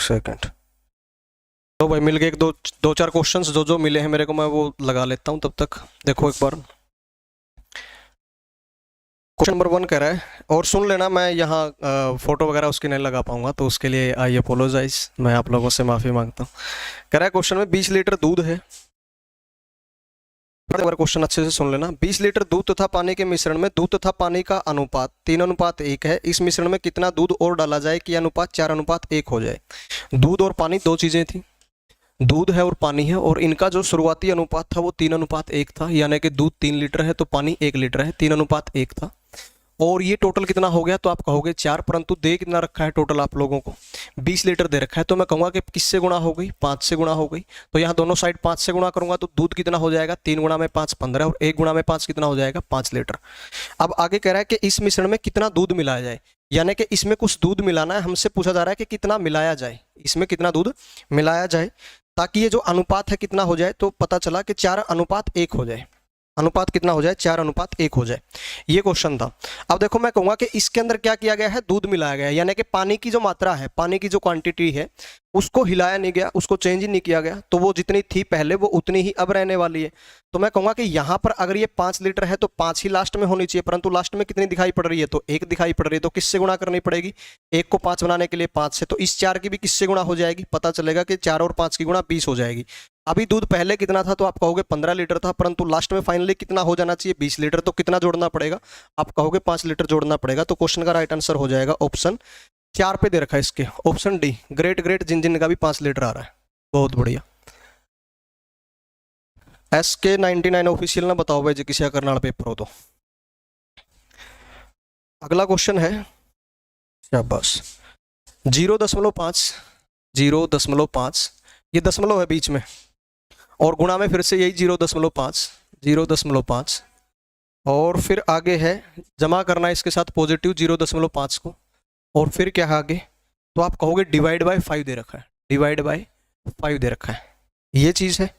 एक सेकंड। तो भाई मिल गए एक दो चार क्वेश्चंस जो जो मिले हैं मेरे को, मैं वो लगा लेता हूँ तब तक। देखो एक बार क्वेश्चन नंबर 1 कह रहा है, और सुन लेना, मैं यहाँ फोटो वगैरह उसकी नहीं लगा पाऊंगा तो उसके लिए आई अपोलोजाइज, मैं आप लोगों से माफ़ी मांगता हूँ। कह रहा है क्वेश्चन में 20 लीटर दूध है। क्वेश्चन अच्छे से सुन लेना। 20 लीटर दूध तथा पानी के मिश्रण में दूध तथा पानी का अनुपात 3:1 है। इस मिश्रण में कितना दूध और डाला जाए कि अनुपात 4:1 हो जाए। दूध और पानी दो चीज़ें थी, दूध है और पानी है, और इनका जो शुरुआती अनुपात था वो 3:1 था, यानी कि दूध 3 लीटर है तो पानी 1 लीटर है, 3:1 था। और ये टोटल कितना हो गया तो आप कहोगे 4, परंतु दे कितना रखा है टोटल आप लोगों को 20 लीटर दे रखा है, तो मैं कहूँगा कि किससे गुणा हो गई, 5 से गुणा हो गई। तो यहाँ दोनों साइड 5 से गुणा करूंगा तो दूध कितना हो जाएगा, 3 गुणा में 5 15, और 1 गुणा में 5 कितना हो जाएगा, 5 लीटर। अब आगे कह रहा है कि इस मिश्रण में कितना दूध मिलाया जाए, यानी कि इसमें कुछ दूध मिलाना है, हमसे पूछा जा रहा है कि कितना मिलाया जाए, इसमें कितना दूध मिलाया जाए ताकि ये जो अनुपात है कितना हो जाए। तो पता चला कि 4:1 हो जाए, अनुपात कितना हो जाए, 4:1 हो जाए। ये क्वेश्चन था। अब देखो मैं कहूंगा कि इसके अंदर क्या किया गया है, दूध मिलाया गया है, यानी कि पानी की जो मात्रा है, पानी की जो क्वांटिटी है उसको हिलाया नहीं गया, उसको चेंज ही नहीं किया गया, तो वो जितनी थी पहले वो उतनी ही अब रहने वाली है। तो मैं कहूंगा कि यहाँ पर अगर ये 5 लीटर है तो 5 ही लास्ट में होनी चाहिए, परंतु लास्ट में कितनी दिखाई पड़ रही है, तो 1 दिखाई पड़ रही है। तो किससे गुणा करनी पड़ेगी, 1 को 5 बनाने के लिए 5 से, तो इस 4 की भी किससे गुणा हो जाएगी, पता चलेगा कि 4 और 5 की गुणा 20 हो जाएगी। अभी दूध पहले कितना था तो आप कहोगे 15 लीटर था, परंतु लास्ट में फाइनली कितना हो जाना चाहिए, 20 लीटर। तो कितना जोड़ना पड़ेगा, आप कहोगे 5 लीटर जोड़ना पड़ेगा। तो क्वेश्चन का राइट आंसर हो जाएगा ऑप्शन 4 पे दे रखा है इसके, ऑप्शन डी, ग्रेट ग्रेट जिन का भी 5 लीटर आ रहा है, बहुत बढ़िया। SK99 ऑफिशियल ना बताओ भाई जी किसी का करनाल पेपर हो तो। अगला क्वेश्चन है, शाबाश, 0.5, 0.5, ये दशमलव है बीच में, और गुणा में फिर से यही 0.5, 0.5, और फिर आगे है जमा करना है इसके साथ पॉजिटिव 0.5 को, और फिर क्या है आगे, तो आप कहोगे डिवाइड बाय 5 दे रखा है, डिवाइड बाय 5 दे रखा है। ये चीज़ है,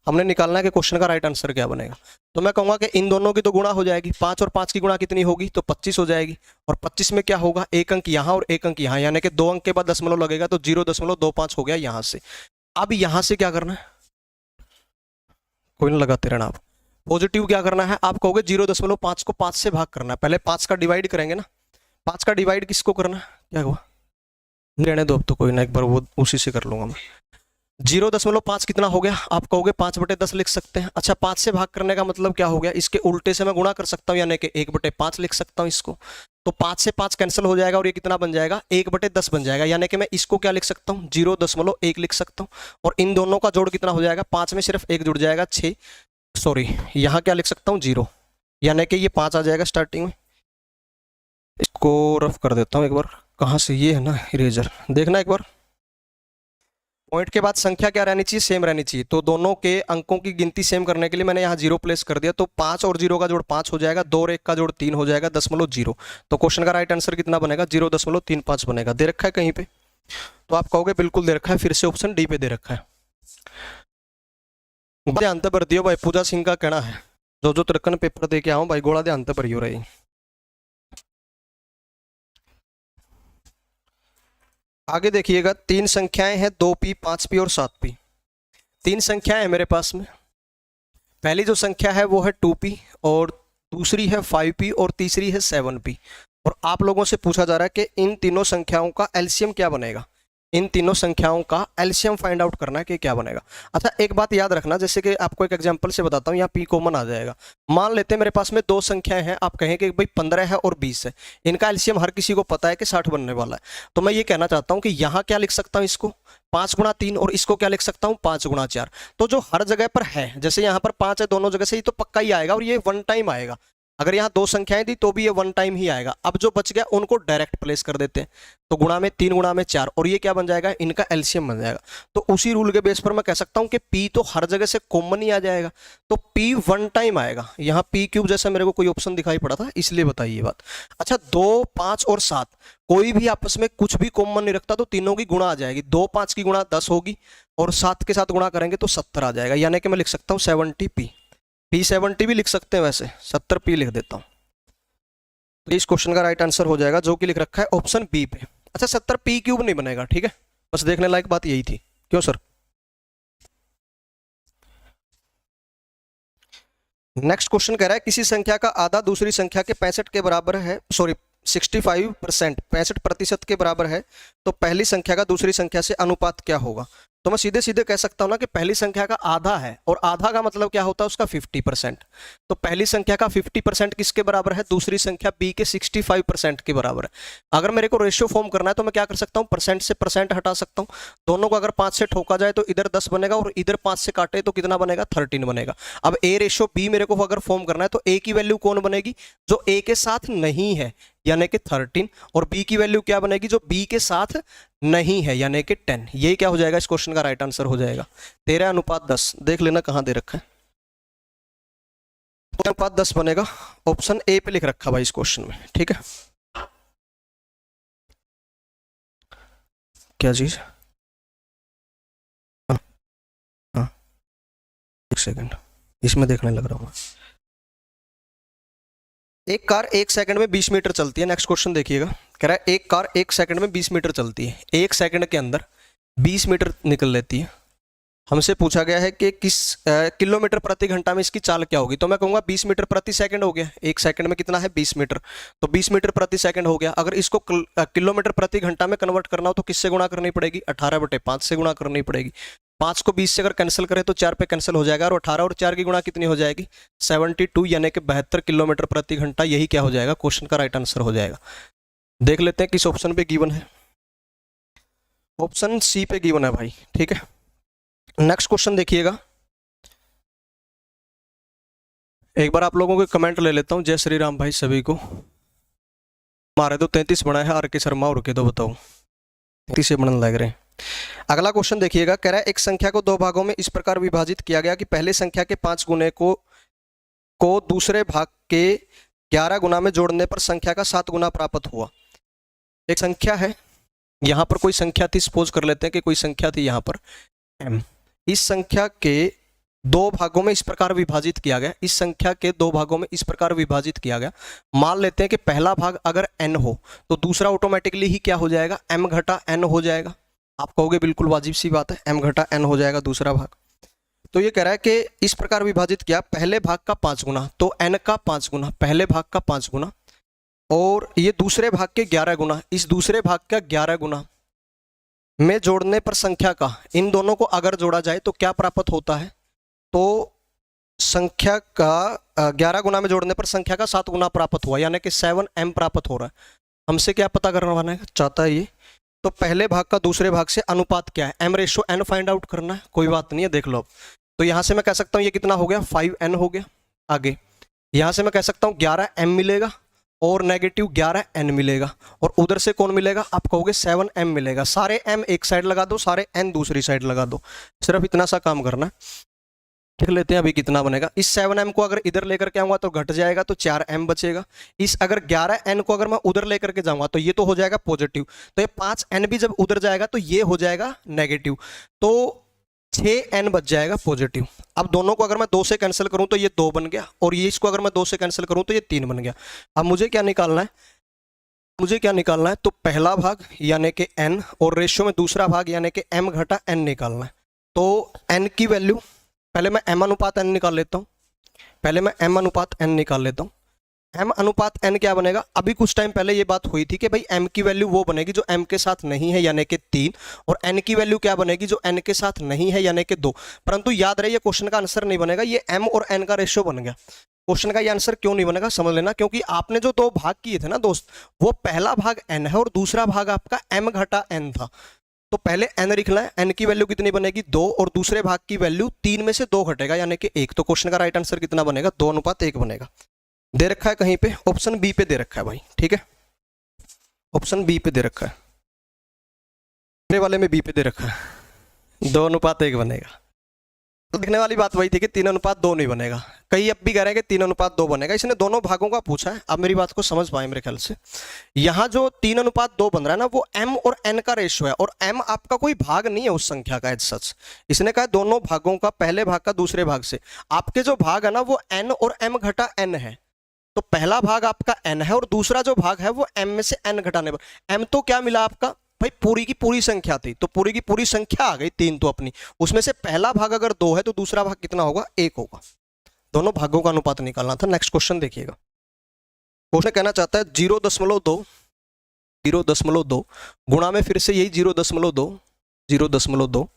हमने निकालना है कि क्वेश्चन का राइट आंसर क्या बनेगा। तो मैं कहूँगा कि इन दोनों की तो गुणा हो जाएगी, 5 और 5 की गुणा कितनी होगी, तो 25 हो जाएगी, और 25 में क्या होगा, 1 अंक यहाँ और 1 अंक यहाँ, यानी कि 2 अंक के बाद दशमलव लगेगा, तो 0.25 हो गया यहाँ से। अब यहाँ से क्या करना है, कोई ना लगाते रहना आप, पॉजिटिव क्या करना है, आप कहोगे 0.5 को 5 से भाग करना है, पहले 5 का डिवाइड करेंगे ना, 5 का डिवाइड किसको करना है, क्या हुआ, रहने दो अब तो, कोई ना, एक बार वो उसी से कर लूंगा मैं। 0.5 कितना हो गया, आप कहोगे 5/10 लिख सकते हैं। अच्छा, 5 से भाग करने का मतलब क्या हो गया, इसके उल्टे से मैं गुणा कर सकता हूँ, यानी कि 1/5 लिख सकता हूँ इसको। तो 5 से 5 कैंसिल हो जाएगा और ये कितना बन जाएगा, 1/10 बन जाएगा, यानी कि मैं इसको क्या लिख सकता हूँ, 0.1 लिख सकता हूँ। और इन दोनों का जोड़ कितना हो जाएगा, 5 में सिर्फ 1 जुड़ जाएगा, 6, सॉरी यहाँ क्या लिख सकता हूँ, 0, यानी कि ये 5 आ जाएगा स्टार्टिंग में। इसको रफ कर देता हूँ एक बार, कहाँ से, ये है ना इरेजर, देखना एक बार। पॉइंट के बाद संख्या क्या रहनी चाहिए, सेम रहनी चाहिए। तो दोनों के अंकों की गिनती सेम करने के लिए मैंने यहाँ 0 प्लेस कर दिया, तो 5 और 0 का जोड़ 5 हो जाएगा, 2 और 1 का जोड़ 3 हो जाएगा, 0.0। तो क्वेश्चन का राइट आंसर कितना बनेगा, 0.35 बनेगा। दे रखा है कहीं पे, तो आप कहोगे बिल्कुल दे रखा है, फिर से ऑप्शन डी पे दे रखा है। ध्यान से भर दियो भाई, पूजा सिंह का कहना है, जो जो तिरकन पेपर दे के आओ भाई, गोला ध्यान से भरियो रही। आगे देखिएगा, 3 संख्याएं हैं, 2p, 5p और 7p। 3 संख्याएं हैं मेरे पास में, पहली जो संख्या है वो है 2p, और दूसरी है 5p, और तीसरी है 7p। और आप लोगों से पूछा जा रहा है कि इन तीनों संख्याओं का एलसीएम क्या बनेगा, इन तीनों संख्याओं का एलसीएम फाइंड आउट करना है कि क्या बनेगा। अच्छा, एक बात याद रखना, जैसे कि आपको एक एग्जांपल से बताता हूँ, यहाँ p कॉमन आ जाएगा। मान लेते हैं मेरे पास में 2 संख्याएं हैं, आप कहें कि भाई 15 है और 20 है, इनका एलसीएम हर किसी को पता है कि 60 बनने वाला है। तो मैं ये कहना चाहता हूँ कि यहाँ क्या लिख सकता हूँ, इसको 5 गुणा 3, और इसको क्या लिख सकता हूँ, 5 गुणा 4। तो जो हर जगह पर है, जैसे यहाँ पर 5 है, दोनों जगह से ये तो पक्का ही आएगा, और ये 1 टाइम आएगा। अगर यहाँ 2 संख्याएं दी तो भी ये 1 टाइम ही आएगा। अब जो बच गया उनको डायरेक्ट प्लेस कर देते हैं, तो गुणा में 3 गुणा में 4, और ये क्या बन जाएगा, इनका एलसीएम बन जाएगा। तो उसी रूल के बेस पर मैं कह सकता हूँ कि p तो हर जगह से कॉमन ही आ जाएगा, तो p 1 टाइम आएगा। यहाँ p क्यूब जैसा मेरे को कोई ऑप्शन दिखाई पड़ा था, इसलिए बताइए बात। अच्छा, 2, 5 और 7 कोई भी आपस में कुछ भी कॉमन नहीं रखता, तो तीनों की गुणा आ जाएगी। 2, 5 की गुणा 10 होगी, और 7 के साथ गुणा करेंगे तो 70 आ जाएगा, यानी कि मैं लिख सकता हूँ 70p। p70 भी लिख सकते हैं, वैसे 70p लिख देता हूँ। तो इस क्वेश्चन का राइट आंसर हो जाएगा, जो कि लिख रखा है ऑप्शन बी पे। अच्छा, 70p क्यूब नहीं बनेगा, ठीक है, बस देखने लायक बात यही थी। क्यों सर? नेक्स्ट क्वेश्चन कह रहा है किसी संख्या का आधा दूसरी संख्या के 65 के बराबर है, सॉरी 65%, 65% के बराबर है, तो पहली संख्या का दूसरी संख्या से अनुपात क्या होगा? तो मैं सीधे सीधे कह सकता हूं ना कि पहली संख्या का आधा है, और आधा का मतलब क्या होता है उसका 50%। तो पहली संख्या का 50% किसके बराबर है? दूसरी संख्या b के 65% के बराबर है। अगर मेरे को रेशियो फॉर्म करना है तो मैं क्या कर सकता हूं? परसेंट से परसेंट हटा सकता हूं। दोनों को अगर 5 से ठोका जाए तो इधर 10 बनेगा, और इधर 5 से काटे तो कितना बनेगा? 13 बनेगा। अब a रेशियो b मेरे को अगर फॉर्म करना है तो a की वैल्यू कौन बनेगी? जो a के साथ नहीं है यानी कि 13, और b की वैल्यू क्या बनेगी? जो b के साथ नहीं है यानी कि 10। ये क्या हो जाएगा? इस क्वेश्चन का राइट आंसर हो जाएगा 13:10। देख लेना कहां दे रखा है, 13:10 बनेगा। ऑप्शन ए पे लिख रखा भाई इस क्वेश्चन में, ठीक है। क्या चीज? हाँ, एक सेकंड, इसमें देखने लग रहा हूं। एक कार 1 सेकंड में 20 मीटर चलती है। नेक्स्ट क्वेश्चन देखिएगा, कह रहा है एक कार 1 सेकंड में 20 मीटर चलती है, 1 सेकंड के अंदर 20 मीटर निकल लेती है। हमसे पूछा गया है कि किस किलोमीटर प्रति घंटा में इसकी चाल क्या होगी? तो मैं कहूंगा 20 मीटर प्रति सेकंड हो गया। 1 सेकंड में कितना है? 20 मीटर, तो 20 मीटर प्रति सेकंड हो गया। अगर इसको किलोमीटर प्रति घंटा में कन्वर्ट करना हो तो किससे गुणा करनी पड़ेगी? 18/5 से गुणा करनी पड़ेगी। 5 को 20 से अगर कैंसिल करें तो 4 पे कैंसिल हो जाएगा, और 18 और 4 की गुणा कितनी हो जाएगी? 72, यानी कि 72 किलोमीटर प्रति घंटा। यही क्या हो जाएगा? क्वेश्चन का राइट आंसर हो जाएगा। देख लेते हैं किस ऑप्शन पे गिवन है। ऑप्शन सी पे गिवन है भाई, ठीक है। नेक्स्ट क्वेश्चन देखिएगा, एक बार आप लोगों के कमेंट ले लेता हूं। जय श्री राम भाई सभी को। हमारे तो 33 बना है, आर के शर्मा और के तो बताओ 33 से बनने लग रहे हैं। अगला क्वेश्चन देखिएगा, कह रहा है एक संख्या को 2 भागों में इस प्रकार विभाजित किया गया कि पहले संख्या के 5 गुने को दूसरे भाग के 11 गुना में जोड़ने पर संख्या का 7 गुना प्राप्त हुआ। एक संख्या है, यहां पर कोई संख्या थी, सपोज कर लेते हैं कि कोई संख्या थी यहां पर m। इस संख्या के 2 भागों में इस प्रकार विभाजित किया गया, इस संख्या के 2 भागों में इस प्रकार विभाजित किया गया। मान लेते हैं कि पहला भाग अगर n हो तो दूसरा ऑटोमेटिकली ही क्या हो जाएगा? m घटा n हो जाएगा। आप कहोगे बिल्कुल वाजिब सी बात है, m घटा n हो जाएगा दूसरा भाग। तो ये कह रहा है कि इस प्रकार विभाजित किया, पहले भाग का 5 गुना, तो n का 5 गुना, पहले भाग का 5 गुना, और ये दूसरे भाग के 11 गुना, इस दूसरे भाग का 11 गुना में जोड़ने पर संख्या का, इन दोनों को अगर जोड़ा जाए तो क्या प्राप्त होता है? तो संख्या का 11 गुना में जोड़ने पर संख्या का 7 गुना प्राप्त हुआ, यानी कि 7m प्राप्त हो रहा है। हमसे क्या पता करना चाहता है ये? तो पहले भाग का दूसरे भाग से अनुपात क्या है? m/n फाइंड आउट करना है। कोई बात नहीं है, देख लो। तो यहां से मैं कह सकता हूं ये कितना हो गया? 5n हो गया। आगे यहां से मैं कह सकता हूं 11m मिलेगा और नेगेटिव 11n मिलेगा, और उधर से कौन मिलेगा? आप कहोगे 7m मिलेगा। सारे m एक साइड लगा दो, सारे n दूसरी साइड लगा दो, सिर्फ इतना सा काम करना है। देख लेते हैं अभी कितना बनेगा। इस 7m को अगर इधर लेकर के आऊंगा तो घट जाएगा, तो 4m बचेगा। इस अगर 11n को अगर मैं उधर लेकर के जाऊंगा तो ये तो हो जाएगा पॉजिटिव, तो ये 5n भी जब उधर जाएगा तो ये हो जाएगा नेगेटिव, तो 6n बच जाएगा पॉजिटिव। अब दोनों को अगर मैं 2 से कैंसिल करूं तो ये 2 बन गया, और ये इसको अगर मैं 2 से कैंसिल करूं तो ये 3 बन गया। अब मुझे क्या निकालना है? मुझे क्या निकालना है? तो पहला भाग यानी कि n, और रेशियो में दूसरा भाग यानी कि m घटा n निकालना है। तो n की वैल्यू, पहले मैं m अनुपात n निकाल लेता हूं, पहले मैं m अनुपात n निकाल लेता हूं। m अनुपात n क्या बनेगा? अभी कुछ टाइम पहले ये बात हुई थी कि भाई m की वैल्यू वो बनेगी जो m के साथ नहीं है यानी कि 3, और n की वैल्यू क्या बनेगी? जो n के साथ नहीं है यानी कि 2। परंतु याद रहे ये क्वेश्चन का आंसर नहीं बनेगा, ये m और n का रेशियो बन गया। क्वेश्चन का ये आंसर क्यों नहीं बनेगा समझ लेना, क्योंकि आपने जो 2 भाग किए थे ना दोस्त, वो पहला भाग n है और दूसरा भाग आपका m घटा n था। तो पहले n लिखना है, n की वैल्यू कितनी बनेगी? 2, और दूसरे भाग की वैल्यू 3 में से 2 घटेगा यानी कि 1। तो क्वेश्चन का राइट आंसर कितना बनेगा? 2:1 बनेगा। दे रखा है कहीं पे, ऑप्शन बी पे दे रखा है भाई, ठीक है। ऑप्शन बी पे दे रखा है, मेरे वाले में बी पे दे रखा है, 2:1 बनेगा। तो देखने वाली बात वही थी कि 3:2 नहीं बनेगा। कई अब भी कह रहे हैं कि 3:2 बनेगा। इसने दोनों भागों का पूछा है। अब मेरी बात को समझ पाए मेरे ख्याल से, यहाँ जो 3:2 बन रहा है ना, वो m और n का रेशियो है, और m आपका कोई भाग नहीं है उस संख्या का एज सच। इसने कहा दोनों भागों का, पहले भाग का दूसरे भाग से। आपके जो भाग है ना वो n और m घटा n है, तो पहला भाग आपका n है और दूसरा जो भाग है वो m में से n घटाने पर। m तो क्या मिला आपका भाई पूरी की पूरी संख्या थी, तो पूरी की पूरी संख्या आ गई 3 तो अपनी, उसमें से पहला भाग अगर 2 है तो दूसरा भाग कितना होगा, 1 होगा। दोनों भागों का अनुपात निकालना था। नेक्स्ट क्वेश्चन देखिएगा। क्वेश्चन कहना चाहता है 0.2, 0.2 गुणा में फिर से यही 0.2, 0.2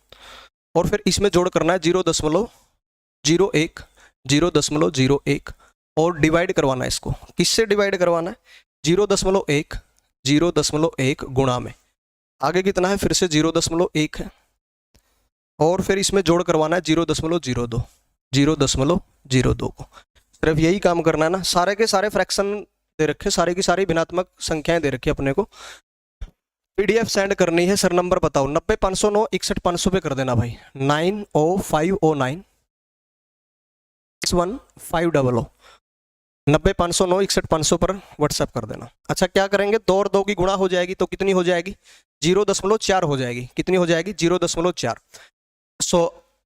और फिर इसमें जोड़ करना है 0.01, 0.01 और डिवाइड करवाना है इसको। किससे डिवाइड करवाना है, 0.1, 0.1 गुणा में आगे कितना है, फिर से 0.1 है और फिर इसमें जोड़ करवाना है 0.02, 0.02 को। सिर्फ यही काम करना है ना। सारे के सारे फ्रैक्शन दे रखे, सारे की सारी भिन्नात्मक संख्याएं दे रखी अपने को। पीडीएफ सेंड करनी है, सर नंबर बताओ। 90 509 61 500 पे कर देना भाई। 90509 61500 90 509 61 500 पर व्हाट्सएप कर देना। अच्छा क्या करेंगे, 2 और 2 की गुणा हो जाएगी तो कितनी हो जाएगी, 0.4 हो जाएगी। कितनी हो जाएगी, 0.4।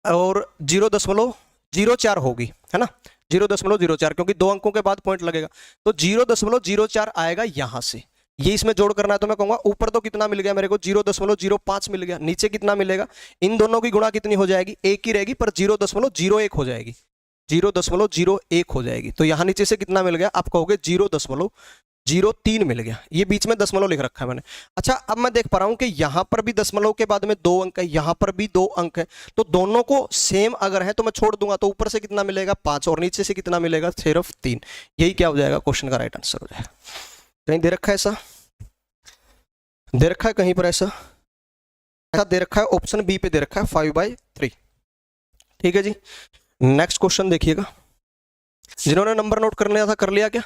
और 0.04 होगी, है ना, 0.04, क्योंकि 2 अंकों के बाद पॉइंट लगेगा, तो 0.04 आएगा यहां से। ये इसमें जोड़ करना है तो मैं कहूंगा ऊपर तो कितना मिल गया मेरे को, 0.05 मिल गया, नीचे कितना मिलेगा, इन दोनों की गुणा कितनी हो जाएगी, 1 ही रहेगी, पर 0.01 हो जाएगी, 0.01 हो जाएगी। तो यहां नीचे से कितना मिल गया, आप कहोगे 0.03 मिल गया। ये बीच में दशमलव लिख रखा है मैंने। अच्छा अब मैं देख पा रहा हूं कि यहां पर भी दशमलव के बाद में 2 अंक है, यहां पर भी 2 अंक है, तो दोनों को सेम अगर है तो मैं छोड़ दूंगा, तो ऊपर से कितना मिलेगा 5 और नीचे से कितना मिलेगा सिर्फ 3। यही क्या हो जाएगा, क्वेश्चन का राइट आंसर हो जाएगा। कहीं दे रखा है ऐसा, दे रखा है कहीं पर ऐसा दे रखा है, ऑप्शन बी पे दे रखा है 5/3। ठीक है जी। नेक्स्ट क्वेश्चन देखिएगा। जिन्होंने नंबर नोट कर लिया था कर लिया क्या,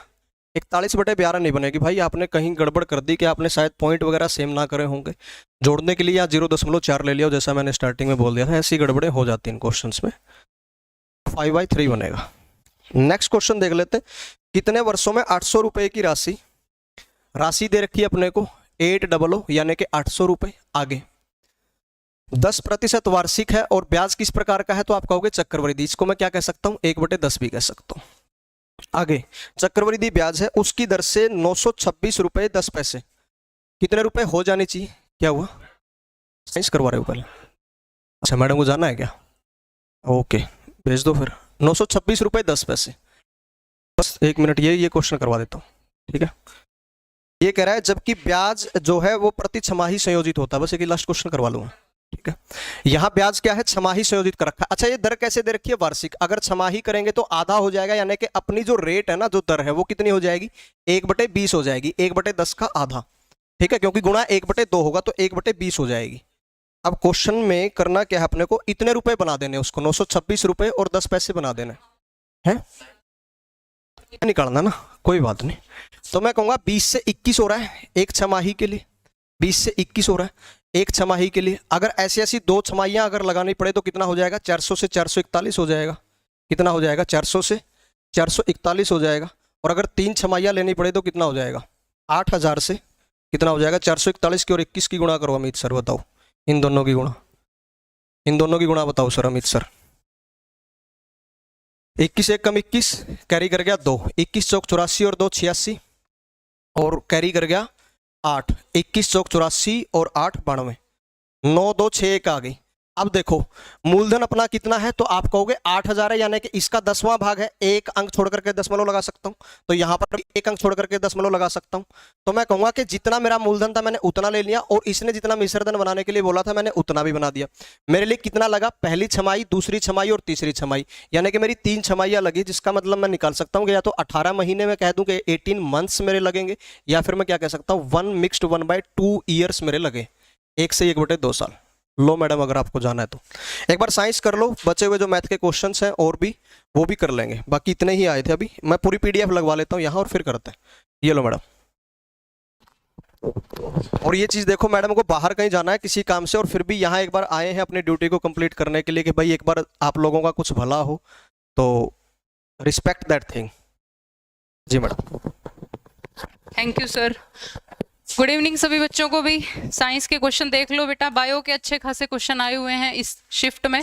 41/12 नहीं बनेगी भाई, आपने कहीं गड़बड़ कर दी कि आपने शायद पॉइंट वगैरह सेम ना करे होंगे जोड़ने के लिए, या 0.4 ले लिया जैसा मैंने स्टार्टिंग में बोल दिया था, ऐसी गड़बड़े हो जाती हैं इन क्वेश्चंस में। 5/3 बनेगा। नेक्स्ट क्वेश्चन देख लेते हैं। कितने वर्षों में 800 रुपए की राशि दे रखी है अपने को, 800 यानी कि 800 रुपए। आगे 10% वार्षिक है और ब्याज किस प्रकार का है, तो आप कहोगे चक्रवृद्धि। इसको मैं क्या कह सकता हूं, 1/10 भी कह सकता हूं। आगे चक्रवृद्धि ब्याज है, उसकी दर से 926 रुपए 10 पैसे कितने रुपए हो जाने चाहिए। क्या हुआ, साइंस करवा रहे हो कल, अच्छा मैडम को जाना है क्या, ओके भेज दो फिर। 926 रुपए 10 पैसे, बस 1 मिनट, ये क्वेश्चन करवा देता हूँ। ठीक है, ये कह रहा है जबकि ब्याज जो है वो प्रति छमाही संयोजित होता है, बस एक लास्ट क्वेश्चन करवा लूंगा। ठीक है, यहाँ ब्याज क्या है, छमाही संयोजित कर रखा है। अच्छा ये दर कैसे दे रखी है, वार्षिक। अगर छमाही करेंगे तो आधा हो जाएगा, यानी कि अपनी जो रेट है ना, जो दर है वो कितनी हो जाएगी, 1/20 हो जाएगी, 1/10 का आधा। ठीक है, क्योंकि गुणा 1/2 होगा तो 1/20 हो जाएगी। अब क्वेश्चन में करना क्या है अपने को, इतने रुपए बना देने उसको, 926 रुपए और 10 पैसे बना देने हैं, निकालना ना, कोई बात नहीं। तो मैं कहूंगा 20 से 21 हो रहा है एक छमाही के लिए, 20 से 21 हो रहा है एक छमाही के लिए। अगर ऐसी ऐसी 2 छमाहियां अगर लगानी पड़े तो कितना हो जाएगा, 400 से 441 हो जाएगा। कितना हो जाएगा, 400 से 441 हो जाएगा। और अगर 3 छमाहियां लेनी पड़े तो कितना हो जाएगा, 8000 से कितना हो जाएगा, 441 की और 21 की गुणा करो अमित सर, बताओ इन दोनों की गुणा, इन दोनों की गुणा बताओ सर अमित सर। 21 एक कम 21, कैरी कर गया 2, 21 चौक 84 और 2 86 और कैरी कर गया 8, 21 चौक 84 और 8 92, 9 2 6 1 आ गई। अब देखो मूलधन अपना कितना है, तो आप कहोगे 8000 है, यानी कि इसका 10वां भाग है, एक अंक छोड़ करके दशमलव लगा सकता हूं, तो यहां पर एक अंक छोड़ करके दशमलव लगा सकता हूं। तो मैं कहूंगा कि जितना मेरा मूलधन था मैंने उतना ले लिया, और इसने जितना मिश्रधन बनाने के लिए बोला था मैंने उतना भी बना दिया। मेरे लिए कितना लगा, पहली छमाही, दूसरी छमाही और तीसरी छमाही, यानी कि मेरी 3 छमाहियां लगी, जिसका मतलब मैं निकाल सकता हूं कि या तो 18 महीने में कह दूं कि 18 मंथ्स मेरे लगेंगे, या फिर मैं क्या कह सकता हूं 1/2 ईयर्स मेरे लगे, 1 से 1/2 साल। लो मैडम अगर आपको जाना है तो एक बार साइंस कर लो, बचे हुए जो मैथ के क्वेश्चंस हैं और भी वो भी कर लेंगे, बाकी इतने ही आए थे। अभी मैं पूरी पीडीएफ लगवा लेता हूं यहाँ और फिर करते हैं। ये लो मैडम, और ये चीज देखो, मैडम को बाहर कहीं जाना है किसी काम से और फिर भी यहाँ एक बार आए हैं अपनी ड्यूटी को कंप्लीट करने के लिए कि भाई एक बार आप लोगों का कुछ भला हो, तो रिस्पेक्ट दैट थिंग। जी madam. Thank you sir. Good evening सभी बच्चों को भी। साइंस के क्वेश्चन देख लो बेटा, बायो के अच्छे खासे क्वेश्चन आए हुए हैं इस शिफ्ट में।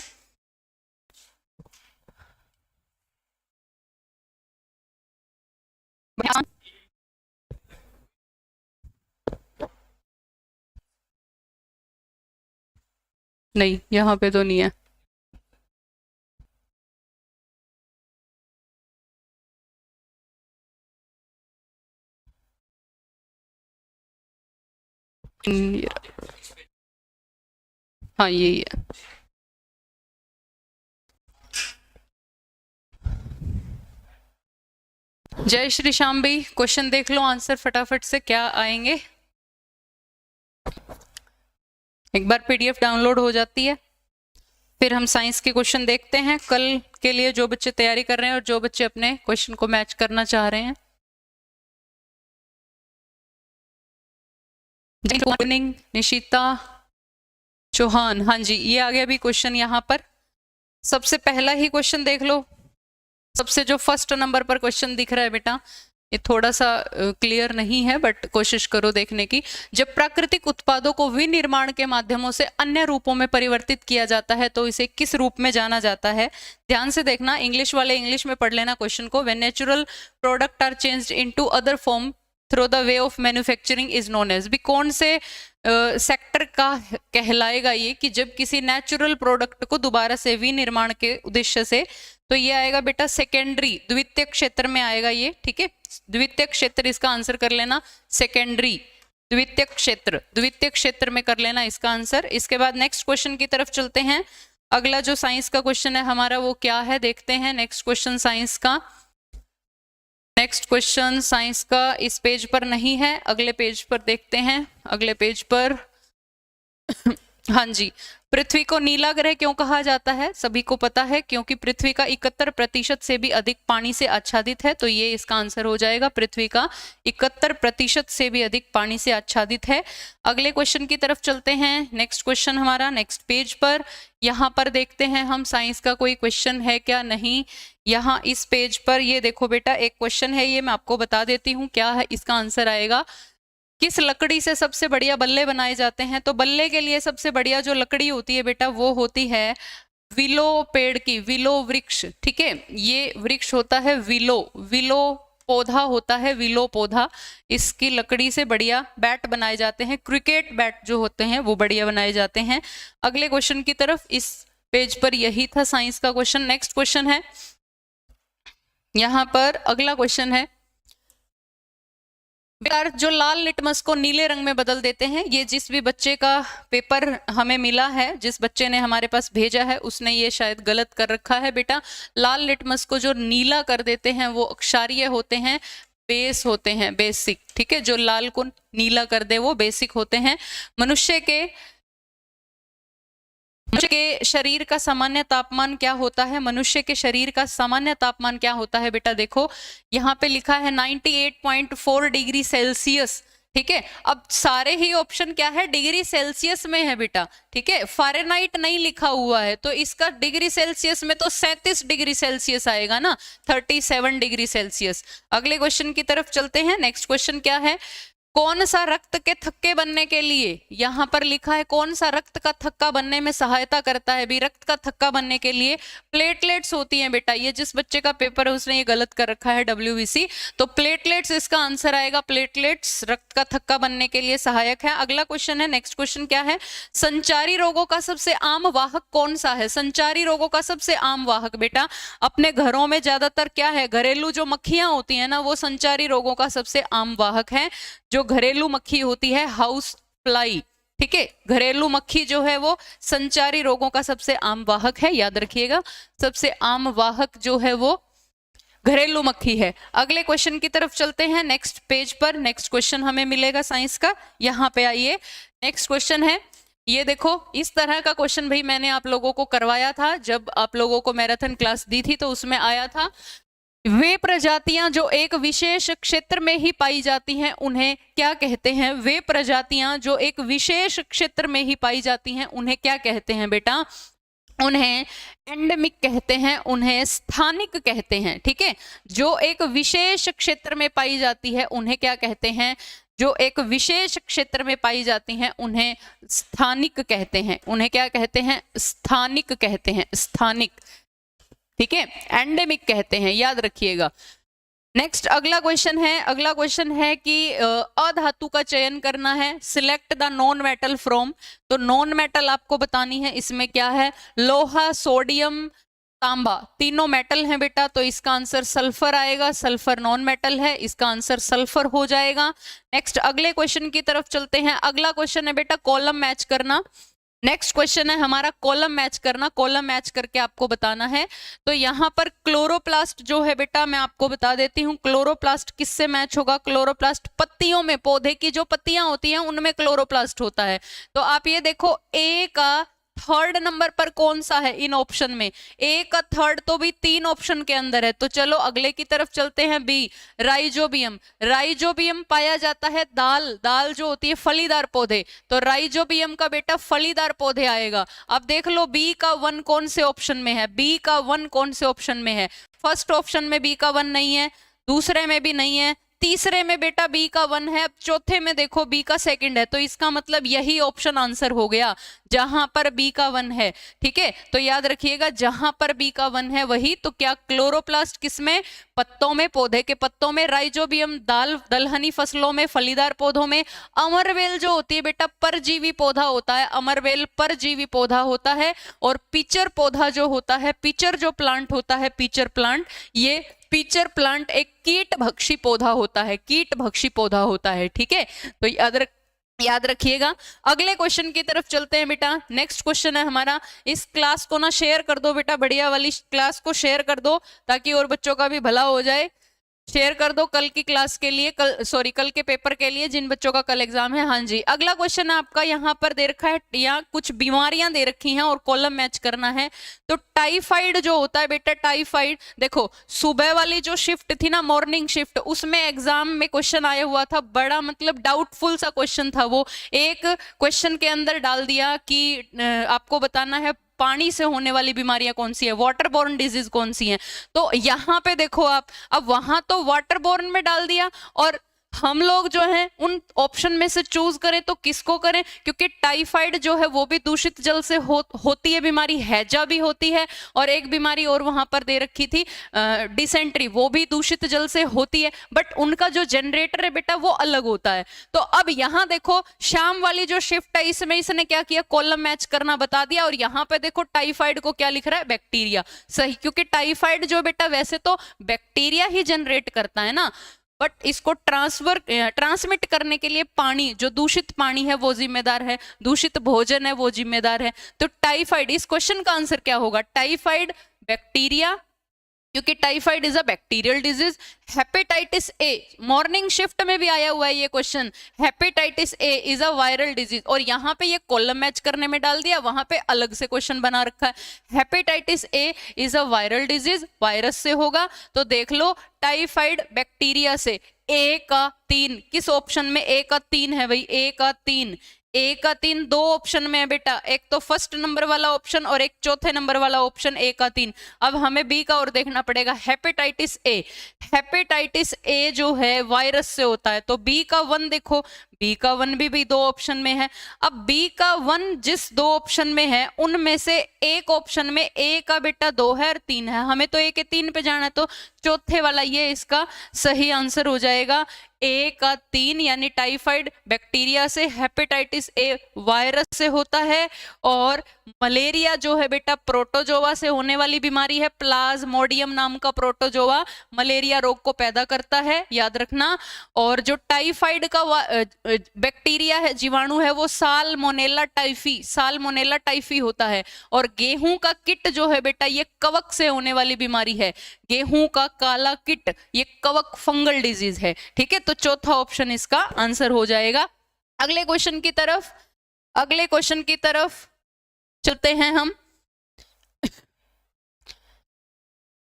नहीं, यहाँ पे तो नहीं है। हाँ यही है। जय श्री श्याम भाई, क्वेश्चन देख लो, आंसर फटाफट से क्या आएंगे। एक बार पीडीएफ डाउनलोड हो जाती है, फिर हम साइंस के क्वेश्चन देखते हैं कल के लिए, जो बच्चे तैयारी कर रहे हैं और जो बच्चे अपने क्वेश्चन को मैच करना चाह रहे हैं। गुड मॉर्निंग निशिता चौहान, हाँ जी ये आ गया भी क्वेश्चन। यहाँ पर सबसे पहला ही क्वेश्चन देख लो, सबसे जो फर्स्ट नंबर पर क्वेश्चन दिख रहा है बेटा, ये थोड़ा सा क्लियर नहीं है बट कोशिश करो देखने की। जब प्राकृतिक उत्पादों को विनिर्माण के माध्यमों से अन्य रूपों में परिवर्तित किया जाता है तो इसे किस रूप में जाना जाता है? ध्यान से देखना, इंग्लिश वाले इंग्लिश में पढ़ लेना क्वेश्चन को। When natural product are changed into other form through the way of manufacturing is known as. भी कौन से सेक्टर का कहलाएगा ये कि जब किसी नेचुरल प्रोडक्ट को दोबारा से विनिर्माण के उद्देश्य से, तो ये आएगा बेटा सेकेंडरी, द्वितीय क्षेत्र में आएगा ये, ठीक है। द्वितीय क्षेत्र इसका आंसर कर लेना, सेकेंडरी द्वितीय क्षेत्र, द्वितीय क्षेत्र में कर लेना इसका आंसर। इसके बाद नेक्स्ट क्वेश्चन की तरफ चलते हैं। अगला जो साइंस का क्वेश्चन है हमारा वो क्या है देखते हैं। नेक्स्ट क्वेश्चन साइंस का, नेक्स्ट क्वेश्चन साइंस का इस पेज पर नहीं है, अगले पेज पर देखते हैं। अगले पेज पर हाँ जी, पृथ्वी को नीला ग्रह क्यों कहा जाता है? सभी को पता है, क्योंकि पृथ्वी का 71% से भी अधिक पानी से आच्छादित है, तो ये इसका आंसर हो जाएगा। पृथ्वी का 71% से भी अधिक पानी से आच्छादित है। अगले क्वेश्चन की तरफ चलते हैं। नेक्स्ट क्वेश्चन हमारा नेक्स्ट पेज पर, यहाँ पर देखते हैं हम साइंस का कोई क्वेश्चन है क्या, नहीं। यहाँ इस पेज पर ये देखो बेटा एक क्वेश्चन है, ये मैं आपको बता देती हूँ क्या है इसका आंसर आएगा। किस लकड़ी से सबसे बढ़िया बल्ले बनाए जाते हैं? तो बल्ले के लिए सबसे बढ़िया जो लकड़ी होती है बेटा वो होती है विलो पेड़ की, विलो वृक्ष, ठीक है। ये वृक्ष होता है विलो, विलो पौधा होता है, विलो पौधा, इसकी लकड़ी से बढ़िया बैट बनाए जाते हैं, क्रिकेट बैट जो होते हैं वो बढ़िया बनाए जाते हैं। अगले क्वेश्चन की तरफ, इस पेज पर यही था साइंस का क्वेश्चन। नेक्स्ट क्वेश्चन है यहाँ पर, अगला क्वेश्चन है जो लाल लिटमस को नीले रंग में बदल देते हैं। ये जिस भी बच्चे का पेपर हमें मिला है, जिस बच्चे ने हमारे पास भेजा है, उसने ये शायद गलत कर रखा है बेटा। लाल लिटमस को जो नीला कर देते हैं वो क्षारीय होते हैं, बेस होते हैं, बेसिक, ठीक है। जो लाल को नीला कर दे वो बेसिक होते हैं। मनुष्य के शरीर का सामान्य तापमान क्या होता है? मनुष्य के शरीर का सामान्य तापमान क्या होता है बेटा? देखो यहाँ पे लिखा है 98.4 डिग्री सेल्सियस, ठीक है। अब सारे ही ऑप्शन क्या है, डिग्री सेल्सियस में है बेटा, ठीक है। फ़ारेनहाइट नहीं लिखा हुआ है, तो इसका डिग्री सेल्सियस में तो 37 डिग्री सेल्सियस आएगा ना, 37 डिग्री सेल्सियस। अगले क्वेश्चन की तरफ चलते हैं। नेक्स्ट क्वेश्चन क्या है, कौन सा रक्त के थक्के बनने के लिए, यहाँ पर लिखा है कौन सा रक्त का थक्का बनने में सहायता करता है? भी रक्त का थक्का बनने के लिए प्लेटलेट्स होती हैं बेटा। ये जिस बच्चे का पेपर है उसने ये गलत कर रखा है, WBC, तो प्लेटलेट्स इसका आंसर आएगा। प्लेटलेट्स रक्त का थक्का बनने के लिए सहायक है। अगला क्वेश्चन है, नेक्स्ट क्वेश्चन क्या है, संचारी रोगों का सबसे आम वाहक कौन सा है? संचारी रोगों का सबसे आम वाहक बेटा अपने घरों में ज्यादातर क्या है, घरेलू जो मक्खियां होती है ना, वो संचारी रोगों का सबसे आम वाहक है। जो घरेलू मक्खी होती है, हाउस फ्लाई, ठीक है, घरेलू मक्खी जो है वो संचारी रोगों का सबसे आम वाहक है, याद रखिएगा। सबसे आम वाहक जो है वो घरेलू मक्खी है। अगले क्वेश्चन की तरफ चलते हैं। नेक्स्ट पेज पर नेक्स्ट क्वेश्चन हमें मिलेगा साइंस का, यहाँ पे आइए। नेक्स्ट क्वेश्चन है, ये देखो इस तरह का क्वेश्चन भाई मैंने आप लोगों को करवाया था, जब आप लोगों को मैराथन क्लास दी थी तो उसमें आया था, वे प्रजातियां जो एक विशेष क्षेत्र में ही पाई जाती हैं उन्हें क्या कहते हैं? वे प्रजातियां जो एक विशेष क्षेत्र में ही पाई जाती हैं उन्हें क्या कहते हैं बेटा? उन्हें एंडेमिक कहते हैं, उन्हें स्थानिक कहते हैं, ठीक है। जो एक विशेष क्षेत्र में पाई जाती है उन्हें क्या कहते हैं? जो एक विशेष क्षेत्र में पाई जाती हैं उन्हें स्थानिक कहते हैं। उन्हें क्या कहते हैं? स्थानिक कहते हैं, स्थानिक, ठीक है। एंडेमिक कहते हैं, याद रखिएगा। नेक्स्ट अगला क्वेश्चन है कि अधातु का चयन करना है, select the non metal from. तो नॉन मेटल आपको बतानी है, इसमें क्या है, लोहा, सोडियम, तांबा, तीनों मेटल हैं बेटा, तो इसका आंसर सल्फर आएगा। सल्फर नॉन मेटल है, इसका आंसर सल्फर हो जाएगा। नेक्स्ट अगले क्वेश्चन की तरफ चलते हैं। अगला क्वेश्चन है बेटा कॉलम मैच करना। नेक्स्ट क्वेश्चन है हमारा कॉलम मैच करना, कॉलम मैच करके आपको बताना है। तो यहाँ पर क्लोरोप्लास्ट जो है बेटा, मैं आपको बता देती हूँ क्लोरोप्लास्ट किससे मैच होगा। क्लोरोप्लास्ट पत्तियों में, पौधे की जो पत्तियां होती हैं उनमें क्लोरोप्लास्ट होता है। तो आप ये देखो ए का थर्ड नंबर पर कौन सा है इन ऑप्शन में, ए का थर्ड तो भी 3 ऑप्शन के अंदर है। तो चलो अगले की तरफ चलते हैं, बी राइजोबियम। राइजोबियम पाया जाता है दाल जो होती है फलीदार पौधे, तो राइजोबियम का बेटा फलीदार पौधे आएगा। अब देख लो बी का 1 कौन से ऑप्शन में है, बी का 1 कौन से ऑप्शन में है। फर्स्ट ऑप्शन में बी का 1 नहीं है, दूसरे में भी नहीं है, तीसरे में बेटा बी का 1 है, अब चौथे में देखो बी का 2 है। तो इसका मतलब यही ऑप्शन आंसर हो गया जहां पर बी का 1 है। ठीक है, तो याद रखिएगा जहां पर बी का 1 है वही। तो क्या क्लोरोप्लास्ट किसमें, पत्तों में, पौधे के पत्तों में। राइजोबियम दलहनी फसलों में, फलीदार पौधों में। अमरवेल जो होती है बेटा परजीवी पौधा होता है, अमरवेल परजीवी पौधा होता है। और पिचर पौधा जो होता है, पिचर जो प्लांट होता है, पिचर प्लांट, ये पिचर प्लांट एक कीट भक्षी पौधा होता है, कीट भक्षी पौधा होता है। ठीक है, तो याद रखिएगा। अगले क्वेश्चन की तरफ चलते हैं बेटा। नेक्स्ट क्वेश्चन है हमारा, इस क्लास को ना शेयर कर दो बेटा, बढ़िया वाली क्लास को शेयर कर दो ताकि और बच्चों का भी भला हो जाए। शेयर कर दो कल की क्लास के लिए, कल के पेपर के लिए, जिन बच्चों का कल एग्जाम है। हाँ जी, अगला क्वेश्चन आपका यहाँ पर दे रखा है, यहाँ कुछ बीमारियां दे रखी हैं और कॉलम मैच करना है। तो टाइफाइड जो होता है बेटा, टाइफाइड देखो सुबह वाली जो शिफ्ट थी ना, मॉर्निंग शिफ्ट, उसमें एग्जाम में क्वेश्चन आया हुआ था, बड़ा मतलब डाउटफुल सा क्वेश्चन था वो। एक क्वेश्चन के अंदर डाल दिया कि आपको बताना है पानी से होने वाली बीमारियां कौन सी है, वाटर बोर्न डिजीज कौन सी है। तो यहाँ पे देखो आप, अब वहां तो वाटर बोर्न में डाल दिया, और हम लोग जो है उन ऑप्शन में से चूज करें तो किसको करें, क्योंकि टाइफाइड जो है वो भी दूषित जल से होती है बीमारी, हैजा भी होती है, और एक बीमारी और वहां पर दे रखी थी डिसेंट्री, वो भी दूषित जल से होती है, बट उनका जो जनरेटर है बेटा वो अलग होता है। तो अब यहाँ देखो शाम वाली जो शिफ्ट है इसमें इसने क्या किया, कॉलम मैच करना बता दिया, और यहाँ पे देखो टाइफाइड को क्या लिख रहा है, बैक्टीरिया। सही, क्योंकि टाइफाइड जो बेटा वैसे तो बैक्टीरिया ही जनरेट करता है ना, बट इसको ट्रांसमिट करने के लिए पानी, जो दूषित पानी है वो जिम्मेदार है, दूषित भोजन है वो जिम्मेदार है। तो टाइफाइड, इस क्वेश्चन का आंसर क्या होगा, टाइफाइड बैक्टीरिया, क्योंकि typhoid is a bacterial disease. Hepatitis A, morning shift में भी आया हुआ है ये question, hepatitis A is a viral disease, और यहाँ पे ये कॉलम मैच करने में डाल दिया, वहां पे अलग से क्वेश्चन बना रखा है। Hepatitis A is a viral disease, virus से होगा। तो देख लो टाइफाइड बैक्टीरिया से, ए का 3 किस ऑप्शन में, ए का 3 है भाई, ए का 3, ए का 3 दो ऑप्शन में है बेटा, एक तो फर्स्ट नंबर वाला ऑप्शन और एक चौथे नंबर वाला ऑप्शन, ए का 3। अब हमें बी का और देखना पड़ेगा, हेपेटाइटिस ए। हेपेटाइटिस ए जो है वायरस से होता है, तो बी का 1 देखो, बी का 1 भी 2 ऑप्शन में है। अब बी का 1 जिस 2 ऑप्शन में है उनमें से एक ऑप्शन में ए का बेटा 2 है और 3 है, हमें तो ए के 3 पे जाना है, तो चौथे वाला ये इसका सही आंसर हो जाएगा, ए का 3, यानी टाइफाइड बैक्टीरिया से, हेपेटाइटिस ए वायरस से होता है, और मलेरिया जो है बेटा प्रोटोजोआ से होने वाली बीमारी है, प्लाज्मोडियम नाम का प्रोटोजोआ मलेरिया रोग को पैदा करता है, याद रखना। और जो टाइफाइड का बैक्टीरिया है, जीवाणु है, वो साल्मोनेला टाइफी होता है। और गेहूं का किट जो है बेटा ये कवक से होने वाली बीमारी है, गेहूं का काला किट, ये कवक फंगल डिजीज है। ठीक है, तो चौथा ऑप्शन इसका आंसर हो जाएगा। अगले क्वेश्चन की तरफ चलते हैं हम।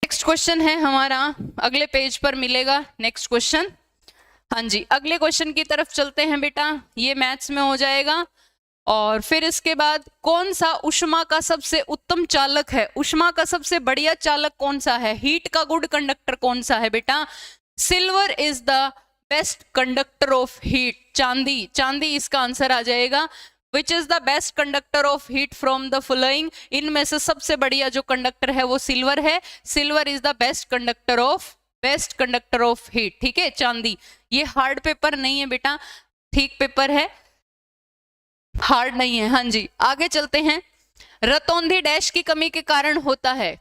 नेक्स्ट क्वेश्चन है हमारा, अगले पेज पर मिलेगा नेक्स्ट क्वेश्चन। हाँ जी, अगले क्वेश्चन की तरफ चलते हैं बेटा, ये मैथ्स में हो जाएगा। और फिर इसके बाद कौन सा ऊष्मा का सबसे उत्तम चालक है, ऊष्मा का सबसे बढ़िया चालक कौन सा है, हीट का गुड कंडक्टर कौन सा है बेटा, silver is the best conductor of heat, चांदी इसका आंसर आ जाएगा। Which is the best conductor of heat from the following, इनमें से सबसे बढ़िया जो कंडक्टर है वो सिल्वर है, silver is the best conductor of best conductor of heat, ठीक है, चांदी। ये हार्ड पेपर नहीं है बेटा, ठीक पेपर है, हार्ड नहीं है। हाँ जी, आगे चलते हैं। रतौंधी डैश की कमी के कारण होता है,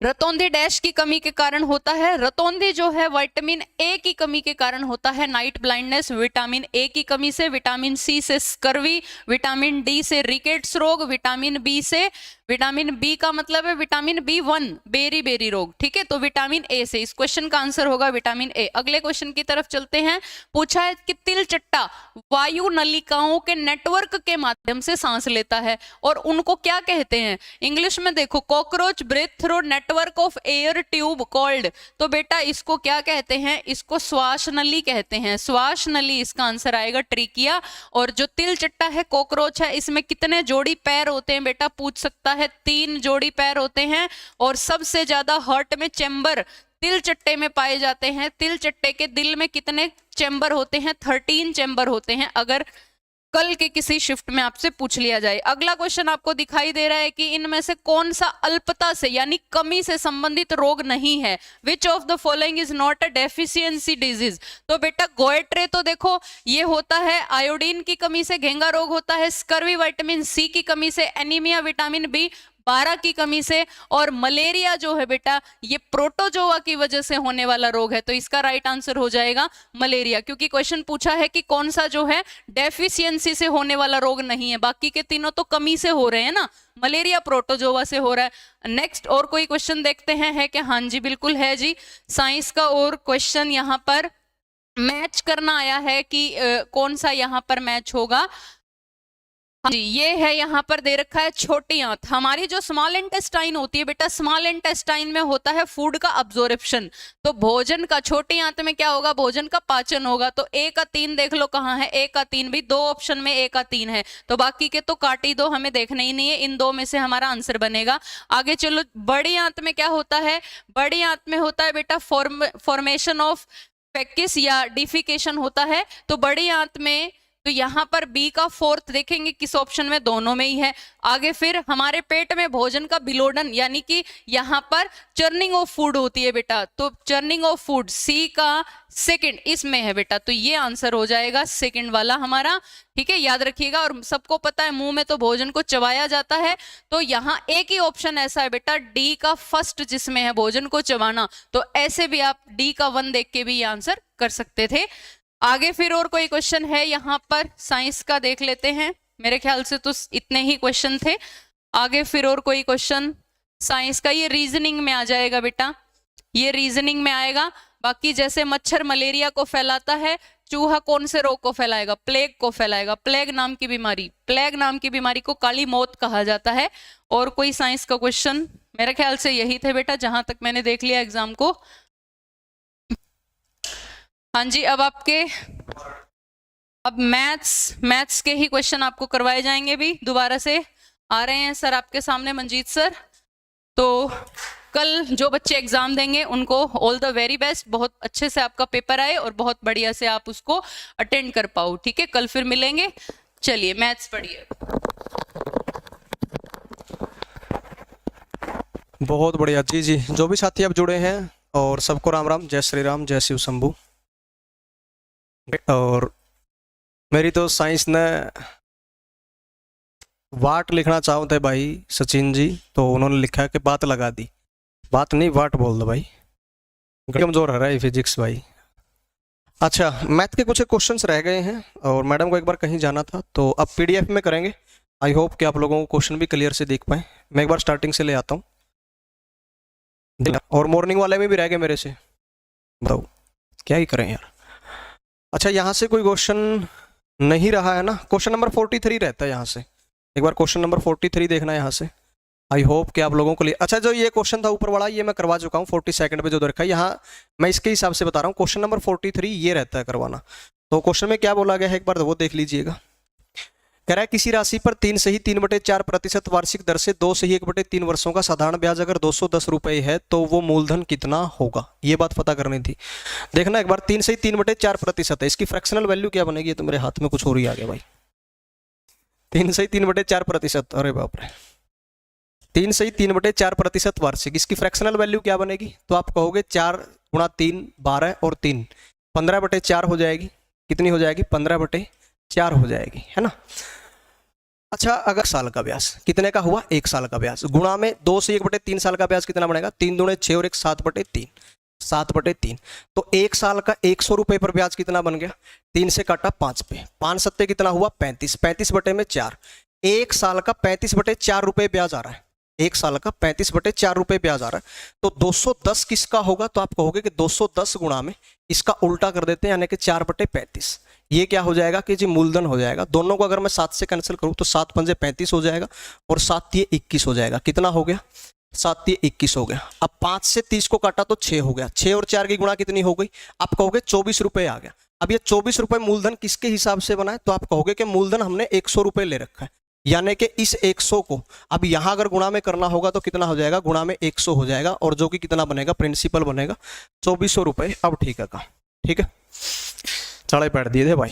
रतौंधी डैश की कमी के कारण होता है। रतौंधी जो है विटामिन ए की कमी के कारण होता है, नाइट ब्लाइंडनेस विटामिन ए की कमी से, विटामिन सी से स्कर्वी, विटामिन डी से रिकेट्स रोग, विटामिन बी से, विटामिन बी का मतलब है विटामिन B1 बेरी बेरी रोग, ठीक है, तो विटामिन ए से। इस क्वेश्चन का आंसर होगा विटामिन ए। अगले क्वेश्चन की तरफ चलते हैं। पूछा है कि तिल चट्टा वायु नलिकाओं के नेटवर्क के माध्यम से सांस लेता है और उनको क्या कहते हैं? इंग्लिश में देखो, cockroach breathe through network of air tube called, तो बेटा इसको क्या कहते हैं? इसको श्वास नली कहते हैं, श्वास नली इसका आंसर आएगा, ट्रिकिया। और जो तिल चट्टा है, कॉकरोच है, इसमें कितने जोड़ी पैर होते हैं बेटा? पूछ सकता है, 3 जोड़ी पैर होते हैं। और सबसे ज्यादा हार्ट में चैम्बर तिल चट्टे में पाए जाते हैं। तिल चट्टे के दिल में कितने चैम्बर होते हैं? 13 चैम्बर होते हैं, अगर कल के किसी शिफ्ट में आपसे पूछ लिया जाए। अगला क्वेश्चन आपको दिखाई दे रहा है कि इनमें से कौन सा अल्पता से यानी कमी से संबंधित रोग नहीं है? Which of the following is not a deficiency disease? तो बेटा गोएट्रे तो देखो ये होता है आयोडीन की कमी से, घेंगा रोग होता है, स्कर्वी विटामिन सी की कमी से, एनीमिया विटामिन B12 की कमी से, और मलेरिया जो है बेटा ये प्रोटोजोआ की वजह से होने वाला रोग है। तो इसका राइट आंसर हो जाएगा मलेरिया, क्योंकि क्वेश्चन पूछा है कि कौन सा जो है डेफिशिएंसी से होने वाला रोग नहीं है, बाकी के तीनों तो कमी से हो रहे हैं ना, मलेरिया प्रोटोजोआ से हो रहा है। नेक्स्ट और कोई क्वेश्चन देखते हैं, है कि? हाँ जी बिल्कुल है जी, साइंस का और क्वेश्चन यहाँ पर मैच करना आया है कि कौन सा यहाँ पर मैच होगा। जी ये है, यहाँ पर दे रखा है छोटी आंत। हमारी जो स्मॉल इंटेस्टाइन होती है बेटा, स्मॉल इंटेस्टाइन में होता है फूड का अब्जॉर्प्शन, तो भोजन का छोटी आंत में क्या होगा? भोजन का पाचन होगा। तो A का 3 देख लो कहाँ है, A का 3 भी 2 ऑप्शन में A का 3 है, तो बाकी के तो काट ही दो, हमें देखना ही नहीं है, इन 2 में से हमारा आंसर बनेगा। आगे चलो, बड़ी आंत में क्या होता है? बड़ी आंत में होता है बेटा फॉर्मेशन ऑफ फेकिस या डिफिकेशन होता है। तो बड़ी आंत में तो यहाँ पर B का 4th देखेंगे किस ऑप्शन में? दोनों में ही है। आगे फिर हमारे पेट में भोजन का विलोडन यानी कि यहाँ पर चर्निंग ऑफ फूड होती है बेटा, तो चर्निंग ऑफ फूड C का 2nd इसमें है बेटा, तो ये आंसर हो जाएगा 2nd वाला हमारा, ठीक है, याद रखिएगा। और सबको पता है मुंह में तो भोजन को चबाया जाता है, तो यहाँ एक ही ऑप्शन ऐसा है बेटा D का 1st जिसमें है भोजन को चबाना, तो ऐसे भी आप D का 1 देख के भी ये आंसर कर सकते थे। आगे फिर और कोई क्वेश्चन है यहाँ पर? साइंस का देख लेते हैं, मेरे ख्याल से तो इतने ही क्वेश्चन थे। आगे फिर और कोई क्वेश्चन साइंस का? ये रीजनिंग में आ जाएगा बेटा, ये रीजनिंग में आएगा। बाकी जैसे मच्छर मलेरिया को फैलाता है, चूहा कौन से रोग को फैलाएगा? प्लेग को फैलाएगा। प्लेग नाम की बीमारी, प्लेग नाम की बीमारी को काली मौत कहा जाता है। और कोई साइंस का क्वेश्चन? मेरे ख्याल से यही थे बेटा, जहां तक मैंने देख लिया एग्जाम को। हाँ जी, अब मैथ्स के ही क्वेश्चन आपको करवाए जाएंगे भी, दोबारा से आ रहे हैं सर आपके सामने, मंजीत सर। तो कल जो बच्चे एग्जाम देंगे उनको ऑल द वेरी बेस्ट, बहुत अच्छे से आपका पेपर आए और बहुत बढ़िया से आप उसको अटेंड कर पाओ, ठीक है। कल फिर मिलेंगे, चलिए मैथ्स पढ़िए। बहुत बढ़िया जी जी, जो भी साथी अब जुड़े हैं और सबको राम राम, जय श्री राम, जय शिव शंभू। और मेरी तो साइंस ने वाट लिखना चाहो थे भाई सचिन जी, तो उन्होंने लिखा कि बात लगा दी, बात नहीं वाट बोल दो भाई, कमजोर है रहा है फिजिक्स भाई। अच्छा, मैथ के कुछ क्वेश्चंस रह गए हैं और मैडम को एक बार कहीं जाना था, तो अब PDF में करेंगे। आई होप कि आप लोगों को क्वेश्चन भी क्लियर से देख पाए। मैं एक बार स्टार्टिंग से ले आता हूँ, और मॉर्निंग वाले में भी रह गए मेरे से, बताओ क्या ही करें यार। अच्छा, यहाँ से कोई क्वेश्चन नहीं रहा है ना? क्वेश्चन नंबर 43 रहता है यहाँ से, एक बार क्वेश्चन नंबर 43 देखना है यहाँ से। आई होप कि आप लोगों को लिए अच्छा, जो ये क्वेश्चन था ऊपर वाला ये मैं करवा चुका हूँ 42nd पे जो रखा है, यहाँ मैं इसके हिसाब से बता रहा हूँ। क्वेश्चन नंबर 43 ये रहता है करवाना। तो क्वेश्चन में क्या बोला गया है एक बार वो देख लीजिएगा। कह रहा है किसी राशि पर 3 सही 3/4% वार्षिक दर से 2 सही 1/3 वर्षों का साधारण ब्याज अगर 210 रुपये है तो वो मूलधन कितना होगा, ये बात पता करनी थी। देखना एक बार, 3 सही 3/4% है, इसकी फ्रैक्शनल वैल्यू क्या बनेगी? ये तो मेरे हाथ में कुछ और ही आ गया भाई। 3 सही 3/4%, अरे बाप रे, 3 सही 3/4% वार्षिक, इसकी फ्रैक्शनल वैल्यू क्या बनेगी? तो आप कहोगे 4 गुणा 3 12 और 3 15/4 हो जाएगी। कितनी हो जाएगी? 15/4 हो जाएगी, है ना। अच्छा, अगर साल का ब्याज कितने का हुआ? 1 साल का ब्याज, गुणा में 2 से 1/3 साल का ब्याज कितना बनेगा? 3 दूने 6 और 1 7/3, 7/3। तो 1 साल का 100 रुपए पर ब्याज कितना बन गया? 3 से काटा 5 पे, 5 सत्ते कितना हुआ? 35, 35/4। 1 साल का 35/4 रुपए ब्याज आ रहा है। 1 साल का 35/4 रुपए ब्याज आ रहा है। तो 210 किसका होगा? तो आप कहोगे कि 210 गुणा में इसका उल्टा कर देते हैं, यानी कि 4/35। ये क्या हो जाएगा कि जी मूलधन हो जाएगा। दोनों को अगर मैं 7 से कैंसिल करूं तो 7 पंजे 35 हो जाएगा और 7 तिये 21 हो जाएगा। कितना हो गया? 7 तिये 21 हो गया। अब 5 से 30 को काटा तो 6 हो गया। 6 और 4 की गुणा कितनी हो गई? आप कहोगे 24 रुपए आ गया। अब ये 24 रुपए मूलधन किसके हिसाब से बना है? तो आप कहोगे कि मूलधन हमने 100 रुपए ले रखा है, यानी कि इस 100 को अब यहां अगर गुणा में करना होगा तो कितना हो जाएगा? गुणा में 100 हो जाएगा, और जो कि कितना बनेगा? प्रिंसिपल बनेगा 2400 रुपए। अब ठीक है का, ठीक है, चढ़े पैर दिए थे भाई।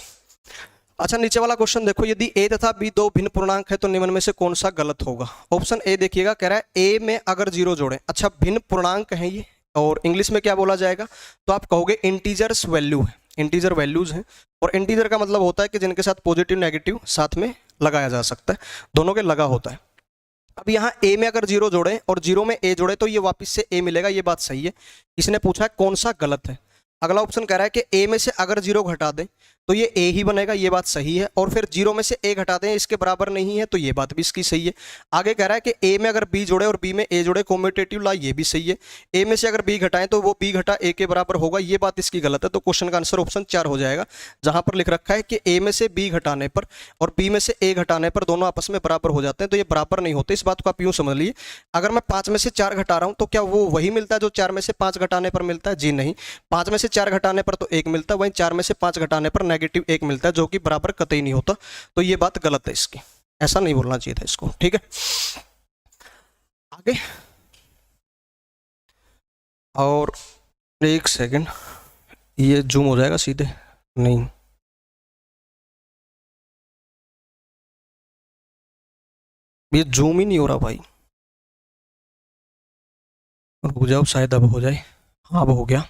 अच्छा, नीचे वाला क्वेश्चन देखो, यदि a तथा b दो भिन्न पूर्णांक है तो निम्न में से कौन सा गलत होगा? ऑप्शन ए देखिएगा, कह रहा है a में अगर 0 जोड़ें। अच्छा, भिन्न पूर्णांक है ये, और इंग्लिश में क्या बोला जाएगा? तो आप कहोगे इंटीजर्स वैल्यू है, इंटीजर वैल्यूज हैं। और इंटीजर का मतलब होता है कि जिनके साथ पॉजिटिव नेगेटिव साथ में लगाया जा सकता है, दोनों के लगा होता है। अब यहाँ a में अगर 0 जोड़ें और 0 में a जोड़े तो ये वापस से a मिलेगा, ये बात सही है। इसने पूछा है कौन सा गलत है। अगला ऑप्शन कह रहा है कि a में से अगर 0 घटा दें तो ये a ही बनेगा, ये बात सही है। और फिर 0 में से a घटा दें, इसके बराबर नहीं है, तो ये बात भी इसकी सही है। आगे कह रहा है कि a में अगर b जोड़े और b में a जोड़े कॉम्यूटेटिव ला, ये भी सही है। a में से अगर b घटाएं तो वो b घटा a के बराबर होगा, ये बात इसकी गलत है। तो क्वेश्चन का आंसर ऑप्शन 4 हो जाएगा, जहां पर लिख रखा है कि a में से b घटाने पर और b में से a घटाने पर दोनों आपस में बराबर हो जाते हैं, तो ये बराबर नहीं होते। इस बात को आप यूं समझ लीजिए, अगर मैं 5 में से 4 घटा रहा हूं तो क्या वो वही मिलता है जो 4 में से 5 घटाने पर मिलता है? जी नहीं, 5 में से 4 घटाने पर तो 1 मिलता है, वहीं 4 में से 5 घटाने पर नेगेटिव 1 मिलता है, जो कि बराबर कतई नहीं होता। तो ये बात गलत है इसकी, ऐसा नहीं बोलना चाहिए था इसको, ठीक है। आगे, और एक सेकंड, ये जूम हो जाएगा सीधे? नहीं, ये जूम ही नहीं हो रहा भाई, रुक जाओ, शायद अब हो जाए। हाँ, अब हो गया।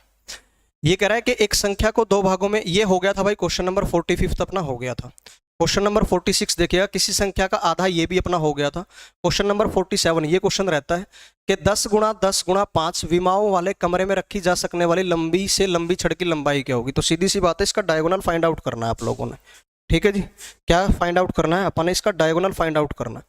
ये कह रहा है कि एक संख्या को 2 भागों में, ये हो गया था भाई क्वेश्चन नंबर 45 अपना हो गया था। क्वेश्चन नंबर 46 देखिएगा, किसी संख्या का आधा, ये भी अपना हो गया था। क्वेश्चन नंबर 47 ये क्वेश्चन रहता है कि 10 गुणा 10 गुणा 5 विमाओं वाले कमरे में रखी जा सकने वाली लंबी से लंबी छड़ की लंबाई क्या होगी? तो सीधी सी बात है, इसका डायगोनल फाइंड आउट करना है आप लोगों ने, ठीक है जी। क्या फाइंड आउट करना है? अपन ने इसका डायगोनल फाइंड आउट करना है।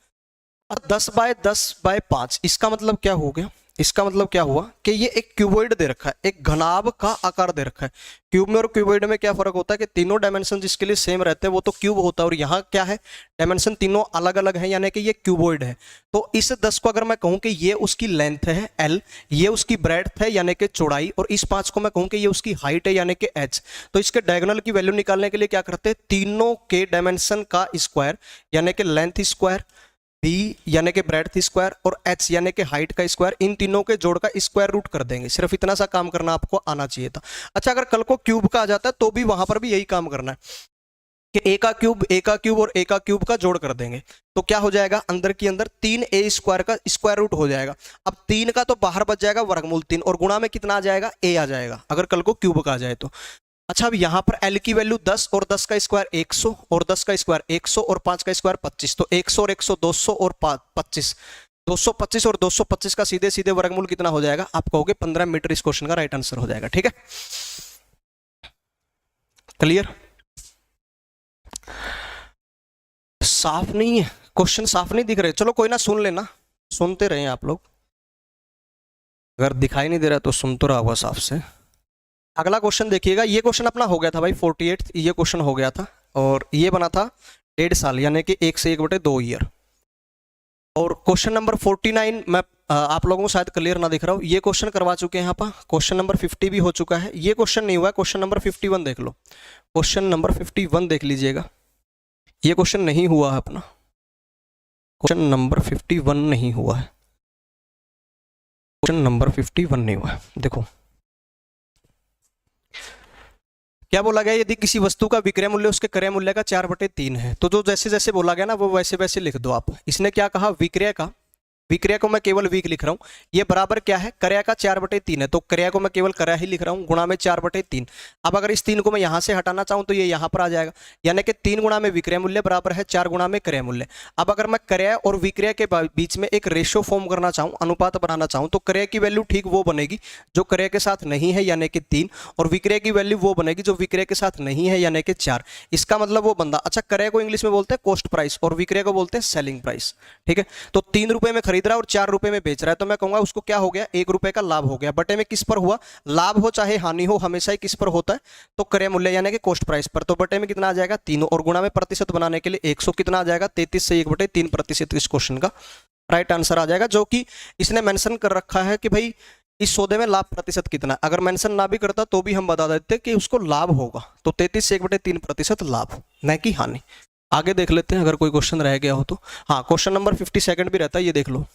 और 10/10/5 इसका मतलब क्या हो गया? इसका मतलब क्या हुआ कि ये एक क्यूबॉइड दे रखा है, एक घनाभ का आकार दे रखा है। क्यूब में और क्यूबॉइड में क्या फर्क होता है कि तीनों डायमेंशन जिसके लिए सेम रहते हैं वो तो क्यूब होता है, और यहाँ क्या है, डायमेंशन तीनों अलग अलग है, यानी कि ये क्यूबॉइड है। तो इस 10 को अगर मैं कहूँ कि ये उसकी लेंथ है L, ये उसकी ब्रेड्थ है यानी कि चौड़ाई, और इस 5 को मैं कहूँ कि ये उसकी हाइट है यानी कि H, तो इसके डायगोनल की वैल्यू निकालने के लिए क्या करते हैं? तीनों के डायमेंशन का स्क्वायर यानी कि लेंथ स्क्वायर, b यानी कि ब्रेड्थ स्क्वायर और h यानी कि हाइट का स्क्वायर, इन तीनों के जोड़ का स्क्वायर रूट कर देंगे। सिर्फ इतना सा काम करना आपको आना चाहिए था। अच्छा, अगर कल को क्यूब का आ जाता है तो भी वहां पर भी यही काम करना है कि a का क्यूब और a का क्यूब का जोड़ कर देंगे, तो क्या हो जाएगा? अंदर की अंदर 3a स्क्वायर का स्क्वायर रूट हो जाएगा। अब 3 का तो बाहर बच जाएगा वर्गमूल 3, और गुणा में कितना आ जाएगा? a आ जाएगा, अगर कल को क्यूब का आ जाए तो। अच्छा, अब यहाँ पर L की वैल्यू 10 और 10 का स्क्वायर 100 और 10 का स्क्वायर 100 और 5 का स्क्वायर 25, तो 100 और 100 200 और 25, 225 और 225 का सीधे सीधे वर्गमूल कितना हो जाएगा? आप कहोगे 15 मीटर। इस क्वेश्चन का राइट आंसर हो जाएगा, ठीक है, क्लियर? साफ नहीं है क्वेश्चन, साफ नहीं दिख रहे? चलो कोई ना, सुन लेना, सुनते रहे आप लोग, अगर दिखाई नहीं दे रहा तो सुन तो रहा होगा साफ से। अगला क्वेश्चन देखिएगा, ये क्वेश्चन अपना हो गया था भाई 48, ये क्वेश्चन हो गया था, और ये बना था 1.5 साल यानी कि 1 से 1/2 ईयर। और क्वेश्चन नंबर 49 मैं आप लोगों को शायद क्लियर ना दिख रहा हो, ये क्वेश्चन करवा चुके हैं यहाँ पर। क्वेश्चन नंबर 50 भी हो चुका है, ये क्वेश्चन नहीं हुआ है। क्वेश्चन नंबर 51 देख लो, क्वेश्चन नंबर 51 देख लीजिएगा, ये क्वेश्चन नहीं हुआ है अपना, क्वेश्चन नंबर 51 नहीं हुआ है, क्वेश्चन नंबर 51 नहीं हुआ है। देखो क्या बोला गया, यदि किसी वस्तु का विक्रय मूल्य उसके क्रय मूल्य का 4/3 है, तो जो जैसे जैसे बोला गया ना वो वैसे वैसे लिख दो आप। इसने क्या कहा, विक्रय का विक्रिया को मैं केवल वीक लिख रहा हूं। ये बराबर क्या है, क्रिया का 4/3 है, तो क्रिया को मैं केवल क्रिया ही लिख रहा हूं, गुणा में 4/3। अब अगर इस 3 को मैं यहां से हटाना चाहूं तो ये यहां पर आ जाएगा, यानी कि 3 गुणा में विक्रिया मूल्य बराबर है 4 गुणा में क्रिया मूल्य। अब अगर मैं क्रिया और विक्रिया के बीच में एक रेशियो फॉर्म करना चाहूं, अनुपात बनाना चाहूं, तो क्रिया की वैल्यू ठीक वो बनेगी जो क्रिया के साथ नहीं है यानी कि 3, और विक्रिया की वैल्यू वो बनेगी जो विक्रिया के साथ नहीं है यानी कि 4। इसका मतलब वो बंदा, अच्छा क्रिया को इंग्लिश में बोलते हैं कॉस्ट प्राइस और विक्रिया को बोलते हैं सेलिंग प्राइस, ठीक है। तो 3 रुपए में खरीद रहा है और 4 रुपए में बेच रहा है, तो मैं कहूंगा उसको क्या हो गया, 1 रुपए का लाभ हो गया। बटे में किस पर हुआ, लाभ हो चाहे हानि हो, हमेशा ही किस पर होता है, तो क्रय मूल्य यानी कि कॉस्ट प्राइस पर। तो बटे में कितना आ जाएगा 3, और गुणा में प्रतिशत बनाने के लिए 100 कितना आ जाएगा 33 से 1/3%। इस क्वेश्चन का राइट आंसर आ जाएगा, जो कि इसने मेंशन कर रखा है कि भाई इस सौदे में लाभ प्रतिशत कितना। अगर मेंशन ना भी करता तो भी हम बता देते कि उसको लाभ होगा, तो 33 से 1/3% लाभ, न कि हानि। आगे देख लेते हैं अगर कोई क्वेश्चन रह गया हो तो। हाँ, क्वेश्चन नंबर 52 भी रहता है, ये देख लो।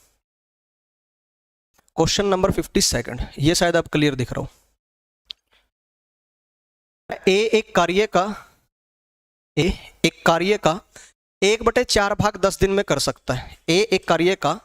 क्वेश्चन नंबर 52, ये शायद आप क्लियर दिख रहा हो। एक कार्य का 1/4 भाग 10 दिन में कर सकता है। एक कार्य का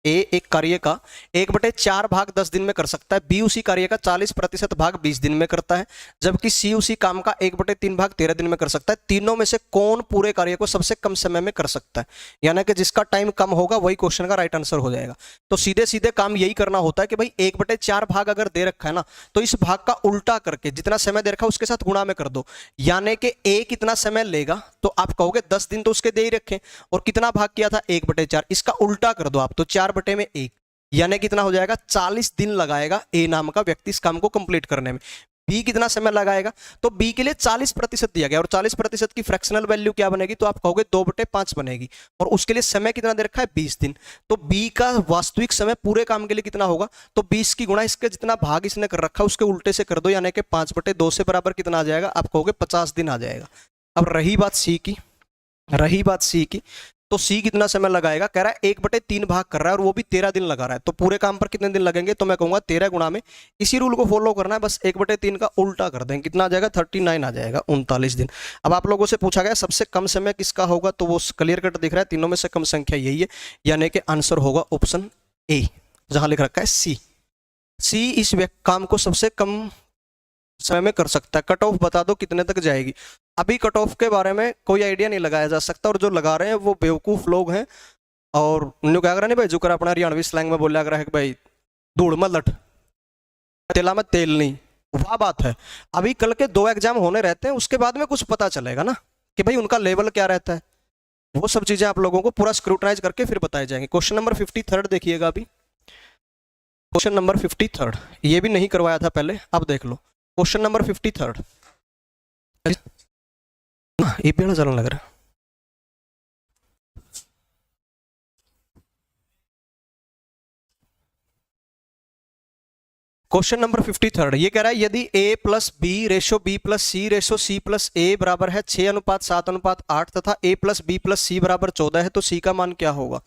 1/4 भाग 10 दिन में कर सकता है। बी उसी कार्य का 40% भाग 20 दिन में करता है, जबकि सी उसी काम का 1/3 भाग 13 दिन में कर सकता है। तीनों में से कौन पूरे कार्य को सबसे कम समय में कर सकता है, यानी कि जिसका टाइम कम होगा वही क्वेश्चन का राइट आंसर हो जाएगा। तो सीधे सीधे काम यही करना होता है कि भाई 1/4 भाग अगर दे रखा है ना, तो इस भाग का उल्टा करके जितना समय दे रखा है उसके साथ गुणा में कर दो, यानी कि ए कितना समय लेगा, तो आप कहोगे 10 दिन तो उसके दे ही रखे, और कितना भाग किया था 1/4, इसका उल्टा कर दो आप, तो 4/1, यानी कितना हो जाएगा 40 दिन लगाएगा ए नाम का व्यक्ति इस काम को कंप्लीट करने में। बी कितना समय लगाएगा, तो बी के लिए 40% दिया गया, और 40% की फ्रैक्शनल वैल्यू क्या बनेगी, तो आप कहोगे 2/5 बनेगी, और उसके लिए समय कितना दे रखा है 20 दिन। तो बी का वास्तविक समय पूरे काम के लिए कितना होगा, तो 20 की गुणा इसके जितना भाग इसने कर रखा है उसके उल्टे से कर दो, यानी कि 5/2 से बराबर कितना आ जाएगा, आप कहोगे 50 दिन आ जाएगा। अब रही बात सी की, तो सी कितना समय लगाएगा, कह रहा है 1/3 भाग कर रहा है और वो भी 13 दिन लगा रहा है, तो पूरे काम पर कितने दिन लगेंगे, तो मैं कहूंगा 13 गुणा में, इसी रूल को फॉलो करना है, बस 1/3 का उल्टा कर देंगे, कितना आ जाएगा 39 आ जाएगा, 39 दिन। अब आप लोगों से पूछा गया सबसे कम समय किसका होगा, तो वो क्लियर कट दिख रहा है, तीनों में से कम संख्या यही है, यानी कि आंसर होगा ऑप्शन ए, जहां लिख रखा है सी इस काम को सबसे कम समय में कर सकता है। कट ऑफ बता दो कितने तक जाएगी। अभी कट ऑफ के बारे में कोई आइडिया नहीं लगाया जा सकता, और जो लगा रहे हैं वो बेवकूफ लोग हैं, और उन्होंने क्या करा नहीं भाई, जो कर अपना हरियाणवी स्लैंग में बोला है कि भाई धूड़ में लट तेला में तेल नहीं, वाह बात है। अभी कल के 2 एग्जाम होने रहते हैं, उसके बाद में कुछ पता चलेगा ना कि भाई उनका लेवल क्या रहता है, वो सब चीजें आप लोगों को पूरा स्क्रूटनाइज करके फिर बताए जाएंगे। क्वेश्चन नंबर 53 देखिएगा अभी, क्वेश्चन नंबर 53, ये भी नहीं करवाया था पहले, अब देख लो क्वेश्चन नंबर 53, ये भी चलने लग रहा है। क्वेश्चन नंबर 53, ये कह रहा है यदि a plus B ratio b plus C ratio c plus a बराबर है 6:7:8 तथा a plus B plus C बराबर 14 है, तो c का मान क्या होगा।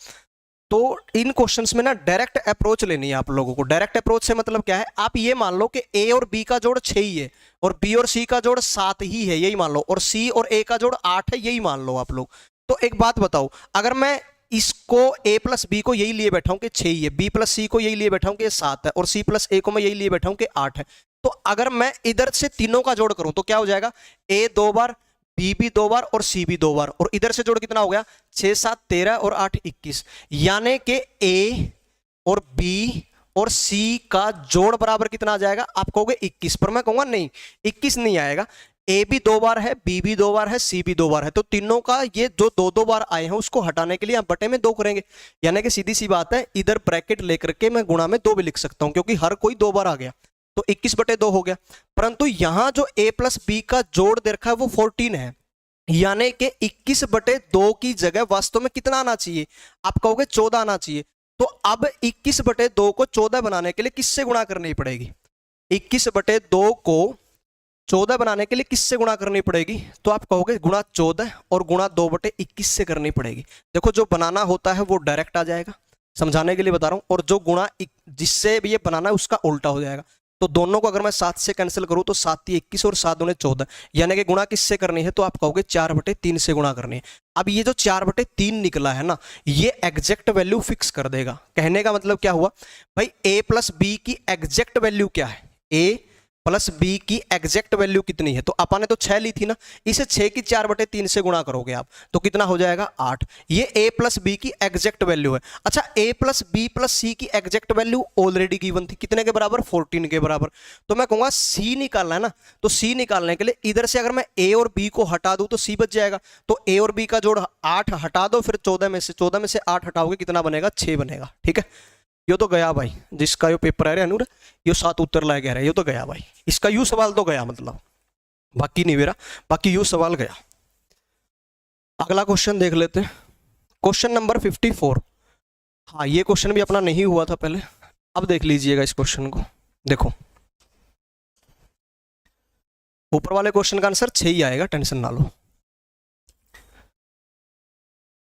तो इन क्वेश्चंस में ना डायरेक्ट अप्रोच लेनी है आप लोगों को। डायरेक्ट अप्रोच से मतलब क्या है, आप ये मान लो कि a और b का जोड़ 6 ही है, और b और c का जोड़ 7 ही है, यही मान लो, और c और a का जोड़ 8 है, यही मान लो आप लोग। तो एक बात बताओ, अगर मैं इसको a प्लस बी को यही लिए बैठा हूं कि 6 ही है, b प्लस सी को यही लिए बैठा हूं कि 7 है, और c प्लस a को मैं यही लिए बैठा हूं कि 8 है, तो अगर मैं इधर से तीनों का जोड़ करूं तो क्या हो जाएगा, a 2 बार, बी भी 2 बार और सी भी 2 बार, और इधर से जोड़ कितना हो गया 6 7 13 और 8 21, यानी कि ए और बी और सी का जोड़ बराबर कितना आ जाएगा, आप कहोगे 21, पर मैं कहूंगा नहीं 21 नहीं आएगा, ए भी 2 बार है, बी भी 2 बार है, सी भी 2 बार है, तो तीनों का ये जो 2-2 बार आए हैं उसको हटाने के लिए आप बटे में 2 करेंगे, यानी कि सीधी सी बात है, इधर ब्रैकेट लेकर के मैं गुणा में 2 भी लिख सकता हूं, क्योंकि हर कोई 2 बार आ गया, तो 21/2 हो गया। परंतु यहां जो a प्लस बी का जोड़ दे रखा है वो 14 है, यानी कि 21/2 की जगह वास्तव में कितना आना चाहिए, आप कहोगे 14 आना चाहिए। तो अब 21/2 को 14 बनाने के लिए किससे गुणा करनी पड़ेगी, 21/2 को 14 बनाने के लिए किससे गुणा करनी पड़ेगी, तो आप कहोगे गुणा 14 और गुणा 2/21 से करनी पड़ेगी। देखो जो बनाना होता है वो डायरेक्ट आ जाएगा, समझाने के लिए बता रहा हूं, और जो गुणा जिससे भी ये बनाना है उसका उल्टा हो जाएगा। तो दोनों को अगर मैं 7 से कैंसिल करूं तो 7 × 21 और 7 × 14, यानी कि गुणा किससे करनी है, तो आप कहोगे 4/3 से गुणा करनी है। अब ये जो 4/3 निकला है ना, ये एग्जैक्ट वैल्यू फिक्स कर देगा। कहने का मतलब क्या हुआ भाई, a प्लस बी की एग्जैक्ट वैल्यू क्या है, a प्लस बी की एग्जैक्ट वैल्यू कितनी है, तो अपन ने तो 6 ली थी ना, इसे 6 की 4/3 से गुणा करोगे आप तो कितना हो जाएगा 8। ये a प्लस बी की एग्जैक्ट वैल्यू है। अच्छा, a प्लस बी प्लस सी की एग्जैक्ट वैल्यू ऑलरेडी गिवन थी, कितने के बराबर, 14 के बराबर। तो मैं कहूंगा c निकालना है ना, तो c निकालने के लिए इधर से अगर मैं a और b को हटा दूं तो c बच जाएगा। तो a और b का जोड़ 8 हटा दो, फिर 14 में से 8 हटाओगे कितना बनेगा, 6 बनेगा। ठीक है, यो तो गया भाई, जिसका यो पेपर है अनुर, यो 7 उत्तर ला गया है, यो तो गया भाई, इसका यू सवाल तो गया, मतलब बाकी नहीं मेरा, बाकी यू सवाल गया। अगला क्वेश्चन देख लेते हैं, क्वेश्चन नंबर 54। हाँ, ये क्वेश्चन भी अपना नहीं हुआ था पहले, अब देख लीजिएगा इस क्वेश्चन को। देखो, ऊपर वाले क्वेश्चन का आंसर 6 ही आएगा, टेंशन ना लो।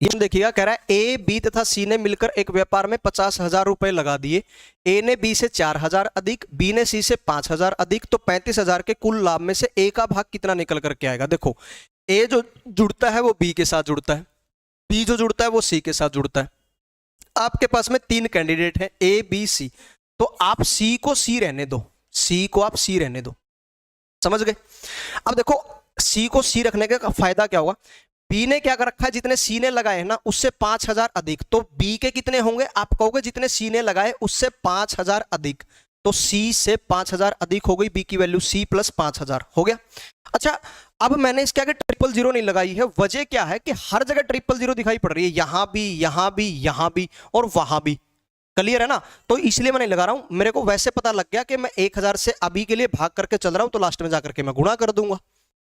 ये देखिएगा, कह रहा है ए, बी तथा सी ने मिलकर एक व्यापार में 50,000 रुपए लगा दिए। ए ने बी से 4,000 अधिक, बी ने सी से 5,000 अधिक, तो 35,000 के कुल लाभ में से ए का भाग कितना निकल करके आएगा। देखो, ए जो जुड़ता है वो बी के साथ जुड़ता है, बी जो जुड़ता है वो सी के साथ जुड़ता है। आपके पास में 3 कैंडिडेट हैं, ए बी सी, तो आप सी को सी रहने दो, सी को आप सी रहने दो, समझ गए। अब देखो, सी को सी रखने का फायदा क्या होगा, बी ने क्या कर रखा है, जितने सी ने लगाए हैं ना उससे 5,000 अधिक, तो बी के कितने होंगे, आप कहोगे जितने सी ने लगाए उससे 5,000 अधिक, तो सी से 5,000 अधिक हो गई, बी की वैल्यू सी प्लस 5,000 हो गया। अच्छा, अब मैंने इसके आगे 000 नहीं लगाई है, वजह क्या है कि हर जगह 000 दिखाई पड़ रही है, यहां भी, यहां भी, यहां भी और वहां भी। क्लियर है ना, तो इसलिए मैं नहीं लगा रहा हूं। मेरे को वैसे पता लग गया कि मैं 1,000 से अभी के लिए भाग करके चल रहा हूं, तो लास्ट में जाकर के मैं गुणा कर दूंगा।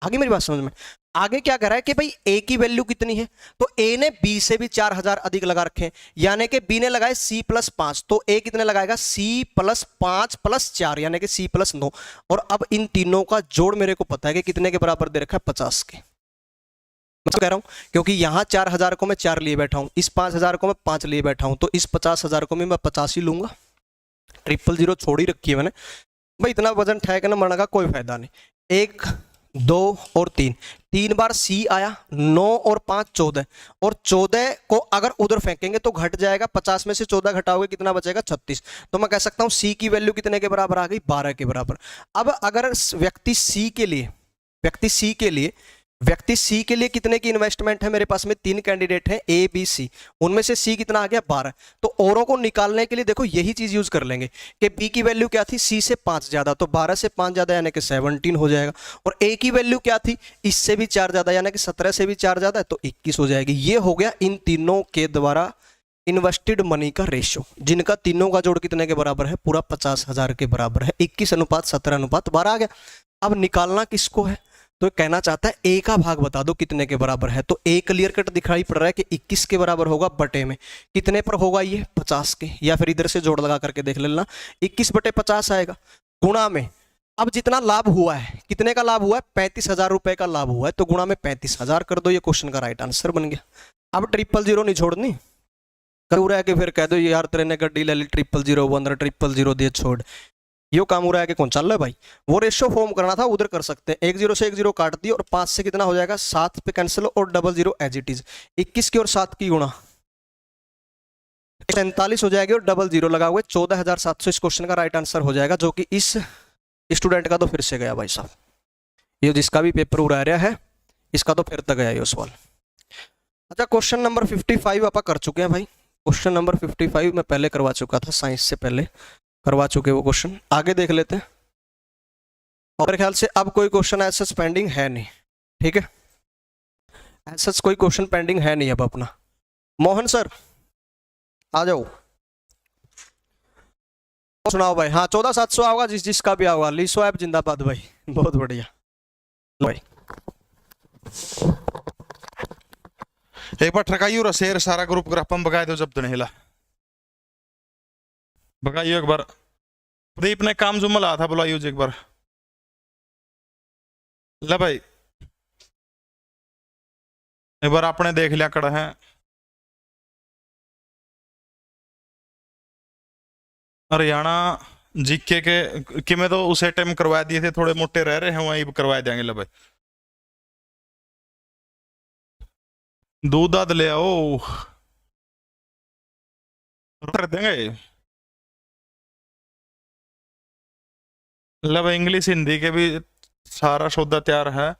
आगे मेरी बात समझ में, आगे क्या कर रहा है कि भाई ए की वैल्यू कितनी है, तो ए ने बी से भी 4,000 अधिक लगा रखे हैं, यानी कि बी ने लगाए सी प्लस 5, तो ए कितने लगाएगा, सी प्लस 5 प्लस 4, यानी कि सी प्लस 9। और अब इन तीनों का जोड़ मेरे को पता है कि कितने के बराबर दे रखा है, 50 के। मैं कह रहा हूं क्योंकि यहां 4,000 को मैं 4 लिए बैठा हूं, इस 5,000 को मैं 5 लिए बैठा हूं, तो इस 50,000 को मैं 50 ही लूंगा। 000 छोड़ ही रखी है मैंने भाई, इतना वजन ठहकना मरने का कोई फायदा नहीं। 1 2 और 3, 3 बार सी आया, 9 और 5 14, और 14 को अगर उधर फेंकेंगे तो घट जाएगा, 50 में से 14 घटाओगे कितना बचेगा, 36। तो मैं कह सकता हूं सी की वैल्यू कितने के बराबर आ गई, 12 के बराबर। अब अगर व्यक्ति सी के लिए कितने की इन्वेस्टमेंट है, मेरे पास में 3 कैंडिडेट हैं ए बी सी, उनमें से सी कितना आ गया, 12। तो औरों को निकालने के लिए देखो यही चीज यूज कर लेंगे कि बी की वैल्यू क्या थी, सी से 5 ज्यादा, तो 12 से 5 ज्यादा यानी कि 17 हो जाएगा। और ए की वैल्यू क्या थी, इससे भी 4 ज्यादा यानी कि 17 से भी 4 ज्यादा है, तो 21 हो जाएगी। ये हो गया इन तीनों के द्वारा इन्वेस्टेड मनी का रेशियो, जिनका तीनों का जोड़ कितने के बराबर है, पूरा 50,000 के बराबर है। 21:17:12 आ गया। अब निकालना किसको है, तो कहना चाहता है ए का भाग बता दो कितने के बराबर है, तो ए क्लियर कट दिखाई पड़ रहा है कि 21 के बराबर होगा, बटे में कितने पर होगा, ये 50 के, या फिर इधर से जोड़ लगा करके देख लेना, 21/50 आएगा, गुणा में अब जितना लाभ हुआ है, कितने का लाभ हुआ है, 35,000 रुपए का लाभ हुआ है, तो गुणा में 35,000 कर दो, ये क्वेश्चन का राइट आंसर बन गया। अब 000 नहीं छोड़नी, करू रहा है कि फिर कह दो यार तेरे ने गड्डी ले ली 000 अंदर 000 दिए छोड़, यो काम हो रहा है कि कौन चल रहा है भाई। वो रेशियो फॉर्म करना था, उधर कर सकते हैं, 1 0 से 1 0 काट दिए, और 5 से कितना हो जाएगा, 7 पे कैंसिल, और 00 एज इट इज, 21 की और 7 की गुणा 47 हो जाएगी, और 00 लगा हुए 14,700 इस क्वेश्चन का राइट आंसर हो जाएगा, जो कि इस स्टूडेंट का तो फिर से गया भाई साहब, ये जिसका भी पेपर उड़ा रहा है इसका तो फिर तक गया ये सवाल। अच्छा, क्वेश्चन नंबर 55 आप कर चुके हैं भाई, क्वेश्चन नंबर 55 मैं पहले करवा चुका था, साइंस से पहले करवा चुके वो क्वेश्चन, आगे देख लेते हैं। और मेरे ख्याल से अब कोई क्वेश्चन ऐसा पेंडिंग है नहीं, ठीक है, ऐसा कोई क्वेश्चन पेंडिंग है नहीं अब अपना। मोहन सर आ जाओ, सुनाओ भाई। हाँ, 14,700 होगा, जिसका भी होगा, लीसो ऐप जिंदाबाद भाई, बहुत बढ़िया भाई। एक बार ठकाइयो और शेर सारा ग्रुप ग्राफ में बगाए दो, जब तो नहीं हिला बगाइयो एक बार। प्रदीप ने काम जुम्मा लाया था, बुलाइयो एक बार। ले भाई एक बार आपने देख लिया कड़ा है, हरियाणा जीके के कि मैं तो उसे टाइम करवा दिए थे, थोड़े मोटे रह रहे हैं वहीं करवा देंगे। लो भाई दूध दाद ले आओ, कर देंगे। लो भाई इंग्लिश हिंदी के भी सारा सौदा तैयार है।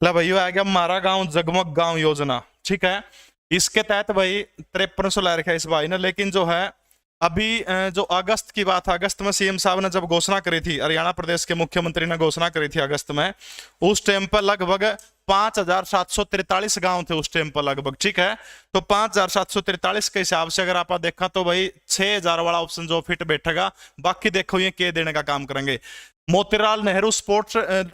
लो भाई आ गया हमारा गांव जगमग गांव योजना, ठीक है। इसके तहत भाई 5300 ला रखा है इस भाई ने, लेकिन जो है अभी जो अगस्त की बात है, अगस्त में सीएम साहब ने जब घोषणा करी थी, हरियाणा प्रदेश के मुख्यमंत्री ने घोषणा करी थी अगस्त में, उस टाइम पर लगभग 5743 गांव थे उस टाइम पर लगभग, ठीक है। तो 5743 के हिसाब से अगर आप देखा तो भाई 6000 वाला ऑप्शन जो फिट बैठेगा। बाकी देखो ये के देने का काम करेंगे। मोतीलाल नेहरू स्पोर्ट्स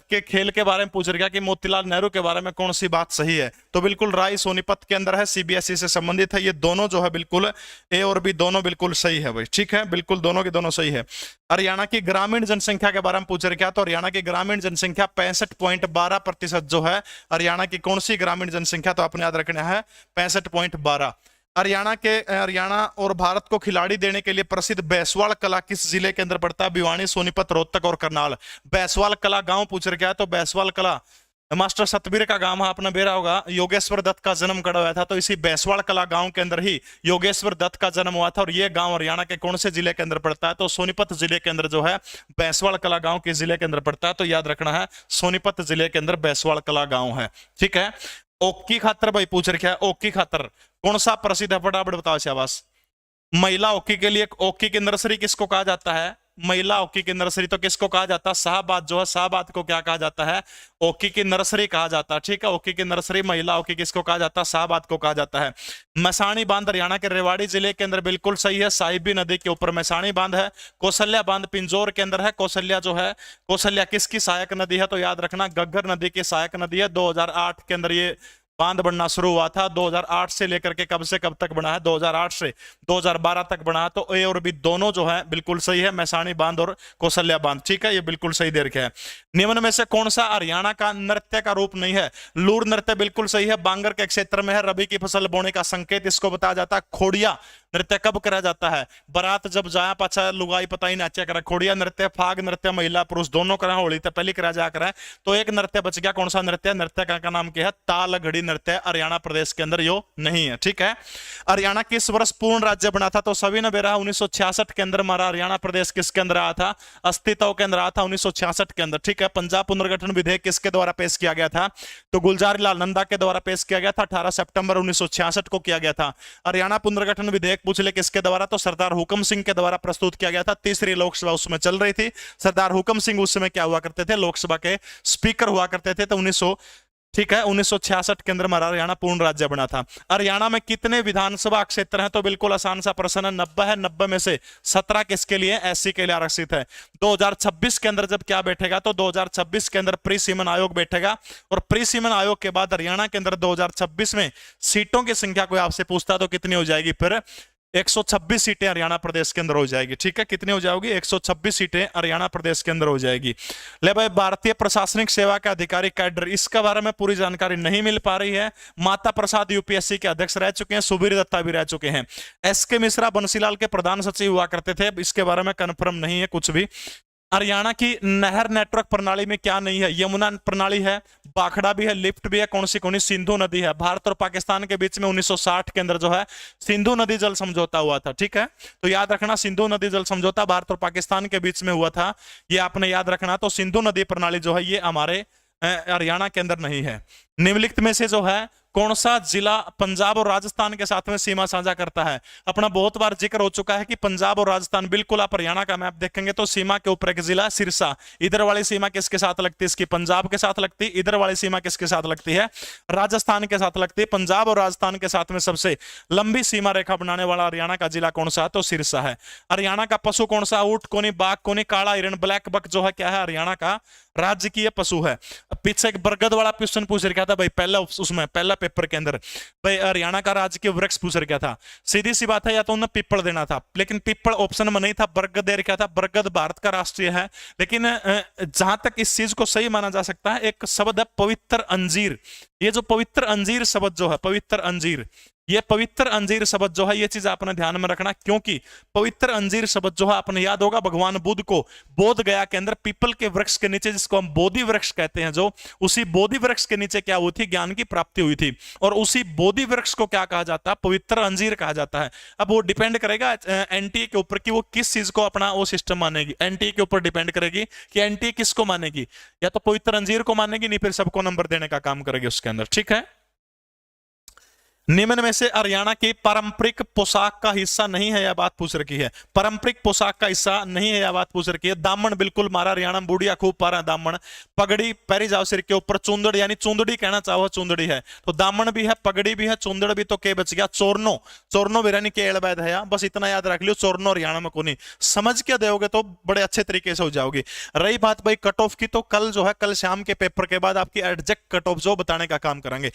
के खेल के बारे में पूछ रहा कि मोतीलाल नेहरू के बारे में कौन सी बात सही है, तो बिल्कुल राय सोनीपत के अंदर है, सीबीएसई से संबंधित है। ये दोनों जो है बिल्कुल ए और बी दोनों बिल्कुल सही है भाई, ठीक है, बिल्कुल दोनों के दोनों सही है। हरियाणा की ग्रामीण जनसंख्या के बारे में पूछ रहा तो हरियाणा की ग्रामीण जनसंख्या 65.12% जो है हरियाणा की कौन सी ग्रामीण जनसंख्या, तो आपने याद रखना है 65.12। हरियाणा और भारत को खिलाड़ी देने के लिए प्रसिद्ध बैसवाल कला किस जिले के अंदर पड़ता है? भिवानी, सोनीपत, रोहतक और करनाल। बैसवाल कला गांव पूछ रहा है, तो बैसवाल कला मास्टर सतबीर का गांव है, आपने बेरा होगा। योगेश्वर दत्त का जन्म कड़ा हुआ था, तो इसी बैसवाल कला गांव के अंदर ही योगेश्वर दत्त का जन्म हुआ था। और ये गांव हरियाणा के कौन से जिले के अंदर पड़ता है? तो सोनीपत जिले के अंदर जो है बैसवाल कला गांव किस जिले के अंदर पड़ता है? तो याद रखना है सोनीपत जिले के अंदर बैसवाल कला गांव है, ठीक है। ओक्की खातर भाई पूछ रखा है, ओक्की खातर कौन सा प्रसिद्ध है? फटाफट बताओ शाबाश। महिला हॉकी के लिए हॉकी की नर्सरी किसको कहा जाता है? महिला हॉकी की नर्सरी तो किसको कहा जाता है? शाहबाद जो है, शाहबाद को क्या कहा जाता है? हॉकी की नर्सरी कहा जाता है, ठीक है। हॉकी की नर्सरी महिला हॉकी किसको कहा जाता है? शाहबाद को कहा जाता है। मसाणी बांध हरियाणा के रेवाड़ी जिले के अंदर बिल्कुल सही है, साहिबी नदी के ऊपर मसाणी बांध है। कौशल्या बांध पिंजौर के अंदर है। कौशल्या जो है, कौशल्या किसकी सहायक नदी है? तो याद रखना घग्गर नदी की सहायक नदी है। 2008 के अंदर ये बांध बनना शुरू हुआ था। 2008 से लेकर के कब से कब तक बना है? 2008 से 2012 तक बना है। तो ए और बी दोनों जो है बिल्कुल सही है, मैसाणी बांध और कौशल्या बांध, ठीक है, ये बिल्कुल सही दे रखे हैं। निम्न में से कौन सा हरियाणा का नृत्य का रूप नहीं है? लूर नृत्य बिल्कुल सही है, बांगर के क्षेत्र में है। रबी की फसल बोने का संकेत इसको बताया जाता है। खोड़िया नृत्य कब करा जाता है? बारात जब जाया पाछा लुगाई पता ही नाचा करे। खोड़िया नृत्य, फाग नृत्य महिला पुरुष दोनों करा, होली तो पहले करा जा करा। तो एक नृत्य बच गया, कौन सा नृत्य? नृत्य का नाम क्या है? ताल घड़ी नृत्य। हरियाणा प्रदेश के अंदर यो नहीं है, ठीक है। हरियाणा किस वर्ष पूर्ण राज्य बना था? तो सभी ने बेरा 1966 के अंदर हमारा हरियाणा प्रदेश किसके अंदर आया था? अस्तित्व के अंदर आया था 1966 के अंदर, ठीक है। पंजाब पुनर्गठन विधेयक किसके द्वारा पेश किया गया था? तो गुलजारी लाल नंदा के द्वारा पेश किया गया था। 18 सितंबर 1966 को किया गया था। हरियाणा पुनर्गठन विधेयक पूछ ले किसके द्वारा? तो सरदार हुकम सिंह के द्वारा प्रस्तुत किया गया था। तीसरी लोकसभा उसमें चल रही थी। सरदार हुकम सिंह उस समय क्या हुआ करते थे? लोकसभा के स्पीकर हुआ करते थे। तो 1966 के अंदर हमारा हरियाणा पूर्ण राज्य बना था। हरियाणा में कितने विधानसभा क्षेत्र हैं? तो बिल्कुल आसान सा प्रश्न है, 90 है। 90 में से 17 किसके लिए? एससी के लिए आरक्षित है। 2026 के अंदर जब क्या बैठेगा? तो 2026 के अंदर प्री सीमन आयोग बैठेगा। और प्री सीमन आयोग के बाद हरियाणा के अंदर 2026 में सीटों की संख्या कोई आपसे पूछता तो कितनी हो जाएगी? फिर 126 सीटें हरियाणा प्रदेश के अंदर हो जाएगी, ठीक है। कितनी हो जाएगी? 126 सीटें हरियाणा प्रदेश के अंदर हो जाएगी। ले भाई भारतीय प्रशासनिक सेवा के अधिकारी कैडर, इसके बारे में पूरी जानकारी नहीं मिल पा रही है। माता प्रसाद यूपीएससी के अध्यक्ष रह चुके हैं, सुबीर दत्ता भी रह चुके हैं। एसके मिश्रा बंसीलाल के प्रधान सचिव हुआ करते थे, इसके बारे में कंफर्म नहीं है कुछ भी। हरियाणा की नहर नेटवर्क प्रणाली में क्या नहीं है? यमुना प्रणाली है, बाखड़ा भी है, लिफ्ट भी है, कौन सी सिंधु नदी है। भारत और पाकिस्तान के बीच में 1960 के अंदर जो है सिंधु नदी जल समझौता हुआ था, ठीक है। तो याद रखना सिंधु नदी जल समझौता भारत और पाकिस्तान के बीच में हुआ था, ये आपने याद रखना। तो सिंधु नदी प्रणाली जो है ये हमारे हरियाणा के अंदर नहीं है। निम्नलिखित में से जो है कौन सा जिला पंजाब और राजस्थान के साथ में सीमा साझा करता है? अपना बहुत बार जिक्र हो चुका है कि पंजाब और राजस्थान, बिल्कुल आप हरियाणा का मैप देखेंगे तो सीमा के ऊपर एक जिला सिरसा, इधर वाली सीमा किसके साथ लगती है? इसकी पंजाब के साथ लगती है। इधर वाली सीमा किसके साथ लगती है? राजस्थान के साथ लगती है। पंजाब और राजस्थान के साथ में सबसे लंबी सीमा रेखा बनाने वाला हरियाणा का जिला कौन सा है? तो सिरसा है। हरियाणा का पशु कौन सा? ऊंट, कोनी, बाघ, कोनी, काला हिरण, ब्लैक बक जो है क्या है? हरियाणा का राजकीय पशु है। पीछे एक बरगद वाला क्वेश्चन पूछ रखा था भाई, पहला पेपर के अंदर भाई हरियाणा का राजकीय वृक्ष पूछ रखा था। सीधी सी बात है, या तो उन्हें पीपल देना था, लेकिन पीपल ऑप्शन में नहीं था, बरगद दे रखा था। बरगद भारत का राष्ट्रीय है, लेकिन जहां तक इस चीज को सही माना जा सकता है, एक शब्द है पवित्र अंजीर। ये जो पवित्र अंजीर शब्द जो है, पवित्र अंजीर, ये पवित्र अंजीर शब्द जो है, ये चीज आपने ध्यान में रखना, क्योंकि पवित्र अंजीर शब्द जो है आपने याद होगा भगवान बुद्ध को बोध गया के अंदर पीपल के वृक्ष के नीचे, जिसको हम बोधि वृक्ष कहते हैं, जो उसी बोधि वृक्ष के नीचे क्या हुई थी, ज्ञान की प्राप्ति हुई थी। और उसी बोधि वृक्ष को क्या कहा जाता है, पवित्र अंजीर कहा जाता है। अब वो डिपेंड करेगा एनटीए के ऊपर कि वो किस चीज को अपना वो सिस्टम मानेगी। एनटीए के ऊपर डिपेंड करेगी कि एनटीए किसको मानेगी, या तो पवित्र अंजीर को मानेगी, नहीं फिर सबको नंबर देने का काम करेगी उसके अंदर। ठीक है, निम्न में से हरियाणा की पारंपरिक पोशाक का हिस्सा नहीं है, यह बात पूछ रखी है। पारंपरिक पोशाक का हिस्सा नहीं है, यह बात पूछ रखी है। दामन, बिल्कुल मारा हरियाणा में, बूढ़िया खूब पारा दामन। पगड़ी पैरी जाओ सिर के ऊपर। चुंदड़ यानी चुंदड़ी कहना चाहो, चुंदड़ी है तो दामन भी है, पगड़ी भी है, चुंदड़ भी, तो के बच गया चोरनो। चोरनो बिरानी के एड़बैद है, बस इतना याद रख लियो, चोरनो हरियाणा में कोनी। समझ के दोगे तो बड़े अच्छे तरीके से हो जाओगी। रही बात भाई कट ऑफ की, तो कल जो है, कल शाम के पेपर के बाद आपकी एडजेक्ट कट ऑफ जो बताने का काम करेंगे।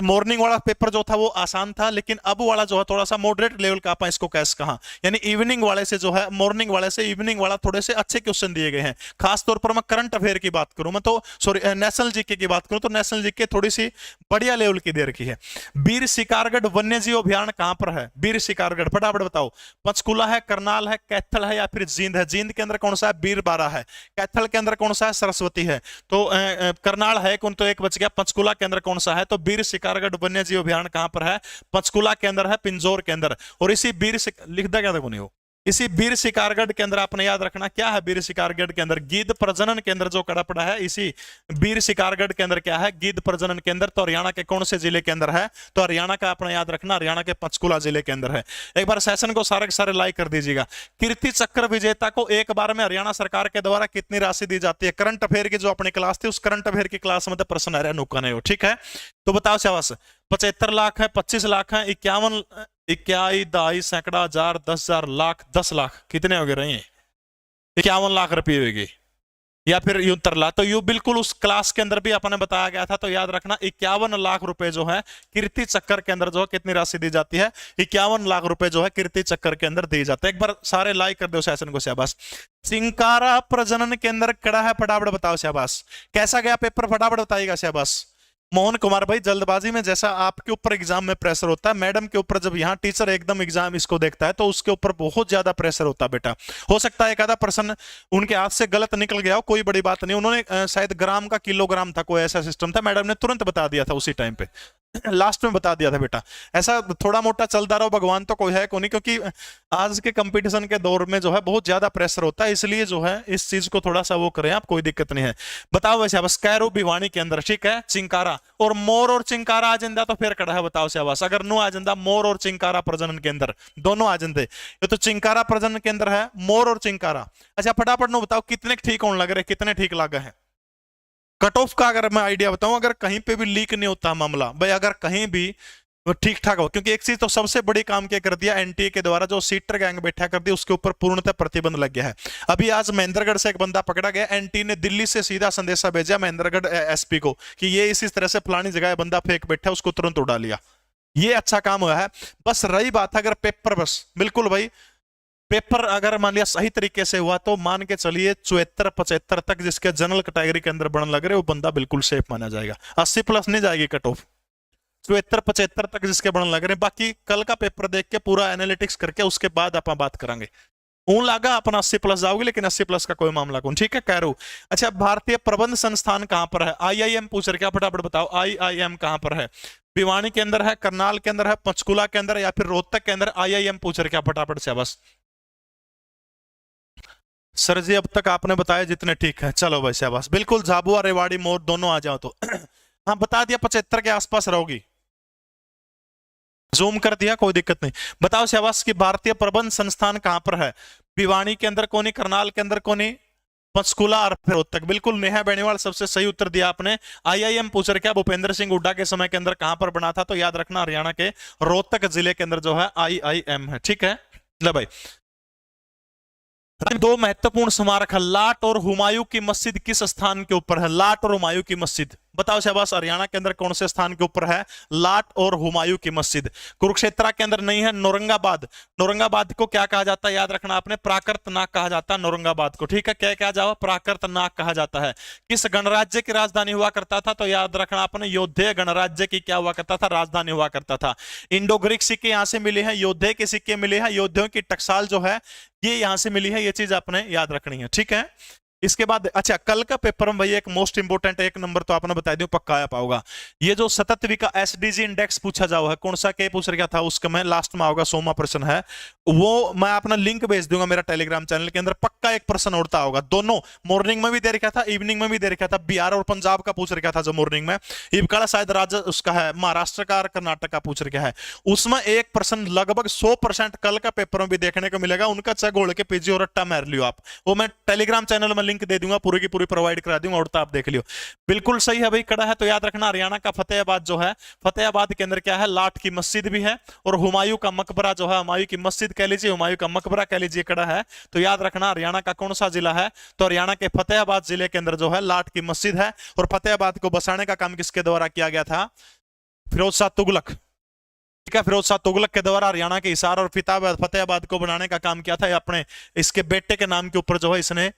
मॉर्निंग वाला पेपर जो था वो आसान था, लेकिन अब वाला जो है थोड़ा सा मॉडरेट लेवल का, अपन इसको कैसे कहा, यानी इवनिंग वाले से जो है, मॉर्निंग वाले से इवनिंग वाला थोड़े से अच्छे क्वेश्चन दिए गए हैं। खास तौर पर मैं करंट अफेयर की बात करूं, मैं तो सॉरी नेशनल जीके की बात करूं, तो नेशनल जीके थोड़ी सी बढ़िया लेवल की दे रखी है। वीर शिकारगढ़ वन्य जीव अभियान कहां पर है? वीर शिकारगढ़, फटाफट बताओ। पंचकुला है, करनाल है, कैथल है, या फिर जींद है? जींद के अंदर कौन सा है? बीरबारा है। कैथल के अंदर कौन सा है? सरस्वती है। तो करनाल है कौन, तो एक बच गया। पंचकुला के अंदर कौन सा है? तो वीर शिकारगढ़ वन्य जीव अभियान कहां पर है? पंचकुला के अंदर है, पिंजौर के अंदर। और इसी लिख दा क्या देखो नहीं हो, इसी वीर शिकारगढ़ के अंदर आपने याद रखना क्या है, वीर शिकारगढ़ के अंदर गीध प्रजनन केंद्र जो कड़ा पड़ा है, इसी वीर शिकारगढ़ के अंदर क्या है? गीध प्रजनन केंद्र। तो हरियाणा के कौन से जिले के अंदर है? तो हरियाणा का आपने याद रखना, हरियाणा के पंचकुला जिले के अंदर है। एक बार सेशन को सारे के सारे लाइक कर दीजिएगा। कीर्ति चक्र विजेता को एक बार में हरियाणा सरकार के द्वारा कितनी राशि दी जाती है? करंट अफेयर की जो अपनी क्लास थी, उस करंट अफेयर की क्लास में प्रश्न आ रहा है, नुक्का नहीं हो। ठीक है, तो बताओ शाबाश। 75 लाख है, 25 लाख है, 51, 21, 22, सैकड़ा, हजार, 10,000, लाख, 10 लाख, कितने हो गए रहे? 51 लाख रुपये हो गए, या फिर यूं तरला। तो यू बिल्कुल उस क्लास के अंदर भी अपने बताया गया था, तो याद रखना 51 लाख रुपए जो है कीर्ति चक्कर के अंदर जो है कितनी राशि दी जाती है? 51 लाख रुपए जो है कीर्ति चक्कर के अंदर दी जाते हैं। एक बार सारे लाइक कर दो सेशन को, शाबाश। चिंकारा प्रजनन के अंदर कड़ा है, फटाफट बताओ शाबाश। कैसा गया पेपर, फटाफट बताइएगा शाबाश। मोहन कुमार भाई, जल्दबाजी में जैसा आपके ऊपर एग्जाम में प्रेशर होता है, मैडम के ऊपर जब यहाँ टीचर एकदम एग्जाम इसको देखता है तो उसके ऊपर बहुत ज्यादा प्रेशर होता है बेटा। हो सकता है एक आधा प्रश्न उनके हाथ से गलत निकल गया हो, कोई बड़ी बात नहीं। उन्होंने शायद ग्राम का किलोग्राम था, कोई ऐसा सिस्टम था, मैडम ने तुरंत बता दिया था उसी टाइम पे, लास्ट में बता दिया था बेटा। ऐसा थोड़ा मोटा चलता रहो, भगवान तो कोई है को नहीं, क्योंकि आज के कंपटीशन के दौर में जो है बहुत ज्यादा प्रेशर होता है, इसलिए जो है इस चीज को थोड़ा सा वो करें आप, कोई दिक्कत नहीं है। बताओ वैसे बस कैरो भिवानी के अंदर, ठीक है, चिंकारा और मोर और चिंकारा आ जाता तो फिर कड़ा है, बताओ शाबाश। अगर नो आ जाता मोर और चिंकारा प्रजनन के अंदर, दोनों आ जाते। ये तो चिंकारा प्रजनन के अंदर है, मोर और चिंकारा। अच्छा फटाफट नो बताओ कितने ठीक होने लग रहे, कितने ठीक लगा है? कट ऑफ का अगर मैं आइडिया बताऊं, अगर कहीं पे भी लीक नहीं होता मामला भाई, अगर कहीं भी ठीक ठाक हो, क्योंकि एक चीज तो सबसे बड़ी काम क्या कर दिया एनटीए के द्वारा, जो सीटर गैंग बैठा कर दिया, उसके ऊपर पूर्णतः प्रतिबंध लग गया है। अभी आज महेंद्रगढ़ से एक बंदा पकड़ा गया, एनटीए ने दिल्ली से सीधा संदेशा भेजा महेंद्रगढ़ एसपी को कि ये इसी तरह से फलानी जगह बंदा फेंक बैठा, उसको तुरंत उड़ा लिया। ये अच्छा काम हुआ है। बस रही बात अगर पेपर, बस बिल्कुल भाई पेपर अगर मान लिया सही तरीके से हुआ तो मान के चलिए 74-75 तक जिसके जनरल कैटेगरी के अंदर बनने लग रहे, वो बंदा बिल्कुल सेफ माना जाएगा। 80 प्लस नहीं जाएगी कट ऑफ, 74-75 तक जिसके बनने लग रहे। बाकी कल का पेपर देख के पूरा एनालिटिक्स करके उसके बाद अपन बात करेंगे। ऊन लागा अपना 80 प्लस जाओगे, लेकिन 80 प्लस का कोई मामला कौन, ठीक है कह रहा हूं। अच्छा भारतीय प्रबंध संस्थान कहां पर है? आईआईएम पूछ रहे, क्या फटाफट बताओ आईआईएम कहां पर है? भिवानी के अंदर है, करनाल के अंदर है, पंचकुला के अंदर, या फिर रोहतक के अंदर? आईआईएम पूछ रहे, क्या फटाफट से बस। सर जी अब तक आपने बताया जितने ठीक है, चलो भाई शाबाश, बिल्कुल झाबुआ रेवाड़ी मोर दोनों आ जाओ तो हाँ बता दिया 75 के आसपास रहोगी, जूम कर दिया, कोई दिक्कत नहीं। बताओ शाबाश कि भारतीय प्रबंध संस्थान कहां पर है? भिवानी के अंदर कोनी, करनाल के अंदर कोनी, पंचकुला और फिर रोहतक। बिल्कुल नेहा बेनीवाल सबसे सही उत्तर दिया आपने। आईआईएम पूछ रहे क्या भूपेंद्र सिंह हुड्डा के समय के अंदर कहां पर बना था? तो याद रखना हरियाणा के रोहतक जिले के अंदर जो है आईआईएम है, ठीक है। ले भाई दो महत्वपूर्ण स्मारक है, लाट और हुमायूं की मस्जिद किस स्थान के ऊपर है? लाट और हुमायूं की मस्जिद, बताओ शाबाश, हरियाणा के अंदर कौन से स्थान के ऊपर है लाट और हुमायूं की मस्जिद? कुरुक्षेत्र के अंदर नहीं है, नौरंगाबाद। नौरंगाबाद को क्या कहा जाता है, याद रखना आपने, प्राकृत नाग कहा जाता है नौरंगाबाद को, ठीक है। क्या क्या जाओ, प्राकृत नाग कहा जाता है। किस गणराज्य की राजधानी हुआ करता था, तो याद रखना आपने, योद्धे गणराज्य की क्या हुआ करता था, राजधानी हुआ करता था। इंडो ग्रीक सिक्के यहां से मिले हैं, योद्धे के सिक्के मिले हैं, योद्धियों की टकसाल जो है ये यहां से मिली है, ये चीज आपने याद रखनी है, ठीक है। इसके बाद अच्छा, कल का पेपर में भैया एक मोस्ट इंपोर्टेंट एक नंबर तो आपने बता दिया, पक्का आया पाओगा। ये जो सतत विकास एसडीजी इंडेक्स पूछा जाओ है, कौन सा के पूछ रहा था, उसका मैं लास्ट में होगा 100वां प्रश्न है वो, मैं अपना लिंक भेज दूंगा मेरा टेलीग्राम चैनल के अंदर, पक्का एक प्रश्न उड़ता होगा। दोनों मॉर्निंग में भी दे रखा था, इवनिंग में भी दे रखा था। बिहार और पंजाब का पूछ रखा था जो मॉर्निंग में, इबकाड़ा शायद राज्य उसका है, महाराष्ट्र का और कर्नाटक का पूछ रखा है। उसमें एक प्रश्न लगभग 100% कल का पेपर में भी देखने को मिलेगा, उनका चगोड़ के पीछे और रट्टा मार लियो आप, वो मैं टेलीग्राम चैनल में लिंक दे दूंगा, पूरी की पूरी प्रोवाइड करा दूंगा, और तो आप देख लियो। बिल्कुल सही है भाई, कड़ा है। तो याद रखना, हरियाणा का फतेहाबाद जो है, फतेहाबाद के अंदर क्या है, लाट की मस्जिद भी है, और हुमायूं का मकबरा जो है, हुमायूं की मस्जिद कह लीजिए, हुमायूं का मकबरा कह लीजिए, कड़ा है। तो याद रखना, हरियाणा का कौन सा जिला है, तो हरियाणा के फतेहाबाद जिले के अंदर जो है लाट की मस्जिद है। और फतेहाबाद को बसाने का काम किसके द्वारा किया गया था, फिरोज शाह तुगलक, ठीक है। फिरोज शाह तुगलक के द्वारा हरियाणा के हिसार और फतेहाबाद को बनाने का काम किया था, अपने इसके बेटे के नाम के ऊपर जो है इसने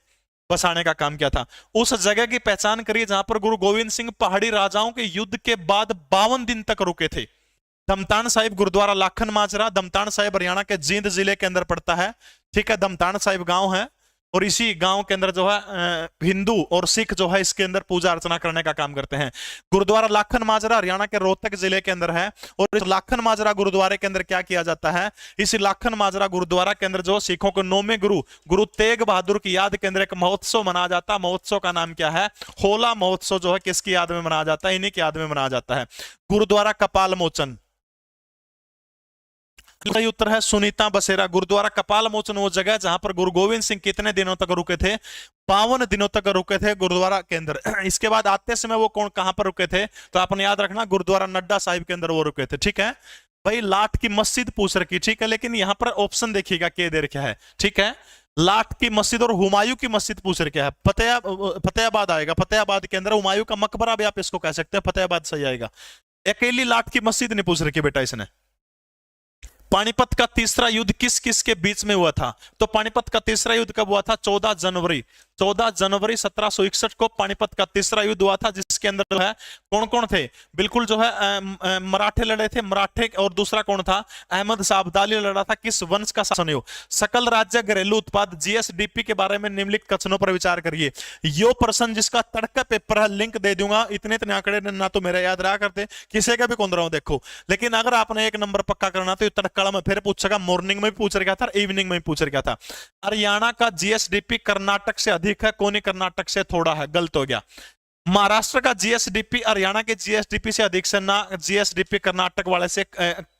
बसाने का काम किया था। उस जगह की पहचान करिए जहां पर गुरु गोविंद सिंह पहाड़ी राजाओं के युद्ध के बाद 52 दिन तक रुके थे। दमतान साहिब गुरुद्वारा लाखन माजरा, दमतान साहिब हरियाणा के जींद जिले के अंदर पड़ता है, ठीक है। दमतान साहिब गांव है, और इसी गांव के अंदर जो है हिंदू और सिख जो है इसके अंदर पूजा अर्चना करने का काम करते हैं। गुरुद्वारा लाखन माजरा हरियाणा के रोहतक जिले के अंदर है, और इस लाखन माजरा गुरुद्वारे के अंदर क्या किया जाता है, इस लाखन माजरा गुरुद्वारा के अंदर जो सिखों के 9वें गुरु गुरु तेग बहादुर की याद के अंदर एक महोत्सव मनाया जाता है। महोत्सव का नाम क्या है, होला महोत्सव जो है किसकी याद में मनाया जाता है, इन्हीं की याद में मनाया जाता है। गुरुद्वारा कपाल मोचन, सही उत्तर है सुनीता बसेरा। गुरुद्वारा कपाल मोचन वो जगह जहां पर गुरु गोविंद सिंह कितने दिनों तक रुके थे, 52 दिनों तक रुके थे गुरुद्वारा के अंदर। इसके बाद आते समय वो कौन कहां पर रुके थे, तो आपने याद रखना गुरुद्वारा नड्डा साहिब के अंदर वो रुके थे, ठीक है भाई। लाट की मस्जिद पूछ रखी, ठीक है, लेकिन यहां पर ऑप्शन देखिएगा क्या दे रखा है, ठीक है। लाट की मस्जिद और हुमायूं की मस्जिद पूछ रखा है, फतेहाबाद आएगा, फतेहाबाद के अंदर हुमायूं का मकबरा भी आप इसको कह सकते हैं, फतेहाबाद सही आएगा। अकेली लाट की मस्जिद नहीं पूछ रखी बेटा इसने। पानीपत का तीसरा युद्ध किस किस के बीच में हुआ था, तो पानीपत का तीसरा युद्ध कब हुआ था, 14 जनवरी 1761 को पानीपत का तीसरा युद्ध हुआ था, जिसके अंदर जो है कौन कौन थे, बिल्कुल जो है मराठे लड़े थे, मराठे, और दूसरा कौन था, अहमद शाह अब्दाली लड़ा था। किस वंश का शासन हो, सकल राज्य घरेलू उत्पाद जीएसडीपी के बारे में निम्नलिखित कथनों पर विचार करिए। यो प्रश्न जिसका तड़का पेपर है, लिंक दे दूंगा, इतने इतने आंकड़े ना तो मेरा याद रहा करते, किसी का भी कौन रहा हूं देखो, लेकिन अगर आपने एक नंबर पक्का करना तो तड़का में फिर पूछेगा, मॉर्निंग में भी पूछ रखा था, इवनिंग में भी पूछ रखा था। हरियाणा का जीएसडीपी कर्नाटक से अधिक है, कोनी कर्नाटक से थोड़ा है, गलत हो गया। महाराष्ट्र का जीएसडीपी हरियाणा के जीएसडीपी से अधिक से, ना जीएसडीपी कर्नाटक वाले से,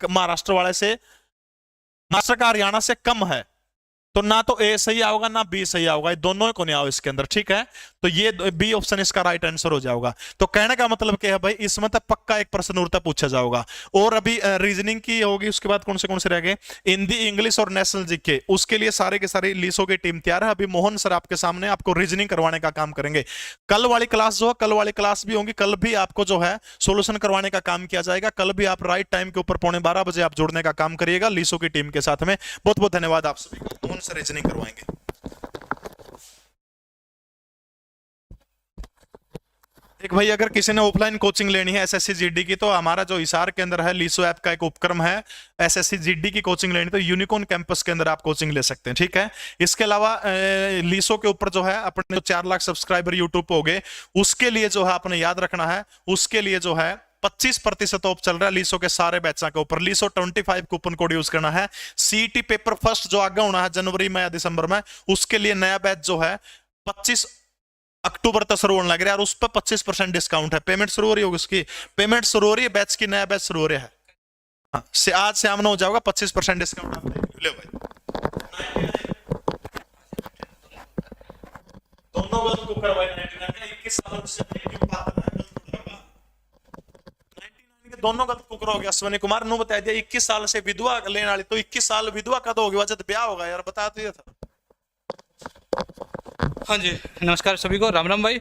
महाराष्ट्र वाले से, महाराष्ट्र का हरियाणा से कम है, तो ना तो ए सही आओगा ना बी सही आओगा, ये दोनों को नहीं आओ इसके अंदर, ठीक है। तो ये बी ऑप्शन इसका राइट आंसर हो जाएगा। तो कहने का मतलब क्या है भाई, इसमें तक पक्का एक प्रश्न उड़ता पूछा जाएगा। और अभी रीजनिंग की होगी, उसके बाद कौन से रह गए, हिंदी, इंग्लिश और नेशनल जीके, उसके लिए सारे के सारे लीसो की टीम तैयार है। अभी मोहन सर आपके सामने आपको रीजनिंग करवाने का काम करेंगे। कल वाली क्लास जो है, कल वाली क्लास भी होंगी, कल भी आपको जो है सोल्यूशन करवाने का काम किया जाएगा। कल भी आप राइट टाइम के ऊपर 12:15 बजे आप जुड़ने का काम करिएगा लीसो की टीम के साथ में। बहुत बहुत धन्यवाद आप सभी को, मोहन सर रीजनिंग करवाएंगे। एक भाई, अगर किसी ने ऑफलाइन कोचिंग लेनी है एसएससी जीडी की, तो हमारा जो हिसार के अंदर है लीसो ऐप का एक उपक्रम है, एसएससी जीडी की कोचिंग लेनी तो यूनिकॉर्न कैंपस के अंदर आप कोचिंग ले सकते हैं, ठीक है। इसके अलावा लीसो के ऊपर जो है अपने जो 4 लाख सब्सक्राइबर यूट्यूब पे हो गए, उसके लिए जो है आपने याद रखना है, उसके लिए जो है 25% ऑफ चल रहा है लीसो के सारे बैचा के ऊपर। लीसो 25 कूपन कोड यूज करना है। सीईटी पेपर फर्स्ट जो आगे होना है जनवरी में या दिसंबर में, उसके लिए नया बैच जो है 25 अक्टूबर तक शुरू होने लग रहा है, और उस पर 25% डिस्काउंट है। पेमेंट शुरू हो रही होगी, उसकी पेमेंट शुरू हो रही है, बैच की नया बैच शुरू हो रहा है। हाँ, से आज से आमना हो जाएगा 25% डिस्काउंट आप ले भाई। दोनों गलत को करवाए 99 21 साल से दोनों गलत कुकर हो गया। अश्विनी कुमार ने बता दिया 21 साल से विधवा लेने वाली, तो 21 साल विधवा का तो होगी, वजह ब्याह होगा यार, बता तो ये था। हाँ जी, नमस्कार सभी को, राम राम भाई।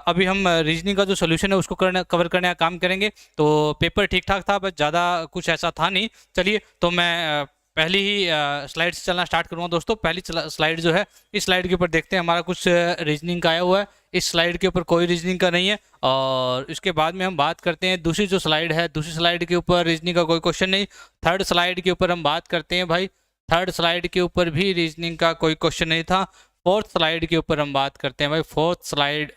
अभी हम रीजनिंग का जो सोल्यूशन है उसको कवर करने का काम करेंगे। तो पेपर ठीक ठाक था, बस ज़्यादा कुछ ऐसा था नहीं। चलिए, तो मैं पहली ही स्लाइड से चलना स्टार्ट करूँगा दोस्तों। पहली स्लाइड जो है, इस स्लाइड के ऊपर देखते हैं हमारा कुछ रीजनिंग का आया हुआ है। इस स्लाइड के ऊपर कोई रीजनिंग का नहीं है। और इसके बाद में हम बात करते हैं दूसरी जो स्लाइड है, दूसरी स्लाइड के ऊपर रीजनिंग का कोई क्वेश्चन नहीं। थर्ड स्लाइड के ऊपर हम बात करते हैं भाई, थर्ड स्लाइड के ऊपर भी रीजनिंग का कोई क्वेश्चन नहीं था। फोर्थ स्लाइड के ऊपर हम बात करते हैं भाई, फोर्थ स्लाइड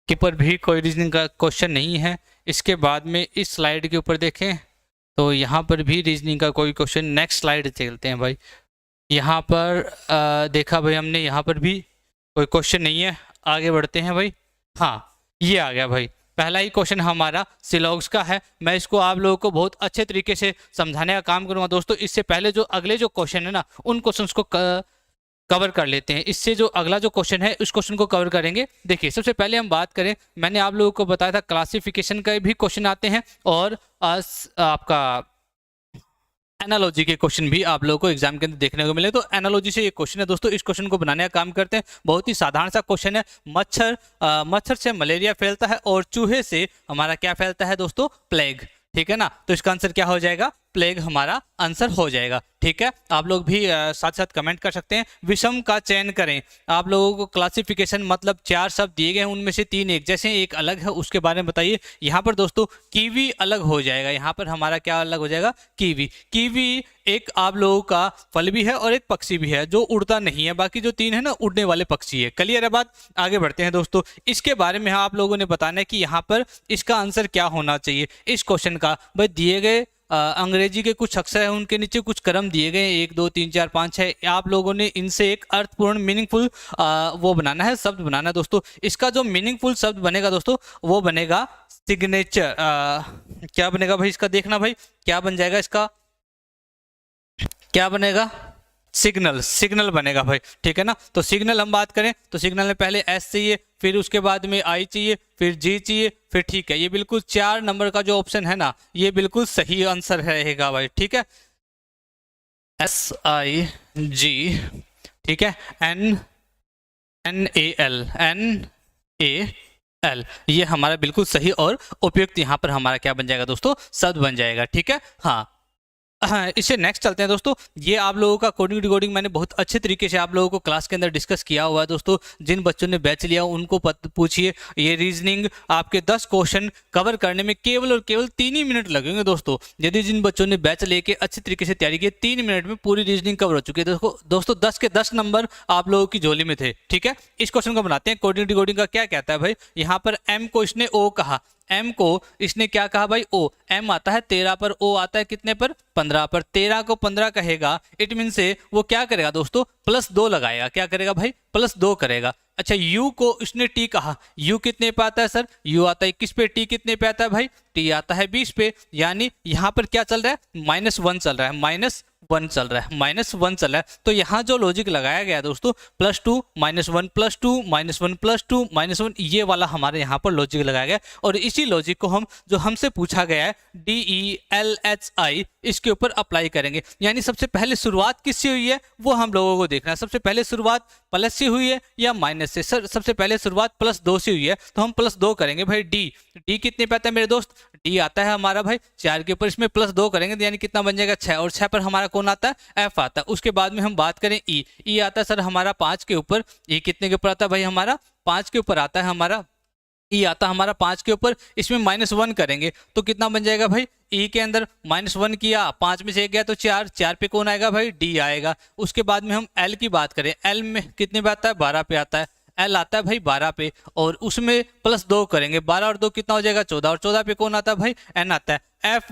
के ऊपर भी कोई रीजनिंग का क्वेश्चन नहीं है। इसके बाद में इस स्लाइड के ऊपर देखें तो यहाँ पर भी रीजनिंग का कोई क्वेश्चन। नेक्स्ट स्लाइड चलते हैं भाई, यहाँ पर देखा भाई हमने, यहाँ पर भी कोई क्वेश्चन नहीं है। आगे बढ़ते हैं भाई। हाँ, ये आ गया भाई, पहला ही क्वेश्चन हमारा सिलॉग्स का है। मैं इसको आप लोगों को बहुत अच्छे तरीके से समझाने का काम करूँगा दोस्तों। इससे पहले जो अगले जो क्वेश्चन है ना, उन क्वेश्चन को कवर कर लेते हैं। इससे जो अगला जो क्वेश्चन है उस क्वेश्चन को कवर करेंगे। देखिए, सबसे पहले हम बात करें, मैंने आप लोगों को बताया था क्लासिफिकेशन का भी क्वेश्चन आते हैं और आपका एनालॉजी के क्वेश्चन भी आप लोगों को एग्जाम के अंदर देखने को मिले। तो एनालॉजी से ये क्वेश्चन है दोस्तों, इस क्वेश्चन को बनाने का काम करते हैं। बहुत ही साधारण सा क्वेश्चन है। मच्छर से मलेरिया फैलता है और चूहे से हमारा क्या फैलता है दोस्तों? प्लेग। ठीक है ना, तो इसका आंसर क्या हो जाएगा? प्लेग हमारा आंसर हो जाएगा। ठीक है, आप लोग भी साथ साथ कमेंट कर सकते हैं। विषम का चयन करें। आप लोगों को क्लासिफिकेशन मतलब 4 शब्द दिए गए हैं, उनमें से 3 एक जैसे एक अलग है, उसके बारे में बताइए। यहाँ पर दोस्तों कीवी अलग हो जाएगा। यहाँ पर हमारा क्या अलग हो जाएगा? कीवी। कीवी एक आप लोगों का फल भी है और एक पक्षी भी है जो उड़ता नहीं है। बाकी जो 3 है ना, उड़ने वाले पक्षी है। क्लियर है बात? आगे बढ़ते हैं दोस्तों। इसके बारे में आप लोगों ने बताना है कि यहाँ पर इसका आंसर क्या होना चाहिए इस क्वेश्चन का। भाई दिए गए अंग्रेजी के कुछ अक्षर हैं, उनके नीचे कुछ क्रम दिए गए 1 2 3 4 5 6। आप लोगों ने इनसे एक अर्थपूर्ण मीनिंगफुल वो बनाना है, शब्द बनाना है दोस्तों। इसका जो मीनिंगफुल शब्द बनेगा दोस्तों, वो बनेगा सिग्नेचर। क्या बनेगा भाई इसका? देखना भाई, क्या बन जाएगा इसका? क्या बनेगा? सिग्नल। सिग्नल बनेगा भाई। ठीक है ना, तो सिग्नल हम बात करें तो सिग्नल में पहले एस चाहिए, फिर उसके बाद में आई चाहिए, फिर जी चाहिए, फिर ठीक है। ये बिल्कुल 4 नंबर का जो ऑप्शन है ना, ये बिल्कुल सही आंसर रहेगा भाई। ठीक है, एस आई जी, ठीक है, एन ए एल, ये हमारा बिल्कुल सही और उपयुक्त यहाँ पर हमारा क्या बन जाएगा दोस्तों? शब्द बन जाएगा। ठीक है, हाँ। इससे नेक्स्ट चलते हैं दोस्तों। ये आप लोगों का कोडिंग डिकोडिंग मैंने बहुत अच्छे तरीके से आप लोगों को क्लास के अंदर डिस्कस किया हुआ है दोस्तों। जिन बच्चों ने बैच लिया उनको पूछिए। ये रीजनिंग आपके 10 क्वेश्चन कवर करने में केवल और केवल 3 ही मिनट लगेंगे दोस्तों। यदि जिन बच्चों ने बैच लेके अच्छे तरीके से तैयारी की, 3 मिनट में पूरी रीजनिंग कवर हो चुकी है दोस्तों। 10 के 10 नंबर आप लोगों की झोली में थे। ठीक है, इस क्वेश्चन को बनाते हैं। कोडिंग डिकोडिंग का क्या कहता है भाई? यहाँ पर एम को इसने ओ कहा, एम को इसने क्या कहा भाई? ओ। एम आता है 13 पर, ओ आता है कितने पर? 15 पर। 13 को 15 कहेगा, इट मीन से वो क्या करेगा दोस्तों? +2 लगाएगा। क्या करेगा भाई? +2 करेगा। अच्छा, यू को इसने टी कहा, यू कितने पे आता है सर? यू आता है 21 पे। टी कितने पे आता है भाई? टी आता है 20 पे। यानी यहाँ पर क्या चल रहा है? -1 चल रहा है, -1 चल रहा है, -1 चल रहा है। तो यहाँ जो लॉजिक लगाया गया दोस्तों, +2 -1 +2 -1 +2 -1, ये वाला हमारे यहाँ पर लॉजिक लगाया गया। और इसी लॉजिक को हम जो हमसे पूछा गया है DELHI, इसके ऊपर अप्लाई करेंगे। यानी सबसे पहले शुरुआत किससे हुई है वो हम लोगों को देखना है। सबसे पहले शुरुआत प्लस से हुई है या माइनस से? सर सबसे पहले शुरुआत +2 से हुई है, तो हम +2 करेंगे भाई। डी कितने पे आता है मेरे दोस्त? डी आता है हमारा भाई 4 के ऊपर, इसमें +2 करेंगे तो यानी कितना बन जाएगा? 6। और 6 पर हमारा कौन आता है? एफ आता है। उसके बाद में हम बात करें ई आता है सर हमारा 5 के ऊपर। ई कितने के ऊपर आता है भाई? हमारा 5 के ऊपर आता है हमारा। ई आता है हमारा 5 के ऊपर, इसमें -1 करेंगे तो कितना बन जाएगा भाई? ई के अंदर -1 किया, 5 में से 1 गया तो 4। 4 पे कौन आएगा भाई? डी आएगा। उसके बाद में हम एल की बात करें, एल में कितने पे आता है? 12 पे आता है। एल आता है भाई 12 पे, और उसमें +2 करेंगे। 12 और 2 कितना हो जाएगा? 14। और 14 पे कौन आता है भाई? एन आता है। एफ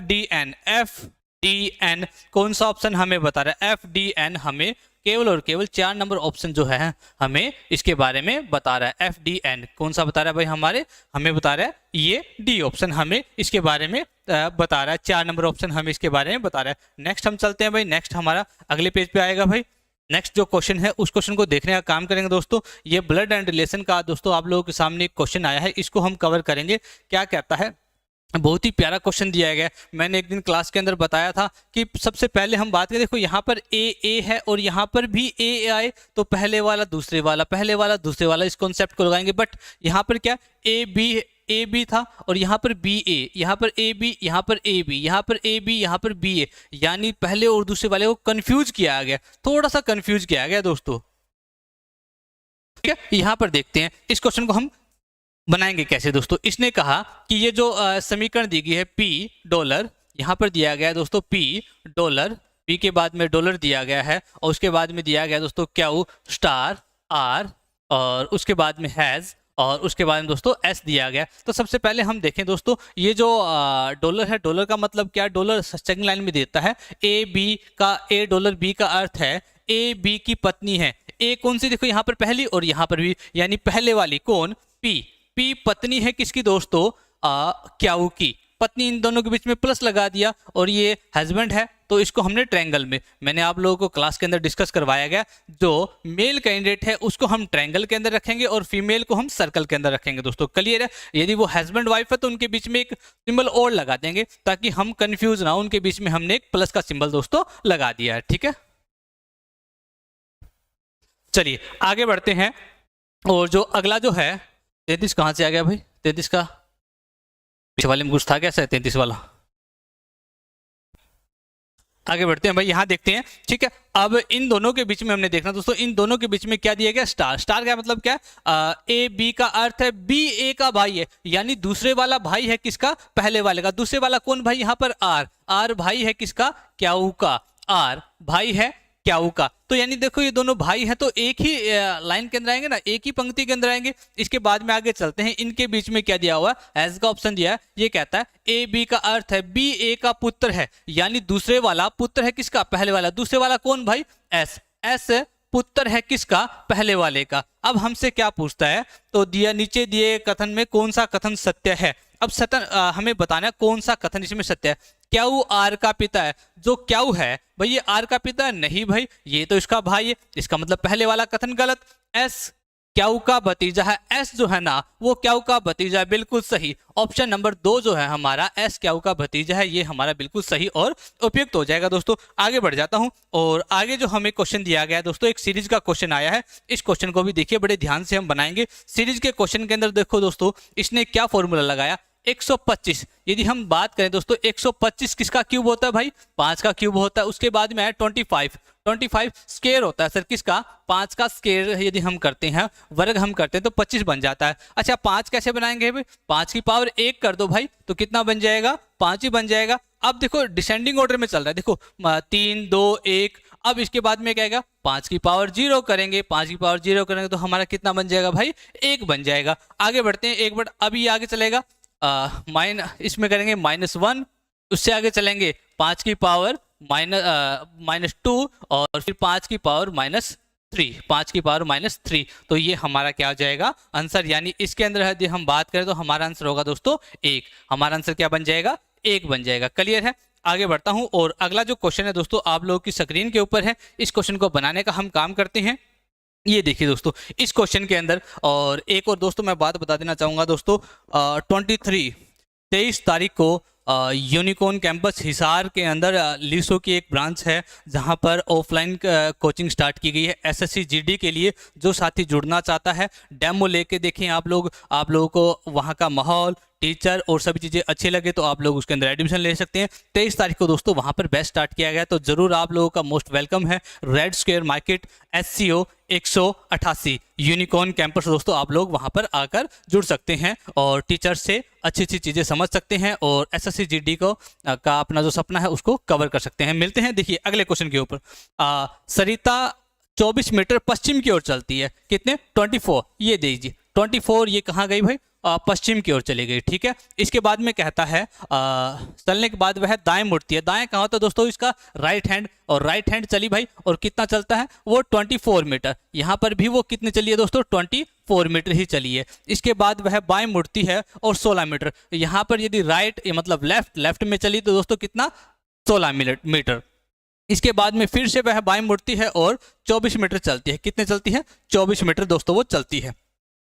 डी एन कौन सा ऑप्शन हमें बता रहा है? FDN हमें केवल और केवल 4 नंबर ऑप्शन जो है हमें इसके बारे में बता रहा है। FDN कौन सा बता रहा है भाई? हमें बता रहा है ये डी ऑप्शन हमें इसके बारे में बता रहा है। 4 नंबर ऑप्शन हमें इसके बारे में बता रहा है। नेक्स्ट हम चलते हैं भाई। नेक्स्ट हमारा अगले पेज पे आएगा भाई। नेक्स्ट जो क्वेश्चन है उस क्वेश्चन को देखने का काम करेंगे दोस्तों। ये ब्लड एंड रिलेशन का दोस्तों आप लोगों के सामने एक क्वेश्चन आया है, इसको हम कवर करेंगे। क्या कहता है? बहुत ही प्यारा क्वेश्चन दिया गया है। मैंने एक दिन क्लास के अंदर बताया था कि सबसे पहले हम बात करें, देखो यहाँ पर ए है और यहाँ पर भी ए आए तो पहले वाला दूसरे वाला, पहले वाला दूसरे वाला, इस कॉन्सेप्ट को लगाएंगे। बट यहाँ पर क्या ए बी था और यहाँ पर बी ए, यहाँ पर ए बी, यहाँ पर ए बी, यहाँ पर ए बी, यहाँ पर बी ए, यानी पहले और दूसरे वाले को कंफ्यूज किया गया, थोड़ा सा कंफ्यूज किया गया दोस्तों। ठीक है, यहाँ पर देखते हैं इस क्वेश्चन को हम बनाएंगे कैसे दोस्तों। इसने कहा कि ये जो समीकरण दी गई है पी डॉलर, यहाँ पर दिया गया है दोस्तों पी डॉलर, पी के बाद में डॉलर दिया गया है और उसके बाद में दिया गया दोस्तों क्यू स्टार आर और उसके बाद में हैज़ और उसके बाद में दोस्तों एस दिया गया। तो सबसे पहले हम देखें दोस्तों, ये जो डॉलर है, डॉलर का मतलब क्या, डॉलर सेकंड लाइन में देता है ए बी का, ए डॉलर बी का अर्थ है ए बी की पत्नी है। ए कौन सी, देखो यहाँ पर पहली और यहाँ पर भी, यानी पहले वाली कौन, पी, पी पत्नी है किसकी दोस्तों, क्यू की पत्नी। इन दोनों के बीच में प्लस लगा दिया और ये हस्बैंड है तो इसको हमने ट्रायंगल में, मैंने आप लोगों को क्लास के अंदर डिस्कस करवाया गया, जो मेल कैंडिडेट है उसको हम ट्रायंगल के अंदर रखेंगे और फीमेल को हम सर्कल के अंदर रखेंगे दोस्तों। क्लियर है। यदि वो हस्बैंड वाइफ है तो उनके बीच में एक सिंबल और लगा देंगे ताकि हम कंफ्यूज ना हो, उनके बीच में हमने एक प्लस का सिंबल दोस्तों लगा दिया है। ठीक है, चलिए आगे बढ़ते हैं। और जो अगला जो है 33 कहाँ से आ गया भाई, 33 का पीछे वाले में कुछ था क्या, 33 वाला। आगे बढ़ते हैं भाई, यहाँ देखते हैं। ठीक है, अब इन दोनों के बीच में हमने देखना दोस्तों, इन दोनों के बीच में क्या दिया गया, स्टार। स्टार का मतलब क्या, ए बी का अर्थ है बी ए का भाई है, यानी दूसरे वाला भाई है किसका, पहले वाले का। दूसरे वाला कौन भाई, यहाँ पर आर, आर भाई है किसका, क्यू का, आर भाई है क्यू का। तो यानी देखो ये दोनों भाई हैं तो एक ही लाइन के अंदर आएंगे ना, एक ही पंक्ति के अंदर आएंगे। इसके बाद में आगे चलते हैं, इनके बीच में क्या दिया हुआ है, एस का ऑप्शन दिया है। ये कहता है ए बी का अर्थ है बी ए का पुत्र है, यानी दूसरे वाला पुत्र है किसका, पहले वाला। दूसरे वाला कौन भाई, एस, एस पुत्र है किसका, पहले वाले का। अब हमसे क्या पूछता है, तो दिया नीचे दिए कथन में कौन सा कथन सत्य है। अब सतन हमें बताना है कौन सा कथन इसमें सत्य है। क्यू आर का पिता है, जो क्यू है भाई ये आर का पिता है, नहीं भाई ये तो इसका भाई है, इसका मतलब पहले वाला कथन गलत। एस क्यू का भतीजा है, एस जो है ना वो क्यू का भतीजा है, बिल्कुल सही। ऑप्शन नंबर 2 जो है हमारा एस क्यू का भतीजा है, ये हमारा बिल्कुल सही और उपयुक्त हो जाएगा दोस्तों। आगे बढ़ जाता हूं और आगे जो हमें क्वेश्चन दिया गया है दोस्तों, एक सीरीज का क्वेश्चन आया है। इस क्वेश्चन को भी देखिए, बड़े ध्यान से हम बनाएंगे। सीरीज के क्वेश्चन के अंदर देखो दोस्तों, इसने क्या फॉर्मूला लगाया, 125। यदि हम बात करें दोस्तों 125 किसका क्यूब होता है भाई, 5 का क्यूब होता है। उसके बाद में है 25, 25 स्क्वायर होता है सर किसका, 5 का स्क्वायर यदि हम करते हैं, वर्ग हम करते हैं तो 25 बन जाता है। अच्छा 5 कैसे बनाएंगे भाई, 5 की पावर 1 कर दो भाई तो कितना बन जाएगा, 5 ही बन जाएगा। अब देखो डिसेंडिंग ऑर्डर में चल रहा है, देखो 3 2 1। अब इसके बाद में क्या आएगा, 5 की पावर 0 करेंगे, 5 की पावर 0 करेंगे तो हमारा कितना बन जाएगा भाई, 1 बन जाएगा। आगे बढ़ते हैं, एक बार अभी आगे चलेगा इसमें करेंगे -1, उससे आगे चलेंगे 5 की पावर -2 और फिर 5 की पावर -3, 5 की पावर -3। तो ये हमारा क्या हो जाएगा आंसर, यानी इसके अंदर यदि हम बात करें तो हमारा आंसर होगा दोस्तों 1। हमारा आंसर क्या बन जाएगा, 1 बन जाएगा। क्लियर है। आगे बढ़ता हूं और अगला जो क्वेश्चन है दोस्तों आप लोगों की स्क्रीन के ऊपर है, इस क्वेश्चन को बनाने का हम काम करते हैं। ये देखिए दोस्तों इस क्वेश्चन के अंदर, और एक और दोस्तों मैं बात बता देना चाहूँगा दोस्तों, 23 तारीख को यूनिकॉर्न कैंपस हिसार के अंदर लीसो की एक ब्रांच है जहां पर ऑफलाइन कोचिंग स्टार्ट की गई है एसएससी जीडी के लिए। जो साथी जुड़ना चाहता है डेमो लेके देखें आप लोगों को वहां का माहौल, टीचर और सभी चीज़ें अच्छी लगे तो आप लोग उसके अंदर एडमिशन ले सकते हैं। 23 तारीख को दोस्तों वहां पर बैच स्टार्ट किया गया, तो जरूर आप लोगों का मोस्ट वेलकम है। Red square market SCO 188 unicorn campus दोस्तों, आप लोग वहां पर आकर जुड़ सकते हैं और टीचर से अच्छी अच्छी चीज़ें समझ सकते हैं और SSC GD को का अपना जो सपना है उसको कवर कर सकते हैं। मिलते हैं देखिए अगले क्वेश्चन के ऊपर। सरिता 24 मीटर पश्चिम की ओर चलती है, कितने 24, ये दीजिए 24, ये कहाँ गई भाई, पश्चिम की ओर चली गई। ठीक है, इसके बाद में कहता है चलने के बाद वह दाएं मुड़ती है। दाएं कहाँ होता है दोस्तों, इसका राइट हैंड, और राइट हैंड चली भाई और कितना चलता है वो 24 मीटर। यहाँ पर भी वो कितने चली है दोस्तों, 24 मीटर ही चली है। इसके बाद वह बाएं मुड़ती है और 16 मीटर। यहाँ पर यदि राइट मतलब लेफ्ट में चली तो दोस्तों कितना 16 मीटर। इसके बाद में फिर से वह बाएं मुड़ती है और 24 मीटर चलती है। कितने चलती है, 24 मीटर दोस्तों वो चलती है।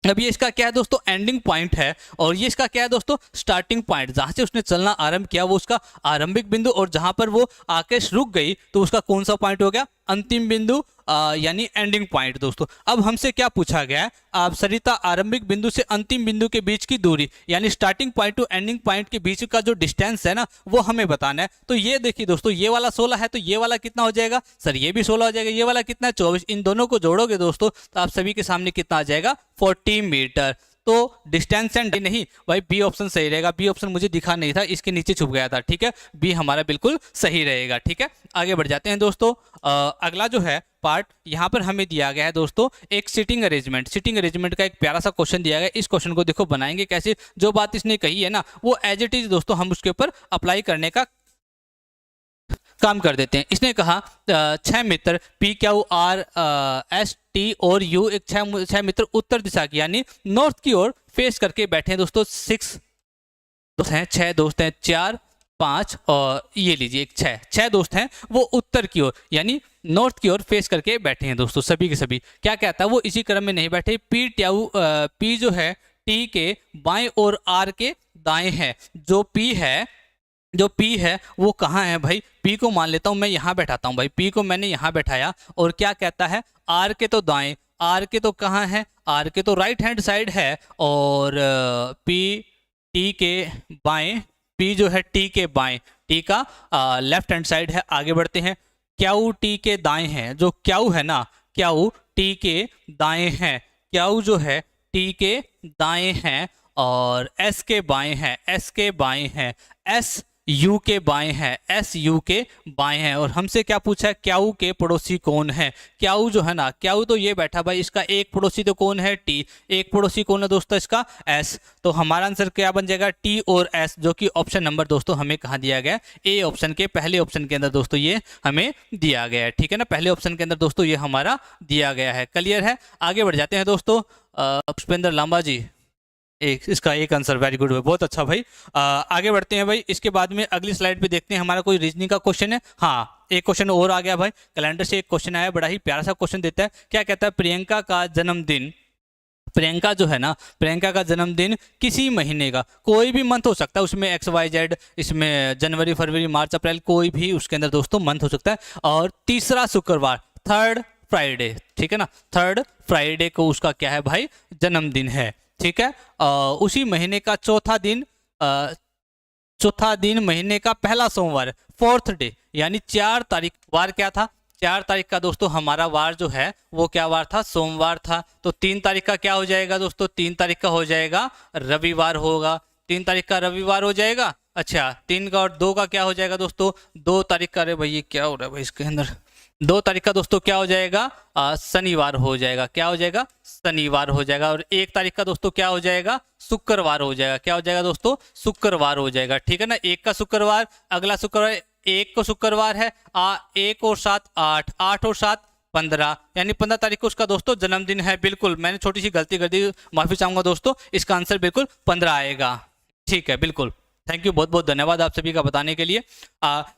अब ये इसका क्या है दोस्तों, एंडिंग पॉइंट है, और ये इसका क्या है दोस्तों, स्टार्टिंग पॉइंट, जहां से उसने चलना आरंभ किया वो उसका आरंभिक बिंदु, और जहां पर वो आके रुक गई तो उसका कौन सा पॉइंट हो गया, अंतिम बिंदु, यानी एंडिंग पॉइंट दोस्तों। अब हमसे क्या पूछा गया है, आप सरिता आरंभिक बिंदु से अंतिम बिंदु के बीच की दूरी, यानी starting point two ending point के बीच का जो डिस्टेंस है ना, वो हमें बताना है। तो ये देखिए दोस्तों, ये वाला 16 है, तो ये वाला कितना हो जाएगा सर, ये भी 16 हो जाएगा, ये वाला कितना है 24, इन दोनों को जोड़ोगे दोस्तों तो आप सभी के सामने कितना आ जाएगा 40 मीटर। तो डिस्टेंस एंड नहीं भाई, बी ऑप्शन सही रहेगा, बी ऑप्शन मुझे दिखा नहीं था, इसके नीचे छुप गया था, ठीक है, बी हमारा बिल्कुल सही रहेगा, ठीक है। आगे बढ़ जाते हैं दोस्तों, अगला जो है पार्ट यहाँ पर हमें दिया गया है दोस्तों एक सिटिंग अरेंजमेंट, सिटिंग अरेंजमेंट का एक प्यारा सा क्वेश्चन दिया गया है। इस क्वेश्चन को देखो बनाएंगे कैसे, जो बात इसने कही है ना वो एज इट इज दोस्तों हम उसके ऊपर अप्लाई करने का काम कर देते हैं। इसने कहा 6 मित्र P Q R S T और यू, एक छह मित्र उत्तर दिशा की यानी नॉर्थ की ओर फेस करके बैठे हैं दोस्तों। 6 दोस्त हैं, 6 दोस्त हैं, 4 5 और ये लीजिए एक 6 दोस्त हैं, वो उत्तर की ओर यानी नॉर्थ की ओर फेस करके बैठे हैं दोस्तों, सभी के सभी। क्या कहता है वो इसी क्रम में नहीं बैठे, पी जो है टी के बाएं और आर के दाएं है। जो P है वो कहाँ है भाई, P को मान लेता हूं मैं यहाँ बैठाता हूं भाई, P को मैंने यहाँ बैठाया, और क्या कहता है R के तो दाएं, R के तो कहाँ है, R के तो राइट हैंड साइड है, और P T के बाएं, P जो है T के बाएं, T का लेफ्ट हैंड साइड है। आगे बढ़ते हैं, क्यू T के दाएं है, जो क्यू है ना, क्यू T के दाएं है, क्यू जो है T के दाएं हैं, और S के बाएं हैं, S के बाएं हैं, S यू के बाएं हैं, एस यू के बाएं हैं। और हमसे क्या पूछा है, क्यू के पड़ोसी कौन है, क्यू जो है ना, क्यू तो ये बैठा भाई, इसका एक पड़ोसी तो कौन है टी, एक पड़ोसी कौन है दोस्तों इसका एस। तो हमारा आंसर क्या बन जाएगा टी और एस, जो कि ऑप्शन नंबर दोस्तों हमें कहाँ दिया गया है, ए ऑप्शन के पहले ऑप्शन के अंदर दोस्तों ये हमें दिया गया है, ठीक है ना, पहले ऑप्शन के अंदर दोस्तों ये हमारा दिया गया है। क्लियर है, आगे बढ़ जाते हैं दोस्तों। पुष्पेंद्र लांबा जी, इसका एक आंसर, वेरी गुड, बहुत अच्छा भाई। आगे बढ़ते हैं भाई, इसके बाद में अगली स्लाइड पे देखते हैं हमारा कोई रीजनिंग का क्वेश्चन है। हाँ, एक क्वेश्चन और आ गया भाई, कैलेंडर से एक क्वेश्चन आया, बड़ा ही प्यारा सा क्वेश्चन देता है। क्या कहता है, प्रियंका का जन्मदिन, प्रियंका जो है ना, प्रियंका का जन्मदिन किसी महीने का, कोई भी मंथ हो सकता है उसमें, XYZ, इसमें जनवरी फरवरी मार्च अप्रैल, कोई भी उसके अंदर दोस्तों मंथ हो सकता है, और तीसरा शुक्रवार, थर्ड फ्राइडे, ठीक है ना, थर्ड फ्राइडे को उसका क्या है भाई जन्मदिन है, ठीक है। उसी महीने का चौथा दिन महीने का पहला सोमवार, 4th डे, यानी 4 तारीख, वार क्या था, 4 तारीख का दोस्तों हमारा वार जो है वो क्या वार था, सोमवार था। तो 3 तारीख का क्या हो जाएगा दोस्तों, 3 तारीख का हो जाएगा रविवार होगा, 3 तारीख का रविवार हो जाएगा। अच्छा, 3 का और 2 का क्या हो जाएगा दोस्तों, 2 तारीख का, अरे भाई ये क्या हो रहा है भाई इसके अंदर, 2 तारीख का दोस्तों क्या हो जाएगा, शनिवार हो जाएगा, क्या हो जाएगा, शनिवार हो जाएगा। और 1 तारीख का दोस्तों क्या हो जाएगा, शुक्रवार हो जाएगा, क्या हो जाएगा दोस्तों, शुक्रवार हो जाएगा, ठीक है ना। 1 का शुक्रवार, अगला शुक्रवार 1 को शुक्रवार है, 1 और 7 8, 8 और 7 15, यानी 15 तारीख को उसका दोस्तों जन्मदिन है। बिल्कुल मैंने छोटी सी गलती कर दी, माफी चाहूंगा दोस्तों, इसका आंसर बिल्कुल 15 आएगा, ठीक है, बिल्कुल। थैंक यू, बहुत बहुत धन्यवाद आप सभी का बताने के लिए।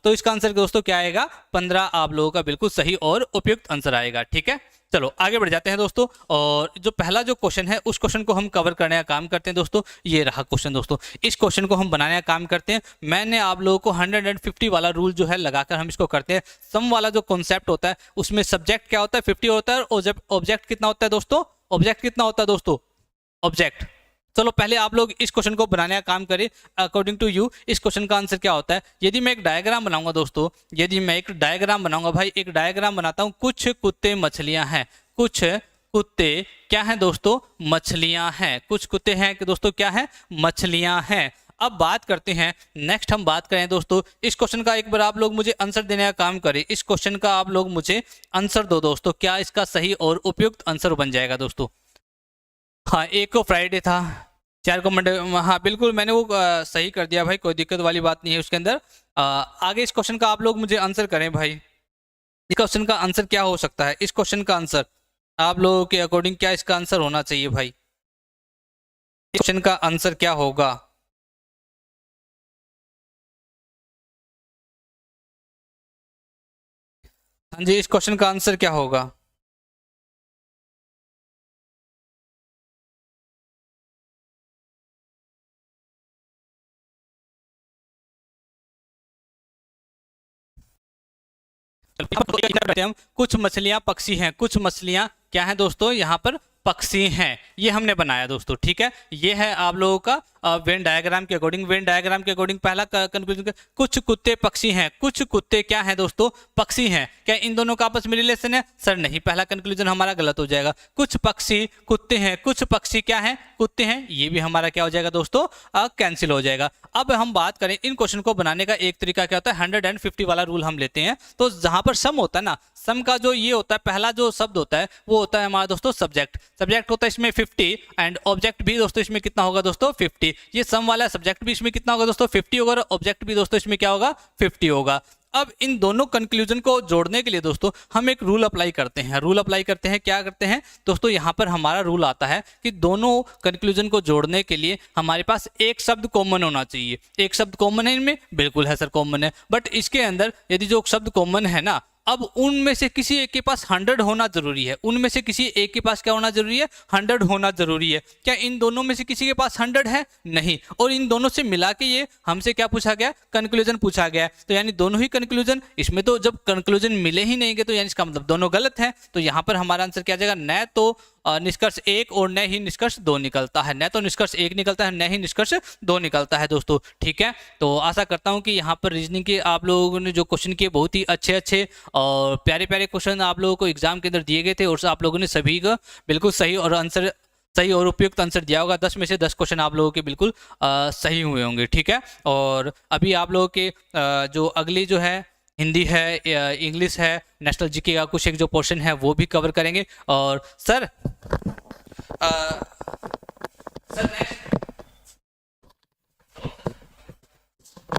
तो इसका आंसर दोस्तों क्या आएगा, 15 आप लोगों का बिल्कुल सही और उपयुक्त आंसर आएगा, ठीक है। चलो आगे बढ़ जाते हैं दोस्तों, और जो पहला जो क्वेश्चन है उस क्वेश्चन को हम कवर करने का काम करते हैं दोस्तों। ये रहा क्वेश्चन दोस्तों, इस क्वेश्चन को हम बनाने का काम करते हैं। मैंने आप लोगों को 150 वाला रूल जो है लगाकर हम इसको करते हैं। सम वाला जो कॉन्सेप्ट होता है उसमें सब्जेक्ट क्या होता है, 50 होता है, और ऑब्जेक्ट कितना होता है दोस्तों, ऑब्जेक्ट कितना होता है दोस्तों, ऑब्जेक्ट। चलो पहले आप लोग इस क्वेश्चन को बनाने का काम करें। अकॉर्डिंग टू यू इस क्वेश्चन का आंसर क्या होता है। यदि मैं एक डायग्राम बनाऊंगा दोस्तों, यदि मैं एक डायग्राम बनाऊंगा भाई, एक डायग्राम बनाता हूं, कुछ कुत्ते मछलियां हैं, कुछ कुत्ते क्या हैं दोस्तों, मछलियां हैं, कुछ कुत्ते हैं कि दोस्तों क्या है, मछलियां हैं। अब बात करते हैं, नेक्स्ट हम बात करें दोस्तों इस क्वेश्चन का। एक बार आप लोग मुझे आंसर देने का काम करें, इस क्वेश्चन का आप लोग मुझे आंसर दो दोस्तों, क्या इसका सही और उपयुक्त आंसर बन जाएगा दोस्तों। हाँ, एक को फ्राइडे था, 4 को मंडे, हाँ बिल्कुल मैंने वो सही कर दिया भाई, कोई दिक्कत वाली बात नहीं है उसके अंदर। आगे इस क्वेश्चन का आप लोग मुझे आंसर करें भाई, इस क्वेश्चन का आंसर क्या हो सकता है, इस क्वेश्चन का आंसर आप लोगों के अकॉर्डिंग क्या इसका आंसर होना चाहिए भाई, इस क्वेश्चन का आंसर क्या होगा। हाँ जी, इस क्वेश्चन का आंसर क्या होगा। हम कुछ मछलियां पक्षी हैं, कुछ मछलियां क्या हैं दोस्तों, यहाँ पर पक्षी हैं, ये हमने बनाया दोस्तों। ठीक है, ये है आप लोगों का वेन डायग्राम के अकॉर्डिंग पहला कंक्लूजन, कुछ कुत्ते पक्षी हैं, कुछ कुत्ते क्या हैं दोस्तों, पक्षी हैं। क्या इन दोनों का आपस में रिलेशन है? सर नहीं, पहला कंक्लूजन हमारा गलत हो जाएगा। कुछ पक्षी कुत्ते हैं, कुछ पक्षी क्या हैं, कुत्ते हैं, ये भी हमारा क्या हो जाएगा दोस्तों, कैंसिल हो जाएगा। अब हम बात करें इन क्वेश्चन को बनाने का, एक तरीका क्या होता है, 150 वाला रूल हम लेते हैं। तो जहां पर सम होता है ना, सम का जो ये होता है, पहला जो शब्द होता है वो होता है हमारा दोस्तों सब्जेक्ट होता है इसमें 50, एंड ऑब्जेक्ट भी दोस्तों इसमें कितना होगा दोस्तों 50। ये सम वाला सब्जेक्ट भी इसमें कितना होगा दोस्तों 50 होगा, और ऑब्जेक्ट भी दोस्तों इसमें क्या होगा 50 होगा। अब इन दोनों कंक्लूजन को जोड़ने के लिए दोस्तों हम एक रूल अप्लाई करते हैं। क्या करते हैं दोस्तों, यहाँ पर हमारा रूल आता है कि दोनों कंक्लूजन को जोड़ने के लिए हमारे पास एक शब्द कॉमन होना चाहिए। एक शब्द कॉमन है इनमें, बिल्कुल है सर कॉमन है, बट इसके अंदर यदि जो शब्द कॉमन है ना, अब उनमें से किसी एक के पास 100 होना जरूरी है। उनमें से किसी एक के पास क्या होना जरूरी है, 100 होना जरूरी है। क्या इन दोनों में से किसी के पास 100 है? नहीं। और इन दोनों से मिला के ये हमसे क्या पूछा गया, कंक्लूजन पूछा गया। तो यानी दोनों ही कंक्लूजन, इसमें तो जब कंक्लूजन मिले ही नहीं गए तो यानी इसका मतलब दोनों गलत है। तो यहाँ पर हमारा आंसर क्या आ जाएगा, न तो निष्कर्ष 1 और न ही निष्कर्ष 2 निकलता है। न तो निष्कर्ष 1 निकलता है, न ही निष्कर्ष 2 निकलता है दोस्तों। ठीक है, तो आशा करता हूं कि यहाँ पर रीजनिंग के आप लोगों ने जो क्वेश्चन किए बहुत ही अच्छे और प्यारे क्वेश्चन आप लोगों को एग्जाम के अंदर दिए गए थे, और आप लोगों ने सभी का बिल्कुल सही और उपयुक्त आंसर दिया होगा। 10 में से 10 क्वेश्चन आप लोगों के बिल्कुल सही हुए होंगे। ठीक है, और अभी आप लोगों के जो अगली जो है हिंदी है, इंग्लिश है, नेशनल जीके का कुछ एक जो पोर्शन है वो भी कवर करेंगे। और सर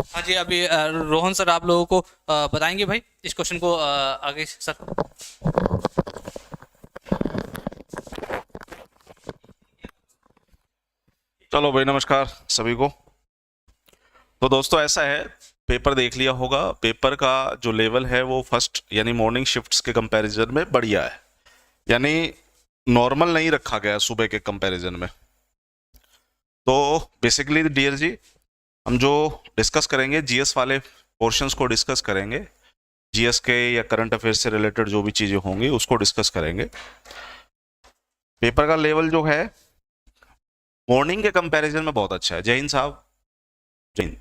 हाँ जी, अभी रोहन सर आप लोगों को बताएंगे भाई इस क्वेश्चन को आगे सर। चलो भाई, नमस्कार सभी को। तो दोस्तों ऐसा है, पेपर देख लिया होगा, पेपर का जो लेवल है वो फर्स्ट यानी मॉर्निंग शिफ्ट्स के कंपैरिजन में बढ़िया है, यानी नॉर्मल नहीं रखा गया सुबह के कंपैरिजन में। तो बेसिकली डियर जी, हम जो डिस्कस करेंगे जीएस वाले पोर्शंस को डिस्कस करेंगे, जीएस के या करंट अफेयर्स से रिलेटेड जो भी चीज़ें होंगी उसको डिस्कस करेंगे। पेपर का लेवल जो है मॉर्निंग के कंपैरिजन में बहुत अच्छा है। जय हिंद साहब, जय हिंद।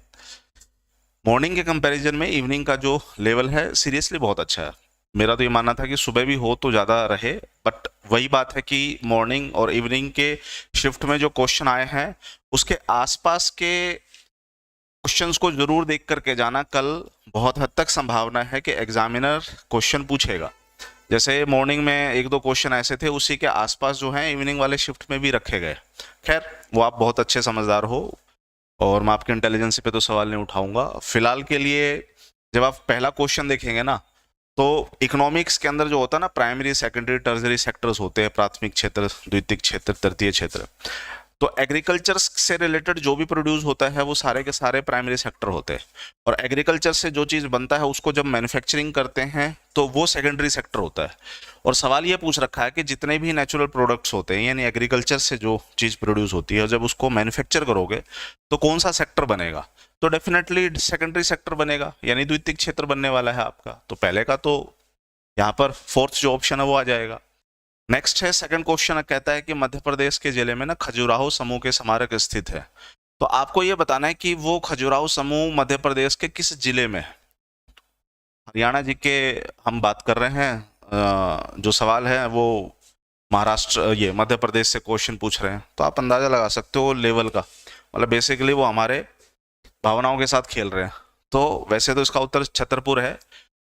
मॉर्निंग के कंपैरिजन में इवनिंग का जो लेवल है सीरियसली बहुत अच्छा है। मेरा तो ये मानना था कि सुबह भी हो तो ज़्यादा रहे, बट वही बात है कि मॉर्निंग और इवनिंग के शिफ्ट में जो क्वेश्चन आए हैं उसके आसपास के क्वेश्चंस को जरूर देख करके जाना। कल बहुत हद तक संभावना है कि एग्जामिनर क्वेश्चन पूछेगा। जैसे मॉर्निंग में 1-2 क्वेश्चन ऐसे थे, उसी के आसपास जो है इवनिंग वाले शिफ्ट में भी रखे गए। खैर, वो आप बहुत अच्छे समझदार हो और मैं आपके इंटेलिजेंस पे तो सवाल नहीं उठाऊंगा। फिलहाल के लिए जब आप पहला क्वेश्चन देखेंगे ना, तो इकोनॉमिक्स के अंदर जो होता है ना, प्राइमरी सेकेंडरी टर्जरी सेक्टर्स होते हैं, प्राथमिक क्षेत्र, द्वितीयक क्षेत्र, तृतीय क्षेत्र। तो एग्रीकल्चर से रिलेटेड जो भी प्रोड्यूस होता है वो सारे के सारे प्राइमरी सेक्टर होते हैं, और एग्रीकल्चर से जो चीज़ बनता है उसको जब मैन्युफैक्चरिंग करते हैं तो वो सेकेंडरी सेक्टर होता है। और सवाल ये पूछ रखा है कि जितने भी नेचुरल प्रोडक्ट्स होते हैं यानी एग्रीकल्चर से जो चीज़ प्रोड्यूस होती है, जब उसको मैन्युफैक्चर करोगे तो कौन सा सेक्टर बनेगा? तो डेफिनेटली सेकेंडरी सेक्टर बनेगा, यानी द्वितीयक क्षेत्र बनने वाला है आपका। तो पहले का तो यहाँ पर फोर्थ जो ऑप्शन है वो आ जाएगा। नेक्स्ट है सेकंड क्वेश्चन, कहता है कि मध्य प्रदेश के जिले में ना खजुराहो समूह के स्मारक स्थित है। तो आपको ये बताना है कि वो खजुराहो समूह मध्य प्रदेश के किस जिले में है। हरियाणा जी के हम बात कर रहे हैं, जो सवाल है वो महाराष्ट्र ये मध्य प्रदेश से क्वेश्चन पूछ रहे हैं। तो आप अंदाजा लगा सकते हो लेवल का, मतलब बेसिकली वो हमारे भावनाओं के साथ खेल रहे हैं। तो वैसे तो इसका उत्तर छतरपुर है।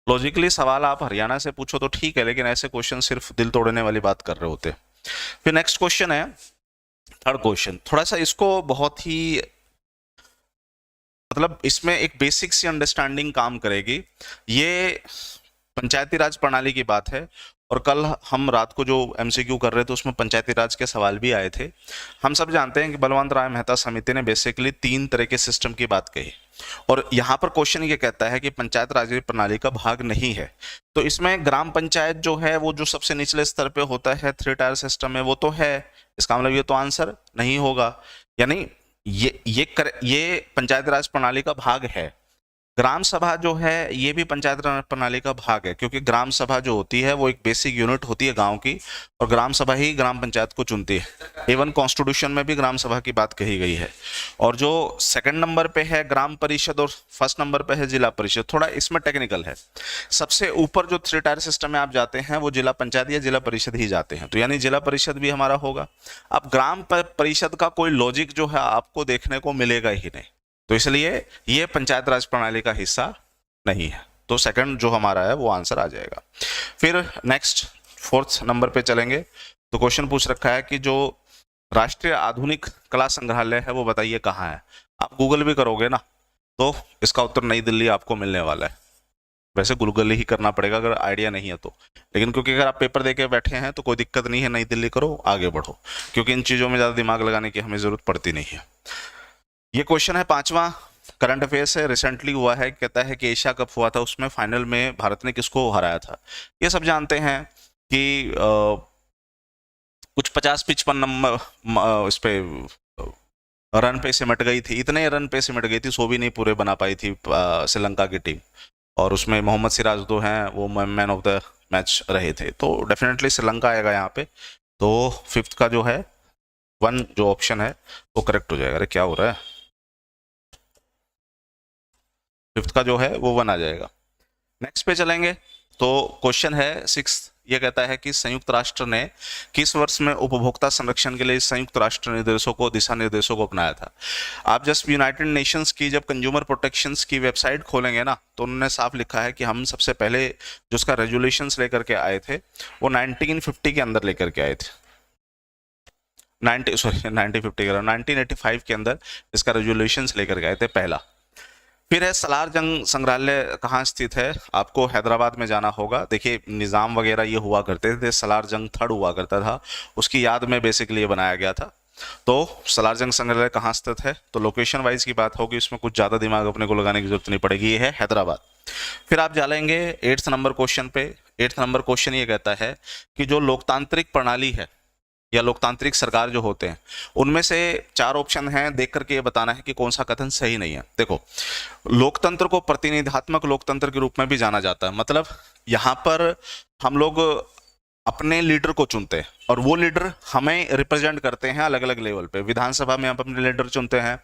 लॉजिकली सवाल आप हरियाणा से पूछो तो ठीक है, लेकिन ऐसे क्वेश्चन सिर्फ दिल तोड़ने वाली बात कर रहे होते। फिर नेक्स्ट क्वेश्चन है थर्ड क्वेश्चन। थोड़ा सा इसको बहुत ही मतलब इसमें एक बेसिक सी अंडरस्टैंडिंग काम करेगी। ये पंचायती राज प्रणाली की बात है, और कल हम रात को जो एमसीक्यू कर रहे थे उसमें पंचायती राज के सवाल भी आए थे। हम सब जानते हैं कि बलवंत राय मेहता समिति ने बेसिकली 3 तरह के सिस्टम की बात कही, और यहाँ पर क्वेश्चन ये कहता है कि पंचायत राज प्रणाली का भाग नहीं है। तो इसमें ग्राम पंचायत जो है वो जो सबसे निचले स्तर पे होता है, 3 टायर सिस्टम में, वो तो है। इसका मतलब ये तो आंसर नहीं होगा, यानी ये पंचायत राज प्रणाली का भाग है। ग्राम सभा जो है ये भी पंचायत राज प्रणाली का भाग है, क्योंकि ग्राम सभा जो होती है वो एक बेसिक यूनिट होती है गांव की, और ग्राम सभा ही ग्राम पंचायत को चुनती है। इवन कॉन्स्टिट्यूशन में भी ग्राम सभा की बात कही गई है। और जो सेकंड नंबर पे है ग्राम परिषद और फर्स्ट नंबर पे है जिला परिषद, थोड़ा इसमें टेक्निकल है। सबसे ऊपर जो 3 टायर सिस्टम में आप जाते हैं वो जिला पंचायत या जिला परिषद ही जाते हैं, तो यानी जिला परिषद भी हमारा होगा। अब ग्राम परिषद का कोई लॉजिक जो है आपको देखने को मिलेगा ही नहीं, तो इसलिए ये पंचायत राज प्रणाली का हिस्सा नहीं है। तो सेकंड जो हमारा है वो आंसर आ जाएगा। फिर नेक्स्ट 4th नंबर पे चलेंगे, तो क्वेश्चन पूछ रखा है कि जो राष्ट्रीय आधुनिक कला संग्रहालय है वो बताइए कहाँ है। आप गूगल भी करोगे ना तो इसका उत्तर नई दिल्ली आपको मिलने वाला है। वैसे गूगल ही करना पड़ेगा अगर आइडिया नहीं है तो, लेकिन क्योंकि अगर आप पेपर देके बैठे हैं तो कोई दिक्कत नहीं है, नई दिल्ली करो, आगे बढ़ो, क्योंकि इन चीज़ों में ज़्यादा दिमाग लगाने की हमें ज़रूरत पड़ती नहीं है। ये क्वेश्चन है 5वां, करंट अफेयर्स है, रिसेंटली हुआ है। कहता है कि एशिया कप हुआ था, उसमें फाइनल में भारत ने किसको हराया था। ये सब जानते हैं कि कुछ 50-55 नंबर इस पे रन पे सिमट गई थी, इतने रन पे सिमट गई थी 100 भी नहीं पूरे बना पाई थी श्रीलंका की टीम, और उसमें मोहम्मद सिराज जो हैं वो मैन ऑफ द मैच रहे थे। तो डेफिनेटली श्रीलंका आएगा यहाँ पे, तो 5th का जो है 1 जो ऑप्शन है वो करेक्ट हो जाएगा। अरे क्या हो रहा है, 5th का जो है वो 1 आ जाएगा। नेक्स्ट पे चलेंगे, तो क्वेश्चन है 6th, ये कहता है कि संयुक्त राष्ट्र ने किस वर्ष में उपभोक्ता संरक्षण के लिए संयुक्त राष्ट्र दिशा निर्देशों को अपनाया था। आप जस्ट यूनाइटेड नेशंस की जब कंज्यूमर प्रोटेक्शंस की वेबसाइट खोलेंगे ना तो उन्होंने साफ लिखा है कि हम सबसे पहले जो उसका रेजुलेशंस लेकर के आए थे वो 1950 के अंदर लेकर के आए थे। 1985 के अंदर इसका रेजुलेशंस लेकर के आए थे पहला। फिर है सलार जंग संग्रहालय कहाँ स्थित है, आपको हैदराबाद में जाना होगा। देखिए निज़ाम वगैरह ये हुआ करते थे, सलार जंग थर्ड हुआ करता था, उसकी याद में बेसिकली ये बनाया गया था। तो सलार जंग संग्रहालय कहाँ स्थित है, तो लोकेशन वाइज की बात होगी, इसमें कुछ ज़्यादा दिमाग अपने को लगाने की जरूरत नहीं पड़ेगी, ये है हैदराबाद। फिर आप जालेंगे 8th नंबर क्वेश्चन पे। 8th नंबर क्वेश्चन ये कहता है कि जो लोकतांत्रिक प्रणाली है या लोकतांत्रिक सरकार जो होते हैं उनमें से 4 ऑप्शन हैं, देख करके ये बताना है कि कौन सा कथन सही नहीं है। देखो, लोकतंत्र को प्रतिनिधात्मक लोकतंत्र के रूप में भी जाना जाता है, मतलब यहाँ पर हम लोग अपने लीडर को चुनते हैं और वो लीडर हमें रिप्रेजेंट करते हैं अलग अलग लेवल पे। विधानसभा में हम अपने लीडर चुनते हैं,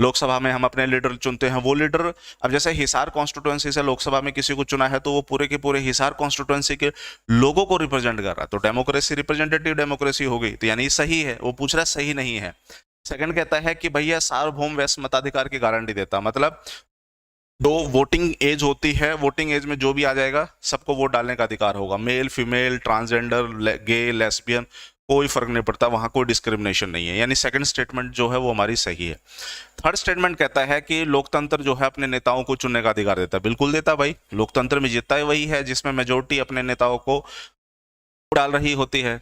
लोकसभा में हम अपने लीडर चुनते हैं। वो लीडर, अब जैसे हिसार कॉन्स्टिट्यूएंसी से लोकसभा में किसी को चुना है तो वो पूरे के पूरे हिसार कॉन्स्टिट्यूएंसी के लोगों को रिप्रेजेंट कर रहा है, तो डेमोक्रेसी रिप्रेजेंटेटिव डेमोक्रेसी हो गई, तो यानी सही है। वो पूछ रहा है सही नहीं है। सेकंड कहता है कि भैया सार्वभौम वैश्य मताधिकार की गारंटी देता, मतलब जो वोटिंग एज होती है, वोटिंग एज में जो भी आ जाएगा सबको वोट डालने का अधिकार होगा, मेल फीमेल ट्रांसजेंडर गे लेस्बियन कोई फर्क नहीं पड़ता, वहां कोई डिस्क्रिमिनेशन नहीं है, यानी सेकंड स्टेटमेंट जो है वो हमारी सही है। थर्ड स्टेटमेंट कहता है कि लोकतंत्र जो है अपने नेताओं को चुनने का अधिकार देता है, बिल्कुल देता भाई। लोकतंत्र में जीतता है वही है जिसमें मेजोरिटी अपने नेताओं को डाल रही होती है।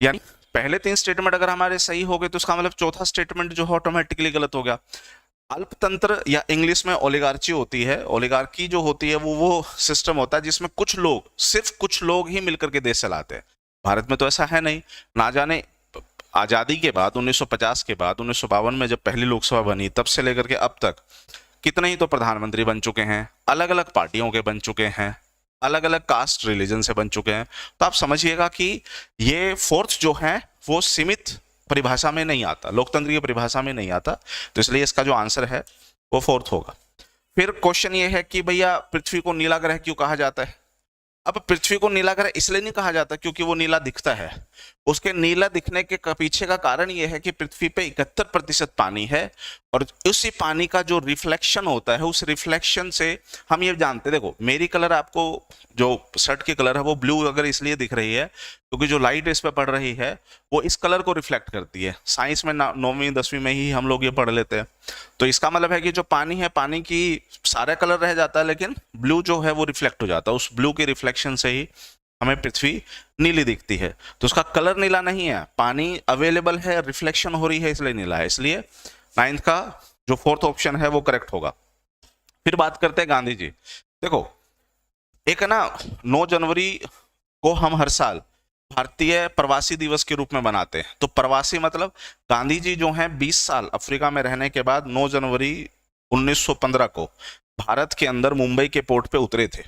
यानी पहले 3 स्टेटमेंट अगर हमारे सही हो गए तो उसका मतलब चौथा स्टेटमेंट जो है ऑटोमेटिकली गलत हो गया। अल्पतंत्र या इंग्लिश में ओलिगार्ची होती है, ओलिगार्की जो होती है वो सिस्टम होता है जिसमें कुछ लोग, सिर्फ कुछ लोग ही मिलकर के देश चलाते हैं। भारत में तो ऐसा है नहीं। ना जाने आज़ादी के बाद 1950 के बाद 1952 में जब पहली लोकसभा बनी तब से लेकर के अब तक कितने ही तो प्रधानमंत्री बन चुके हैं, अलग अलग पार्टियों के बन चुके हैं, अलग अलग कास्ट रिलीजन से बन चुके हैं। तो आप समझिएगा कि ये 4th जो है वो सीमित परिभाषा में नहीं आता, लोकतंत्र की परिभाषा में नहीं आता, तो इसलिए इसका जो आंसर है वो 4th होगा। फिर क्वेश्चन ये है कि भैया पृथ्वी को नीला ग्रह क्यों कहा जाता है। अब पृथ्वी को नीला ग्रह इसलिए नहीं कहा जाता क्योंकि वो नीला दिखता है, उसके नीला दिखने के पीछे का कारण ये है कि पृथ्वी पे 71% पानी है और उसी पानी का जो रिफ्लेक्शन होता है उस रिफ्लेक्शन से हम ये जानते, देखो मेरी कलर आपको जो शर्ट की कलर है वो ब्लू अगर इसलिए दिख रही है क्योंकि जो लाइट इस पे पड़ रही है वो इस कलर को रिफ्लेक्ट करती है। साइंस में 9वीं 10वीं में ही हम लोग ये पढ़ लेते हैं। तो इसका मतलब है कि जो पानी है, पानी की सारा कलर रह जाता है लेकिन ब्लू जो है वो रिफ्लेक्ट हो जाता है, उस ब्लू के रिफ्लेक्शन से ही हमें पृथ्वी नीली दिखती है। तो उसका कलर नीला नहीं है, पानी अवेलेबल है, रिफ्लेक्शन हो रही है इसलिए नीला है, इसलिए 9th का जो 4th ऑप्शन है वो करेक्ट होगा। फिर बात करते हैं गांधी जी। देखो एक ना 9 जनवरी को हम हर साल भारतीय प्रवासी दिवस के रूप में मनाते हैं। तो प्रवासी मतलब गांधी जी जो हैं 20 साल अफ्रीका में रहने के बाद 9 जनवरी 1915 को भारत के अंदर मुंबई के पोर्ट पे उतरे थे।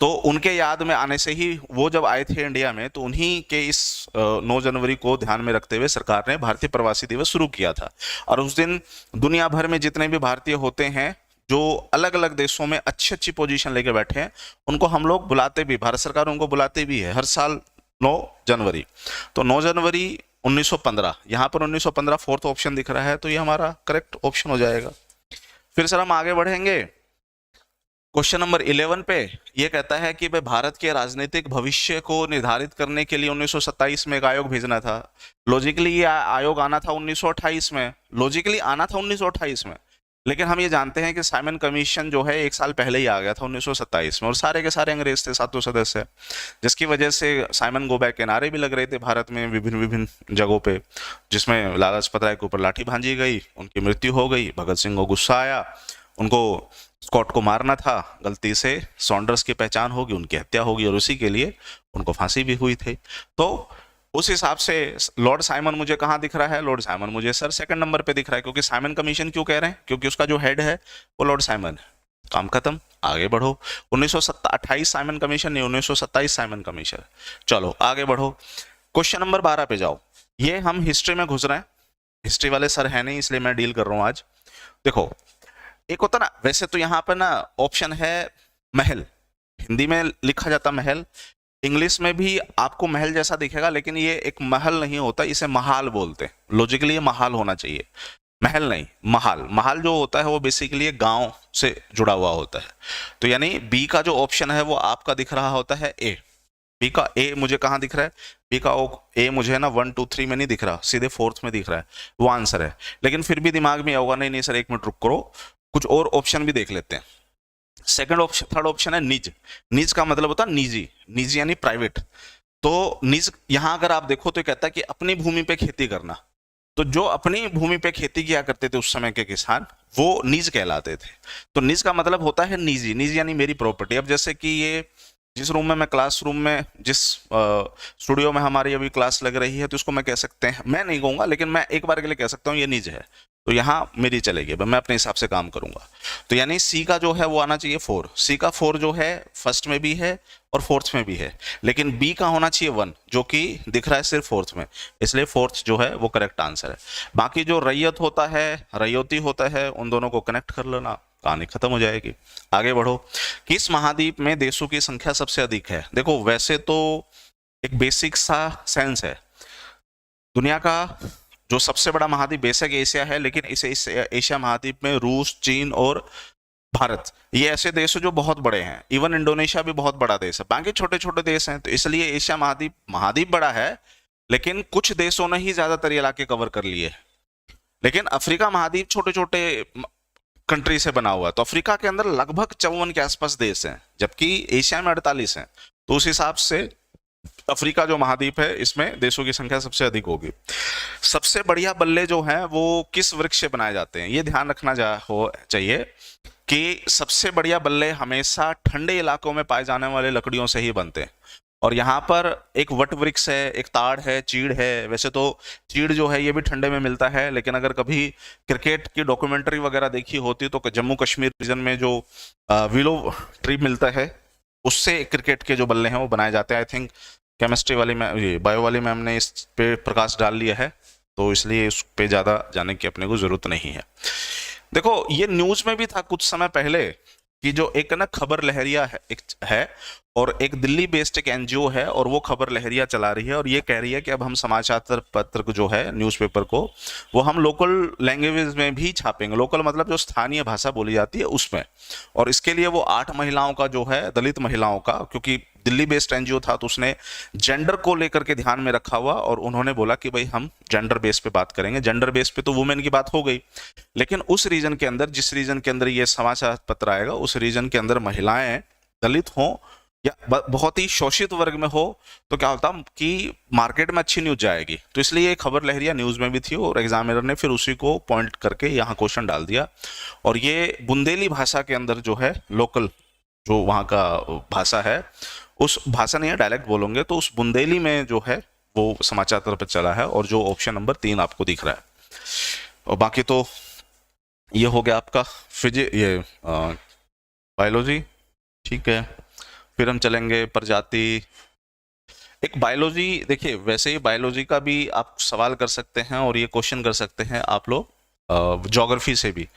तो उनके याद में आने से ही वो जब आए थे इंडिया में, तो उन्हीं के इस 9 जनवरी को ध्यान में रखते हुए सरकार ने भारतीय प्रवासी दिवस शुरू किया था। और उस दिन दुनिया भर में जितने भी भारतीय होते हैं जो अलग अलग देशों में अच्छी अच्छी पोजीशन लेके बैठे हैं, उनको हम लोग बुलाते भी, भारत सरकार उनको बुलाते भी है हर साल 9 जनवरी। तो 9 जनवरी 1915, यहाँ पर 1915 फोर्थ ऑप्शन दिख रहा है, तो ये हमारा करेक्ट ऑप्शन हो जाएगा। फिर सर हम आगे बढ़ेंगे क्वेश्चन नंबर 11 पे। ये कहता है कि भाई भारत के राजनीतिक भविष्य को निर्धारित करने के लिए 1927 में एक आयोग भेजना था। लॉजिकली ये आयोग आना था 1928 में, लॉजिकली आना था 1928 में, लेकिन हम ये जानते हैं कि साइमन कमीशन जो है 1 साल पहले ही आ गया था 1927 में, और सारे के सारे अंग्रेज थे, 7 सदस्य, जिसकी वजह से साइमन गो बैक के नारे भी लग रहे थे भारत में विभिन्न विभिन्न जगहों पे, जिसमें लाला लाजपत राय के ऊपर लाठी भांजी गई, उनकी मृत्यु हो गई। भगत सिंह को गुस्सा आया, उनको स्कॉट को मारना था, गलती से सॉन्डर्स की पहचान होगी, उनकी हत्या होगी, और उसी के लिए उनको फांसी भी हुई थी। तो उस हिसाब से लॉर्ड साइमन मुझे कहाँ दिख रहा है? लॉर्ड साइमन मुझे सर सेकंड नंबर पे दिख रहा है, क्योंकि साइमन कमीशन क्यों कह रहे हैं? क्योंकि उसका जो हेड है वो लॉर्ड साइमन है। काम खत्म, आगे बढ़ो। 1928 साइमन कमीशन नहीं, 1927 साइमन कमीशन। चलो आगे बढ़ो, क्वेश्चन नंबर 12 पे जाओ। ये हम हिस्ट्री में घुस रहे हैं, हिस्ट्री वाले सर है नहीं, इसलिए मैं डील कर रहा हूँ आज। देखो, एक होता ना, वैसे तो यहाँ पर ना ऑप्शन है महल, हिंदी में लिखा जाता महल, इंग्लिश में भी आपको महल जैसा दिखेगा, लेकिन ये एक महल नहीं होता, इसे महाल बोलते हैं। लॉजिकली ये महाल होना चाहिए, महल नहीं, महाल। महाल जो होता है वो बेसिकली एक गांव से जुड़ा हुआ होता है। तो यानी बी का जो ऑप्शन है वो आपका दिख रहा होता है ए। बी का ए मुझे कहाँ दिख रहा है? बी का ए मुझे ना 1 2 3 में नहीं दिख रहा, सीधे 4th में दिख रहा है, वो आंसर है। लेकिन फिर भी दिमाग में होगा नहीं नहीं सर 1 मिनट रुक करो, कुछ और ऑप्शन भी देख लेते हैं। सेकंड ऑप्शन, थर्ड ऑप्शन है निज। निज का मतलब होता है निजी, निजी यानी प्राइवेट। तो निज यहां अगर आप देखो तो कहता है कि अपनी भूमि पे खेती करना। तो जो अपनी भूमि पे खेती किया करते थे उस समय के किसान, वो निज कहलाते थे। तो निज का मतलब होता है निजी, निजी यानी मेरी प्रॉपर्टी। अब जैसे कि ये जिस रूम में मैं क्लासरूम में, जिस स्टूडियो में हमारी अभी क्लास लग रही है, तो इसको मैं कह सकते हैं, मैं नहीं कहूंगा लेकिन मैं एक बार के लिए कह सकता हूँ ये निज है, तो यहाँ मेरी चलेगी, मैं अपने हिसाब से काम करूंगा। तो यानी सी का जो है वो आना चाहिए 4। सी का 4 जो है फर्स्ट में भी है और 4th में भी है, लेकिन बी का होना चाहिए 1, जो कि दिख रहा है सिर्फ 4th में, इसलिए 4th जो है वो करेक्ट आंसर है। बाकी जो रैयत होता है, रैयती होता है, उन दोनों को कनेक्ट कर लेना, कहानी खत्म हो जाएगी। आगे बढ़ो, किस महाद्वीप में देशों की संख्या सबसे अधिक है? देखो वैसे तो एक बेसिक सा सेंस है, दुनिया का जो सबसे बड़ा महाद्वीप बेशक एशिया है, लेकिन इस एशिया महाद्वीप में रूस, चीन और भारत, ये ऐसे देश हैं जो बहुत बड़े हैं। इवन इंडोनेशिया भी बहुत बड़ा देश है, बाकी छोटे छोटे देश हैं। तो इसलिए एशिया महाद्वीप बड़ा है, लेकिन कुछ देशों ने ही ज्यादातर इलाके कवर कर लिए। लेकिन अफ्रीका महाद्वीप छोटे छोटे कंट्री से बना हुआ है, तो अफ्रीका के अंदर लगभग 54 के आसपास देश हैं, जबकि एशिया में 48 हैं। तो उस हिसाब से अफ्रीका जो महाद्वीप है इसमें देशों की संख्या सबसे अधिक होगी। सबसे बढ़िया बल्ले जो हैं वो किस वृक्ष से बनाए जाते हैं? ये ध्यान रखना चाहिए कि सबसे बढ़िया बल्ले हमेशा ठंडे इलाकों में पाए जाने वाले लकड़ियों से ही बनते हैं। और यहाँ पर एक वट वृक्ष है, एक ताड़ है, चीड़ है। वैसे तो चीड़ जो है ये भी ठंडे में मिलता है, लेकिन अगर कभी क्रिकेट की डॉक्यूमेंट्री वगैरह देखी होती तो जम्मू कश्मीर रीजन में जो विलो ट्री मिलता है उससे क्रिकेट के जो बल्ले हैं वो बनाए जाते हैं। आई थिंक केमिस्ट्री वाली में, बायो वाली मैम ने इस पे प्रकाश डाल लिया है, तो इसलिए उस पे ज़्यादा जाने की अपने को ज़रूरत नहीं है। देखो ये न्यूज़ में भी था कुछ समय पहले कि जो एक ना खबर लहरिया है और एक दिल्ली बेस्ड एक एनजीओ है, और वो खबर लहरिया चला रही है और ये कह रही है कि अब हम समाचार पत्र को जो है न्यूज़पेपर को वो हम लोकल लैंग्वेज में भी छापेंगे। लोकल मतलब जो स्थानीय भाषा बोली जाती है उसमें। और इसके लिए वो 8 महिलाओं का जो है, दलित महिलाओं का, क्योंकि दिल्ली बेस्ड एनजीओ था तो उसने जेंडर को लेकर के ध्यान में रखा हुआ, और उन्होंने बोला कि भाई हम जेंडर बेस पे बात करेंगे। जेंडर बेस पे तो वुमेन की बात हो गई, लेकिन उस रीजन के अंदर, जिस रीजन के अंदर ये समाचार पत्र आएगा, उस रीजन के अंदर महिलाएं दलित हों या बहुत ही शोषित वर्ग में हो, तो क्या होता कि मार्केट में अच्छी न्यूज जाएगी। तो इसलिए ये खबर लहरिया न्यूज में भी थी और एग्जामिनर ने फिर उसी को पॉइंट करके यहाँ क्वेश्चन डाल दिया। और ये बुंदेली भाषा के अंदर जो है, लोकल जो वहाँ का भाषा है, उस भाषा नहीं है, डायलेक्ट बोलोगे तो उस बुंदेली में जो है वो समाचार पत्र पर चला है, और जो ऑप्शन नंबर 3 आपको दिख रहा है। और बाकी तो ये हो गया आपका बायोलॉजी, ठीक है। फिर हम चलेंगे प्रजाति। एक बायोलॉजी, देखिए वैसे ही बायोलॉजी का भी आप सवाल कर सकते हैं और ये क्वेश्चन कर सकते हैं आप लोग ज्योग्राफी से भी।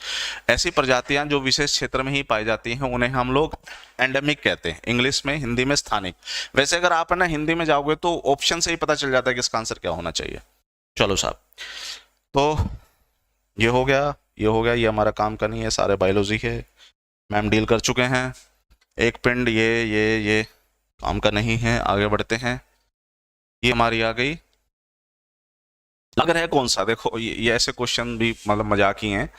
ऐसी प्रजातियां जो विशेष क्षेत्र में ही पाई जाती हैं उन्हें हम लोग एंडेमिक कहते हैं, इंग्लिश में, हिंदी में स्थानिक। वैसे अगर आप है ना हिंदी में जाओगे तो ऑप्शन से ही पता चल जाता है कि इसका आंसर क्या होना चाहिए। चलो साहब, तो ये हो गया, ये हो गया, ये हमारा काम का नहीं है, सारे बायोलॉजी है, मैम डील कर चुके हैं। एक पिंड, ये काम का नहीं है। आगे बढ़ते हैं, ये हमारी आ गई। लाल ग्रह कौन सा, देखो ये ऐसे क्वेश्चन भी मतलब मजाक ही हैं।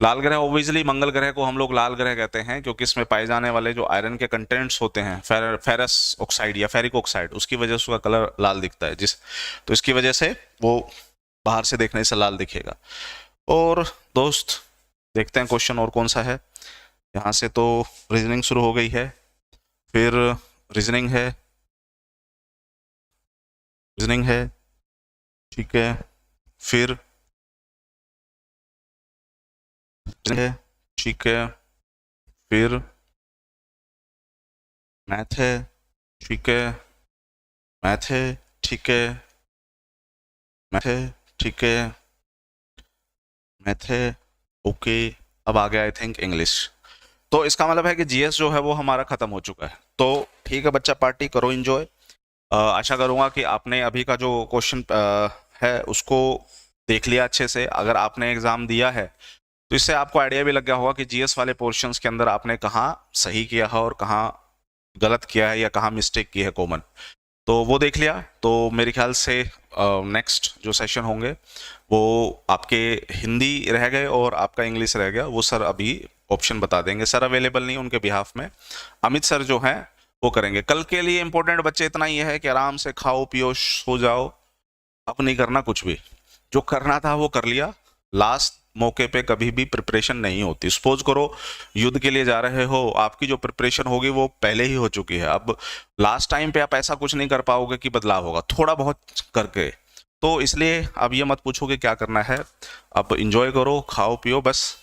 लाल ग्रह ऑब्वियसली मंगल ग्रह को हम लोग लाल ग्रह कहते हैं क्योंकि इसमें पाए जाने वाले जो आयरन के कंटेंट्स होते हैं, फेरस ऑक्साइड या फेरिक ऑक्साइड, उसकी वजह से उसका कलर लाल दिखता है, तो इसकी वजह से वो बाहर से देखने से लाल दिखेगा। और दोस्त देखते हैं क्वेश्चन और कौन सा है। यहाँ से तो रीजनिंग शुरू हो गई है, फिर रीजनिंग है, ठीक है, फिर है, ठीक है, फिर मैथ है, ठीक है, मैथ है, ठीक है, मैथ है, ठीक है, मैथ है, ओके। अब आ गया आई थिंक इंग्लिश। तो इसका मतलब है कि जीएस जो है वो हमारा खत्म हो चुका है। तो ठीक है बच्चा, पार्टी करो, एंजॉय। आशा करूंगा कि आपने अभी का जो क्वेश्चन है उसको देख लिया अच्छे से। अगर आपने एग्जाम दिया है तो इससे आपको आइडिया भी लग गया होगा कि जीएस वाले पोर्शंस के अंदर आपने कहाँ सही किया है और कहाँ गलत किया है या कहाँ मिस्टेक की है कॉमन। तो वो देख लिया। तो मेरे ख्याल से नेक्स्ट जो सेशन होंगे वो आपके हिंदी रह गए और आपका इंग्लिश रह गया, वो सर अभी ऑप्शन बता देंगे। सर अवेलेबल नहीं उनके बिहाफ में, अमित सर जो हैं वो करेंगे। कल के लिए इंपॉर्टेंट बच्चे इतना ही है कि आराम से खाओ पियो सो जाओ, अब नहीं करना कुछ भी। जो करना था वो कर लिया। लास्ट मौके पे कभी भी प्रिपरेशन नहीं होती। सपोज करो युद्ध के लिए जा रहे हो, आपकी जो प्रिपरेशन होगी वो पहले ही हो चुकी है। अब लास्ट टाइम पे आप ऐसा कुछ नहीं कर पाओगे कि बदलाव होगा, थोड़ा बहुत करके। तो इसलिए अब ये मत पूछो कि क्या करना है, अब इंजॉय करो, खाओ पियो, बस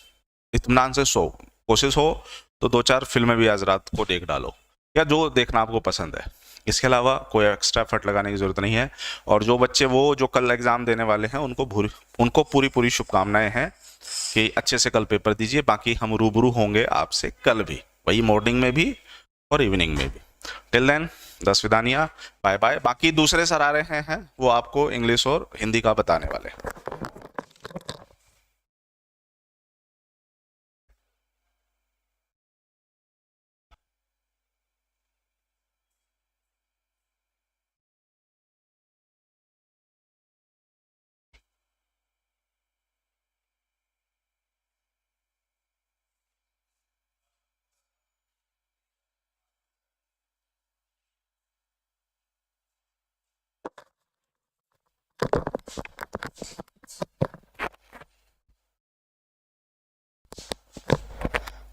इत्मीनान से सो। कोशिश हो तो 2-4 फिल्में भी आज रात को देख डालो, या जो देखना आपको पसंद है। इसके अलावा कोई एक्स्ट्रा एफर्ट लगाने की जरूरत नहीं है। और जो बच्चे वो जो कल एग्जाम देने वाले हैं उनको पूरी शुभकामनाएं हैं कि अच्छे से कल पेपर दीजिए। बाकी हम रूबरू होंगे आपसे कल भी, वही मॉर्निंग में भी और इवनिंग में भी। टिल देन दसविदानिया, बाय बाय। बाकी दूसरे सर आ रहे हैं, वो आपको इंग्लिश और हिंदी का बताने वाले हैं।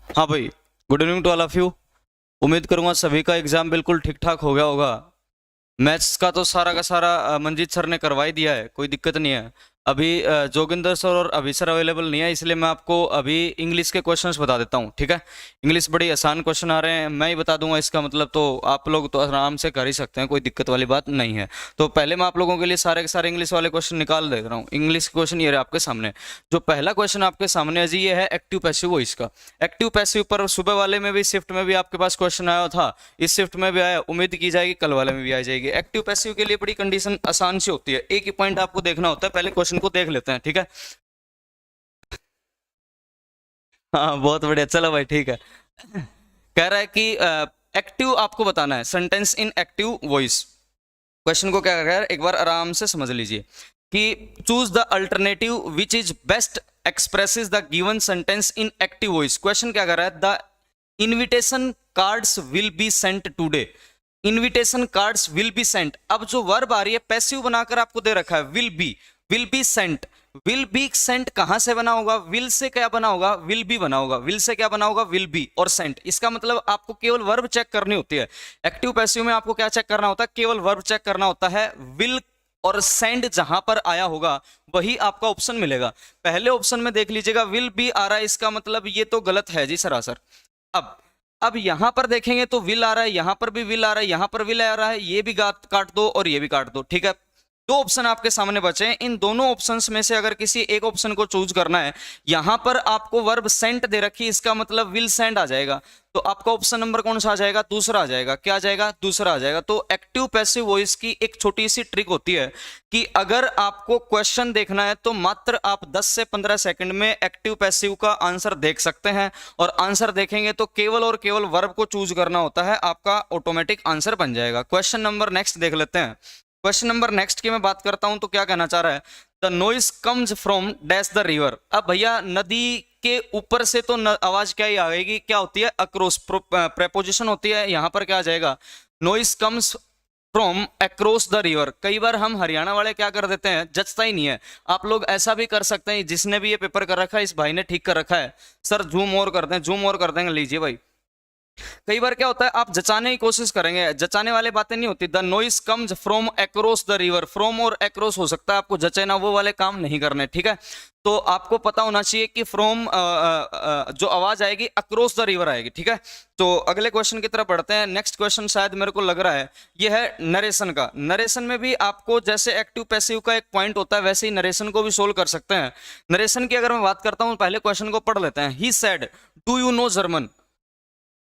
हाँ भाई, good evening to all of you. उम्मीद करूंगा सभी का एग्जाम बिल्कुल ठीक ठाक हो गया होगा। मैथ्स का तो सारा का सारा मंजीत सर ने करवा ही दिया है, कोई दिक्कत नहीं है। अभी जोगिंदर सर और अभी सर अवेलेबल नहीं है, इसलिए मैं आपको अभी इंग्लिश के क्वेश्चंस बता देता हूँ, ठीक है। इंग्लिश बड़ी आसान क्वेश्चन आ रहे हैं, मैं ही बता दूंगा इसका मतलब, तो आप लोग तो आराम से कर ही सकते हैं, कोई दिक्कत वाली बात नहीं है। तो पहले मैं आप लोगों के लिए सारे के सारे इंग्लिश वाले क्वेश्चन निकाल दे रहा हूँ। इंग्लिश क्वेश्चन ये रहे आपके सामने। जो पहला क्वेश्चन आपके सामने है जी, ये है एक्टिव पैसिव वॉइस का। एक्टिव पैसिव पर सुबह वाले में भी, शिफ्ट में भी आपके पास क्वेश्चन आया था, इस शिफ्ट में भी आया, उम्मीद की जाएगी कल वाले में भी आ जाएगी। एक्टिव पैसिव के लिए बड़ी कंडीशन आसान सी होती है, एक ही पॉइंट आपको देखना होता है। पहले क्वेश्चन को देख लेते हैं, ठीक है। हाँ बहुत बढ़िया, चलो भाई ठीक है। कह रहा है कि एक्टिव आपको बताना है, sentence in active voice. Question को क्या कह रहा है, एक बार आराम से समझ लीजिए कि choose the alternative which is best expresses the given sentence in active voice. Question क्या कर रहा है, the invitation cards will be sent today. Invitation cards will be sent. अब जो वर्ब आ रही है पैसिव बनाकर आपको दे रखा है, will be sent. Will be sent कहां से बना होगा, विल से क्या बना होगा, विल बी बना होगा। विल से क्या बना होगा, विल बी और सेंट। इसका मतलब आपको केवल वर्ब चेक करनी होती है। एक्टिव पैसिव में आपको क्या चेक करना होता है, केवल वर्ब चेक करना होता है। विल और सेंड जहां पर आया होगा वही आपका ऑप्शन मिलेगा। पहले ऑप्शन में देख लीजिएगा विल बी आ रहा है, इसका मतलब ये तो गलत है जी सरासर। अब अब यहां पर देखेंगे तो विल आ रहा है, यहां पर भी विल आ रहा है, यहां पर विल आ रहा है, ये भी काट दो और ये भी काट दो, ठीक है। दो ऑप्शन आपके सामने बचे हैं, इन दोनों ऑप्शंस में से अगर किसी एक ऑप्शन को चूज करना है, यहां पर आपको वर्ब सेंट दे रखी है, इसका मतलब विल सेंड आ जाएगा, तो आपका ऑप्शन नंबर कौन सा आ जाएगा? दूसरा आ जाएगा। क्या आ जाएगा? दूसरा आ जाएगा। तो एक्टिव पैसिव वॉइस की एक छोटी सी ट्रिक होती है कि अगर आपको क्वेश्चन देखना है तो मात्र आप 10 से 15 सेकंड में एक्टिव पैसिव का आंसर देख सकते हैं, और आंसर देखेंगे तो केवल और केवल वर्ब को चूज करना होता है, आपका ऑटोमेटिक आंसर बन जाएगा। क्वेश्चन नंबर नेक्स्ट देख लेते हैं। क्वेश्चन नंबर नेक्स्ट की मैं बात करता हूं तो क्या कहना चाह रहा है? The noise comes from dash the river. अब भैया नदी के ऊपर से तो आवाज क्या ही आएगी? क्या होती है? अक्रॉस प्रेपोजिशन होती है। यहां पर क्या आ जाएगा? Noise comes from across the river. कई बार हम हरियाणा वाले क्या कर देते हैं, जचता ही नहीं है। आप लोग ऐसा भी कर सकते हैं, जिसने भी ये पेपर कर रखा है, इस भाई ने ठीक कर रखा है, सर जूम और करते हैं, जूम और कर देंगे, लीजिए भाई। कई बार क्या होता है, आप जचाने की कोशिश करेंगे, जचाने वाली बातें नहीं होती। The noise comes from across the river, from और अक्रॉस हो सकता है, आपको जचे ना वो वाले काम नहीं करने, ठीक है। तो आपको पता होना चाहिए कि फ्रॉम जो आवाज आएगी अक्रॉस द रिवर आएगी, ठीक है। तो अगले क्वेश्चन की तरफ बढ़ते हैं। नेक्स्ट क्वेश्चन शायद मेरे को लग रहा है ये है नरेशन का। नरेशन में भी आपको जैसे एक्टिव पैसिव का एक पॉइंट होता है, वैसे ही नरेशन को भी सोल्व कर सकते हैं। नरेशन की अगर मैं बात करता हूं, पहले क्वेश्चन को पढ़ लेते हैं। He said do you know German,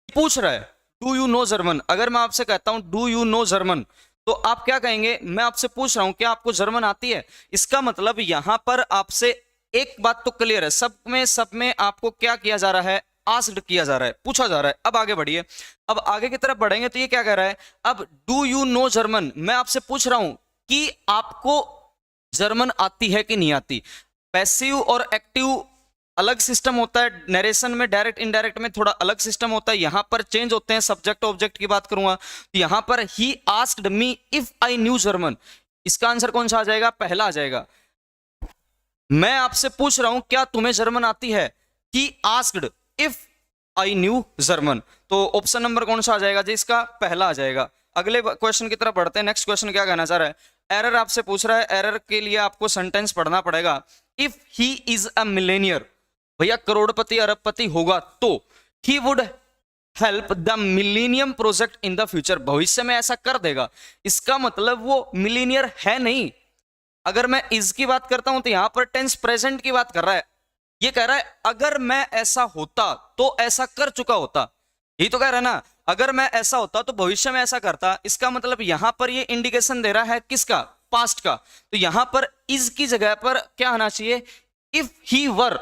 पूछ रहा है डू यू नो जर्मन। अगर मैं आपसे कहता हूं डू यू नो जर्मन, तो आप क्या कहेंगे? मैं आपसे पूछ रहा हूं क्या आपको जर्मन आती है। इसका मतलब यहां पर आपसे एक बात तो क्लियर है, सब में आपको क्या किया जा रहा है? आस्क्ड किया जा रहा है, पूछा जा रहा है। अब आगे बढ़िए, अब आगे की तरफ बढ़ेंगे तो ये क्या कह रहा है? अब डू यू नो जर्मन, मैं आपसे पूछ रहा हूं कि आपको जर्मन आती है कि नहीं आती। पैसिव और एक्टिव अलग सिस्टम होता है, नरेशन में डायरेक्ट इनडायरेक्ट में थोड़ा अलग सिस्टम होता है। यहां पर चेंज होते हैं, सब्जेक्ट ऑब्जेक्ट की बात करूंगा तो यहां पर he asked me if I knew German, इसका आंसर कौन सा आ जाएगा? पहला आ जाएगा। मैं आपसे पूछ रहा हूं क्या तुम्हें जर्मन आती है, he asked if I knew German, तो ऑप्शन नंबर कौन सा आ जाएगा जी? इसका पहला आ जाएगा। अगले क्वेश्चन की तरफ बढ़ते हैं। नेक्स्ट क्वेश्चन क्या कहना चाह रहा है? एरर आपसे पूछ रहा है, एरर के लिए आपको सेंटेंस पढ़ना पड़ेगा। If he is a millionaire, भैया करोड़पति अरबपति होगा तो he would help the millennium project in the future, भविष्य में ऐसा कर देगा। इसका मतलब वो मिलेनियर है नहीं। अगर मैं इज की बात करता हूं तो यहां पर टेंस प्रेजेंट की बात कर रहा है। ये कह रहा है अगर मैं ऐसा होता तो ऐसा कर चुका होता, यही तो कह रहा है ना। अगर मैं ऐसा होता तो भविष्य में ऐसा करता, इसका मतलब यहां पर ये इंडिकेशन दे रहा है किसका? पास्ट का। तो यहां पर इज की जगह पर क्या आना चाहिए? If he were,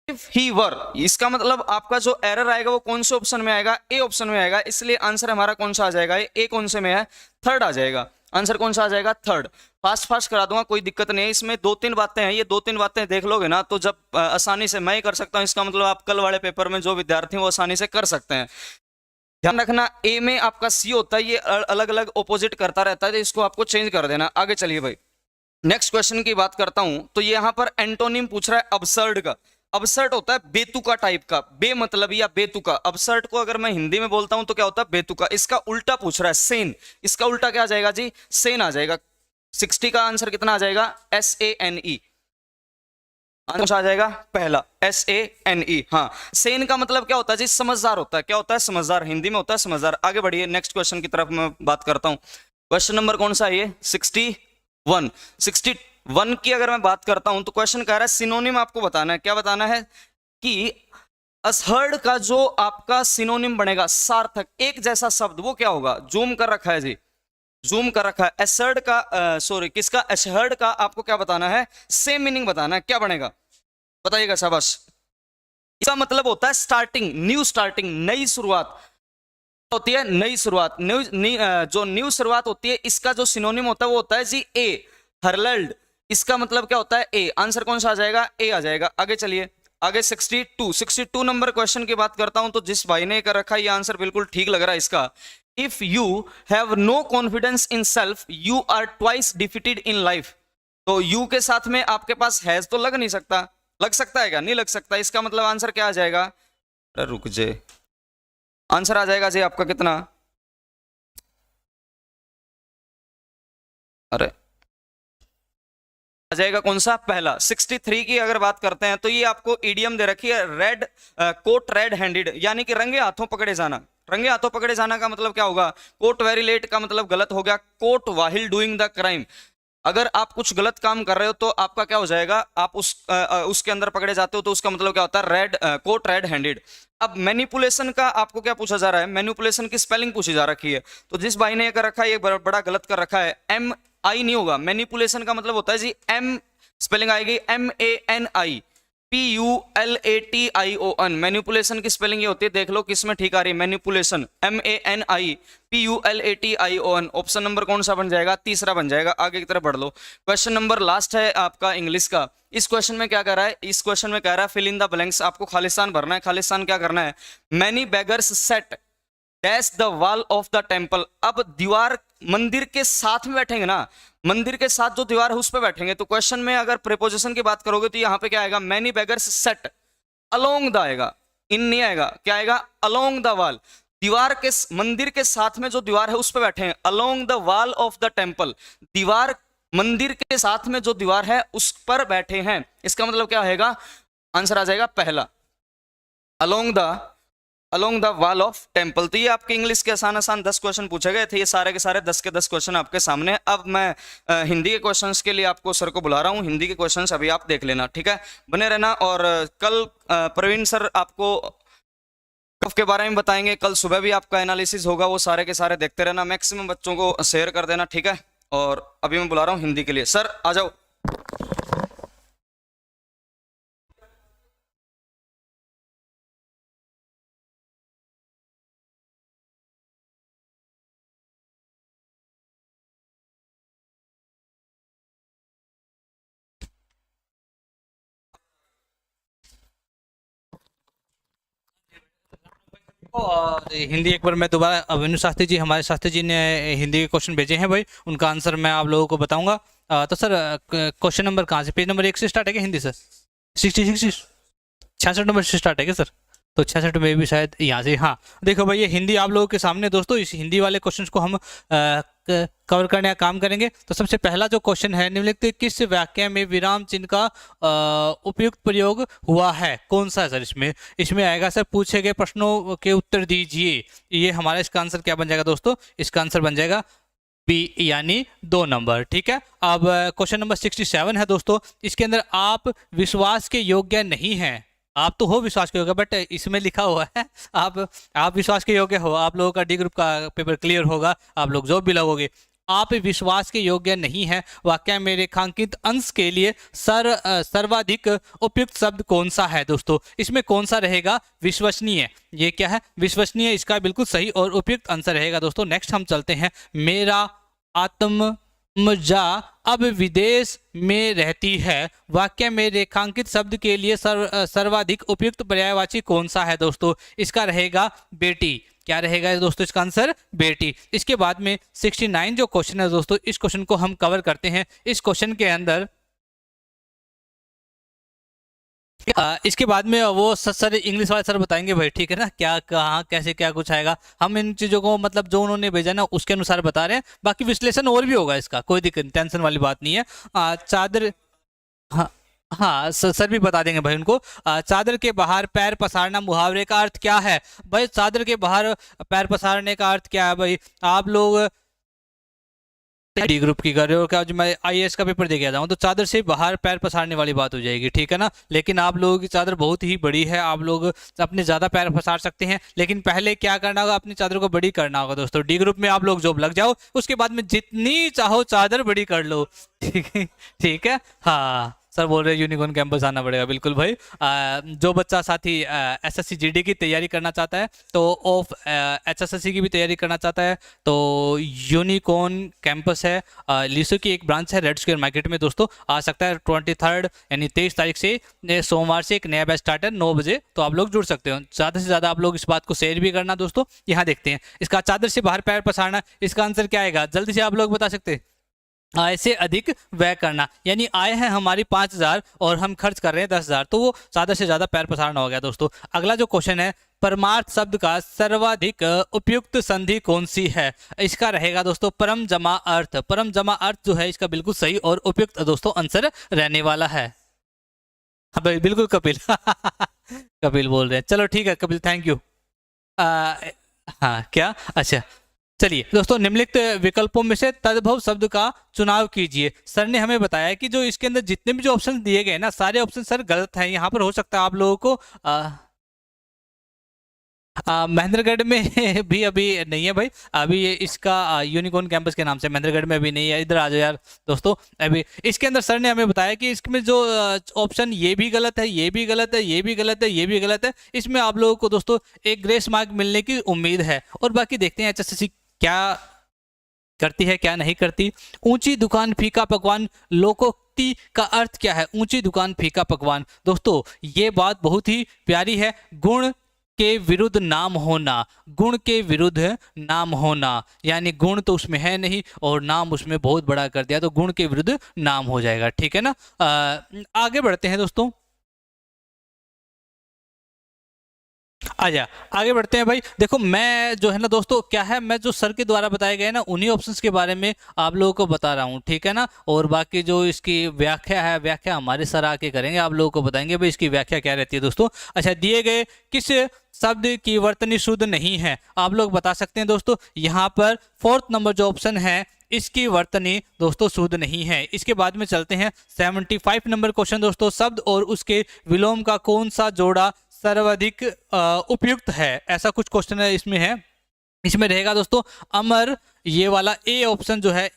if he were. इसका मतलब आपका जो एरर आएगा वो कौन से ऑप्शन में आएगा? ए ऑप्शन में आएगा। इसलिए आंसर हमारा कौन सा आ जाएगा? ए कौन से में है? थर्ड आ जाएगा। आंसर कौन सा आ जाएगा? थर्ड। फास्ट करा दूंगा, कोई दिक्कत नहीं है। इसमें 2-3 बातें हैं, ये 2-3 बातें देख लोगे ना तो जब आसानी से मैं ही कर सकता हूं, इसका मतलब आप कल वाले पेपर में जो विद्यार्थी वो आसानी से कर सकते हैं। ध्यान रखना ए में आपका सी होता है, ये अलग अलग ऑपोजिट करता रहता है, तो इसको आपको चेंज कर देना। आगे चलिए भाई, नेक्स्ट क्वेश्चन की बात करता हूं तो यहां पर एंटोनिम पूछ रहा है अबसर्ड का। अबसर्ड होता है बेतुका टाइप का, बे मतलब या बेतुका। अबसर्ड को अगर मैं हिंदी में बोलता हूं तो क्या होता है? बेतुका। इसका उल्टा पूछ रहा है सेन, इसका उल्टा क्या आ जाएगा जी? सेन आ जाएगा। 60 का आंसर कितना आ जाएगा? SANE आंसर आ जाएगा पहला, SANE। हाँ, सेन का मतलब क्या होता है जी? समझदार होता है। क्या होता है? समझदार, हिंदी में होता है समझदार। आगे बढ़िए, नेक्स्ट क्वेश्चन की तरफ मैं बात करता हूं। क्वेश्चन नंबर कौन सा है ये? 61 की अगर मैं बात करता हूं तो क्वेश्चन कह रहा है सिनोनिम आपको बताना है। क्या बताना है? कि असहर्ड का जो आपका सिनोनिम बनेगा, सार्थक एक जैसा शब्द, वो क्या होगा? जूम कर रखा है जी, जूम कर रखा है। असहर्ड का सॉरी किसका? असहर्ड का आपको क्या बताना है? सेम मीनिंग बताना है। क्या बनेगा बताइएगा, शाबाश। इसका मतलब होता है स्टार्टिंग, न्यू स्टार्टिंग, नई शुरुआत होती है। नई शुरुआत, जो न्यू शुरुआत होती है, इसका जो सिनोनिम होता है वो होता है जी ए, हर्लल्ड। इसका मतलब क्या होता है? ए। आंसर कौन सा आ जाएगा? ए आ जाएगा। आगे चलिए, आगे 62 नंबर क्वेश्चन की बात करता हूं तो जिस भाई ने कर रखा है ये आंसर बिल्कुल ठीक लग रहा है इसका। If you have no confidence in self you are twice defeated in life. तो यू के साथ में आपके पास हैज तो लग नहीं सकता, लग सकता है क्या? नहीं लग सकता। इसका मतलब आंसर क्या आ जाएगा? अरे रुक जे, आंसर आ जाएगा जी आपका कितना? अरे आ जाएगा कौन सा, पहला। 63 की अगर बात करते हैं तो ये आपको ईडियम दे रखी है, रेड कोट रेड हैंडेड, यानी कि रंगे हाथों पकड़े जाना। रंगे हाथों पकड़े जाना का मतलब क्या होगा, कोट वेरी लेट का मतलब गलत हो गया, caught while doing the crime. अगर आप कुछ गलत काम कर रहे हो तो आपका क्या हो जाएगा, आप उसके अंदर पकड़े जाते हो तो उसका मतलब क्या होता है, रेड कोट रेड हैंडेड। अब मैनिपुलेशन का आपको क्या पूछा जा रहा है, मैनिपुलेशन की स्पेलिंग पूछी जा रखी है। तो जिस भाई ने ये कर रखा है ये बड़ा गलत कर रखा है, MI नहीं होगा। मैनिपुलेशन का मतलब होता है जी M, स्पेलिंग आएगी MANI PULATION। मैनिपुलेशन की स्पेलिंग ये होती है, देख लो किसमें ठीक आ रही है, manipulation MANI PULATION। Option number कौन सा बन जाएगा, तीसरा बन जाएगा। आगे की तरफ बढ़ लो। क्वेश्चन नंबर लास्ट है आपका इंग्लिश का। इस क्वेश्चन में क्या कर रहा है, इस क्वेश्चन में कह रहा है फिल इन द ब्लैंक्स, आपको खालिस्तान भरना है। खालिस्तान क्या करना है, many beggars set dash the wall of the temple. अब दीवार मंदिर के साथ में बैठेंगे ना, मंदिर के साथ जो दीवार है उस पे बैठेंगे। तो क्वेश्चन में अगर प्रीपोजिशन की बात करोगे तो यहाँ पे क्या आएगा, many beggars set along the आएगा, इन नहीं आएगा, क्या आएगा, अलोंग द वॉल। दीवार के मंदिर के साथ में जो दीवार है उस पे बैठे हैं, along the wall of the temple. दीवार मंदिर के साथ में जो दीवार है उस पर बैठे हैं। इसका मतलब क्या होगा, आंसर आ जाएगा पहला, along the wall of temple. तो ये आपके इंग्लिश के आसान 10 क्वेश्चन पूछे गए थे। ये सारे के सारे 10 के 10 क्वेश्चन आपके सामने। अब मैं हिंदी के क्वेश्चंस के लिए आपको सर को बुला रहा हूँ। हिंदी के क्वेश्चंस अभी आप देख लेना, ठीक है, बने रहना। और कल प्रवीण सर आपको कफ के बारे में बताएंगे, कल सुबह भी आपका एनालिसिस होगा, वो सारे के सारे देखते रहना। मैक्सिमम बच्चों को शेयर कर देना, ठीक है। और अभी मैं बुला रहा हूँ हिंदी के लिए, सर आ जाओ। और हिंदी एक बार मैं दोबारा, अभिनु शास्त्री जी, हमारे शास्त्री जी ने हिंदी के क्वेश्चन भेजे हैं भाई, उनका आंसर मैं आप लोगों को बताऊंगा। तो सर क्वेश्चन नंबर कहाँ से, पेज नंबर 1 से स्टार्ट है क्या हिंदी सर, 66 नंबर से स्टार्ट है क्या सर, तो 66 में भी शायद यहाँ से। हाँ देखो भाई, ये हिंदी आप लोगों के सामने दोस्तों, इस हिंदी वाले क्वेश्चंस को हम कवर करने का काम करेंगे। तो सबसे पहला जो क्वेश्चन है, निम्नलिखित किस वाक्य में विराम चिन्ह का उपयुक्त प्रयोग हुआ है, कौन सा है सर इसमें आएगा सर, पूछे गए प्रश्नों के उत्तर दीजिए। ये हमारा इसका आंसर क्या बन जाएगा दोस्तों, इसका आंसर बन जाएगा बी, यानी 2 नंबर, ठीक है। अब क्वेश्चन नंबर 67 है दोस्तों, इसके अंदर आप विश्वास के योग्य नहीं हैं। आप तो हो विश्वास के योग्य, बट इसमें लिखा हुआ है आप विश्वास के योग्य हो, आप लोगों का डी ग्रुप का पेपर क्लियर होगा, आप लोग जॉब भी लगोगे। आप विश्वास के योग्य नहीं है वाक्य में रेखांकित अंश के लिए सर्वाधिक उपयुक्त शब्द कौन सा है दोस्तों, इसमें कौन सा रहेगा, विश्वसनीय। ये क्या है, विश्वसनीय, इसका बिल्कुल सही और उपयुक्त आंसर रहेगा दोस्तों। नेक्स्ट हम चलते हैं, मेरा आत्मजा अब विदेश में रहती है, वाक्य में रेखांकित शब्द के लिए सर्वाधिक उपयुक्त पर्यायवाची कौन सा है दोस्तों, इसका रहेगा बेटी। क्या रहेगा दोस्तों इसका आंसर, बेटी। इसके बाद में 69 जो क्वेश्चन है दोस्तों, इस क्वेश्चन को हम कवर करते हैं। इस क्वेश्चन के अंदर इसके बाद में वो सर इंग्लिश वाले सर बताएंगे भाई, ठीक है ना, क्या कहाँ कैसे क्या कुछ आएगा। हम इन चीज़ों को मतलब जो उन्होंने भेजा ना उसके अनुसार बता रहे हैं, बाकी विश्लेषण और भी होगा इसका, कोई दिक्कत टेंशन वाली बात नहीं है। चादर, हाँ हाँ सर भी बता देंगे भाई उनको। चादर के बाहर पैर पसारना मुहावरे का अर्थ क्या है भाई, चादर के बाहर पैर पसारने का अर्थ क्या है भाई, आप लोग डी ग्रुप की कर रहे हो क्या, जो मैं IAS का पेपर दे के आता हूँ, तो चादर से बाहर पैर पसारने वाली बात हो जाएगी, ठीक है ना। लेकिन आप लोगों की चादर बहुत ही बड़ी है, आप लोग अपने ज़्यादा पैर पसार सकते हैं, लेकिन पहले क्या करना होगा, अपनी चादर को बड़ी करना होगा दोस्तों। डी ग्रुप में आप लोग जॉब लग जाओ, उसके बाद में जितनी चाहो चादर बड़ी कर लो, ठीक है। हाँ सर बोल रहे यूनिकॉर्न कैंपस आना पड़ेगा, बिल्कुल भाई। जो बच्चा साथी SSC GD की तैयारी करना चाहता है, तो ऑफ HSSC की भी तैयारी करना चाहता है, तो यूनिकॉर्न कैंपस है, लीसो की एक ब्रांच है रेड स्क्वायर मार्केट में दोस्तों, आ सकता है 23 यानी 23 तारीख से, सोमवार से एक नया बैच स्टार्ट है 9 बजे, तो आप लोग जुड़ सकते हो। ज़्यादा से ज़्यादा आप लोग इस बात को शेयर भी करना दोस्तों। यहाँ देखते हैं इसका चादर से बाहर पैर पसारना, इसका आंसर क्या आएगा, जल्दी से आप लोग बता सकते हैं। आय से अधिक व्यय करना, यानी आय है हमारी 5,000 और हम खर्च कर रहे हैं 10,000, तो वो ज़्यादा से ज़्यादा पैर पसारना हो गया दोस्तों। अगला जो क्वेश्चन है, परमार्थ शब्द का सर्वाधिक उपयुक्त संधि कौन सी है? इसका रहेगा दोस्तों परम जमा अर्थ। परम जमा अर्थ जो है इसका बिल्कुल सही और उपयुक्त दोस्तों आंसर रहने वाला है। हाँ भाई बिल्कुल कपिल कपिल बोल रहे हैं, चलो ठीक है कपिल, थैंक यू। हाँ क्या, अच्छा चलिए दोस्तों, निम्नलिखित विकल्पों में से तद्भव शब्द का चुनाव कीजिए। सर ने हमें बताया कि जो इसके अंदर जितने भी जो ऑप्शन दिए गए ना, सारे ऑप्शन सर गलत हैं। यहाँ पर हो सकता है आप लोगों को महेंद्रगढ़ में भी अभी नहीं है भाई, अभी ये इसका यूनिकॉर्न कैंपस के नाम से महेंद्रगढ़ में अभी नहीं है। इधर आ जाओ यार दोस्तों, अभी इसके अंदर सर ने हमें बताया कि इसमें जो ऑप्शन ये भी गलत है, ये भी गलत है, ये भी गलत है, ये भी गलत है। इसमें आप लोगों को दोस्तों एक ग्रेस मार्क मिलने की उम्मीद है, और बाकी देखते हैं HSSC क्या करती है क्या नहीं करती। ऊंची दुकान फीका पकवान लोकोक्ति का अर्थ क्या है? ऊंची दुकान फीका पकवान, दोस्तों ये बात बहुत ही प्यारी है। गुण के विरुद्ध नाम होना, गुण के विरुद्ध नाम होना, यानी गुण तो उसमें है नहीं और नाम उसमें बहुत बड़ा कर दिया, तो गुण के विरुद्ध नाम हो जाएगा, ठीक है ना। आगे बढ़ते हैं दोस्तों, आगे बढ़ते हैं भाई। देखो मैं जो है ना दोस्तों, क्या है, मैं जो सर के द्वारा बताए गए ना उन्हीं ऑप्शंस के बारे में आप लोगों को बता रहा हूँ, ठीक है ना। और बाकी जो इसकी व्याख्या है, व्याख्या हमारे सर आके करेंगे, आप लोगों को बताएंगे भाई इसकी व्याख्या क्या रहती है दोस्तों। अच्छा, दिए गए किस शब्द की वर्तनी शुद्ध नहीं है, आप लोग बता सकते हैं दोस्तों। यहाँ पर 4th नंबर जो ऑप्शन है, इसकी वर्तनी दोस्तों शुद्ध नहीं है। इसके बाद में चलते हैं 75 नंबर क्वेश्चन दोस्तों, शब्द और उसके विलोम का कौन सा जोड़ा सर्वाधिक उपयुक्त है, ऐसा कुछ क्वेश्चन है इसमें है। इसमें रहेगा दोस्तों अमर, ये वाला ए ऑप्शन जो है,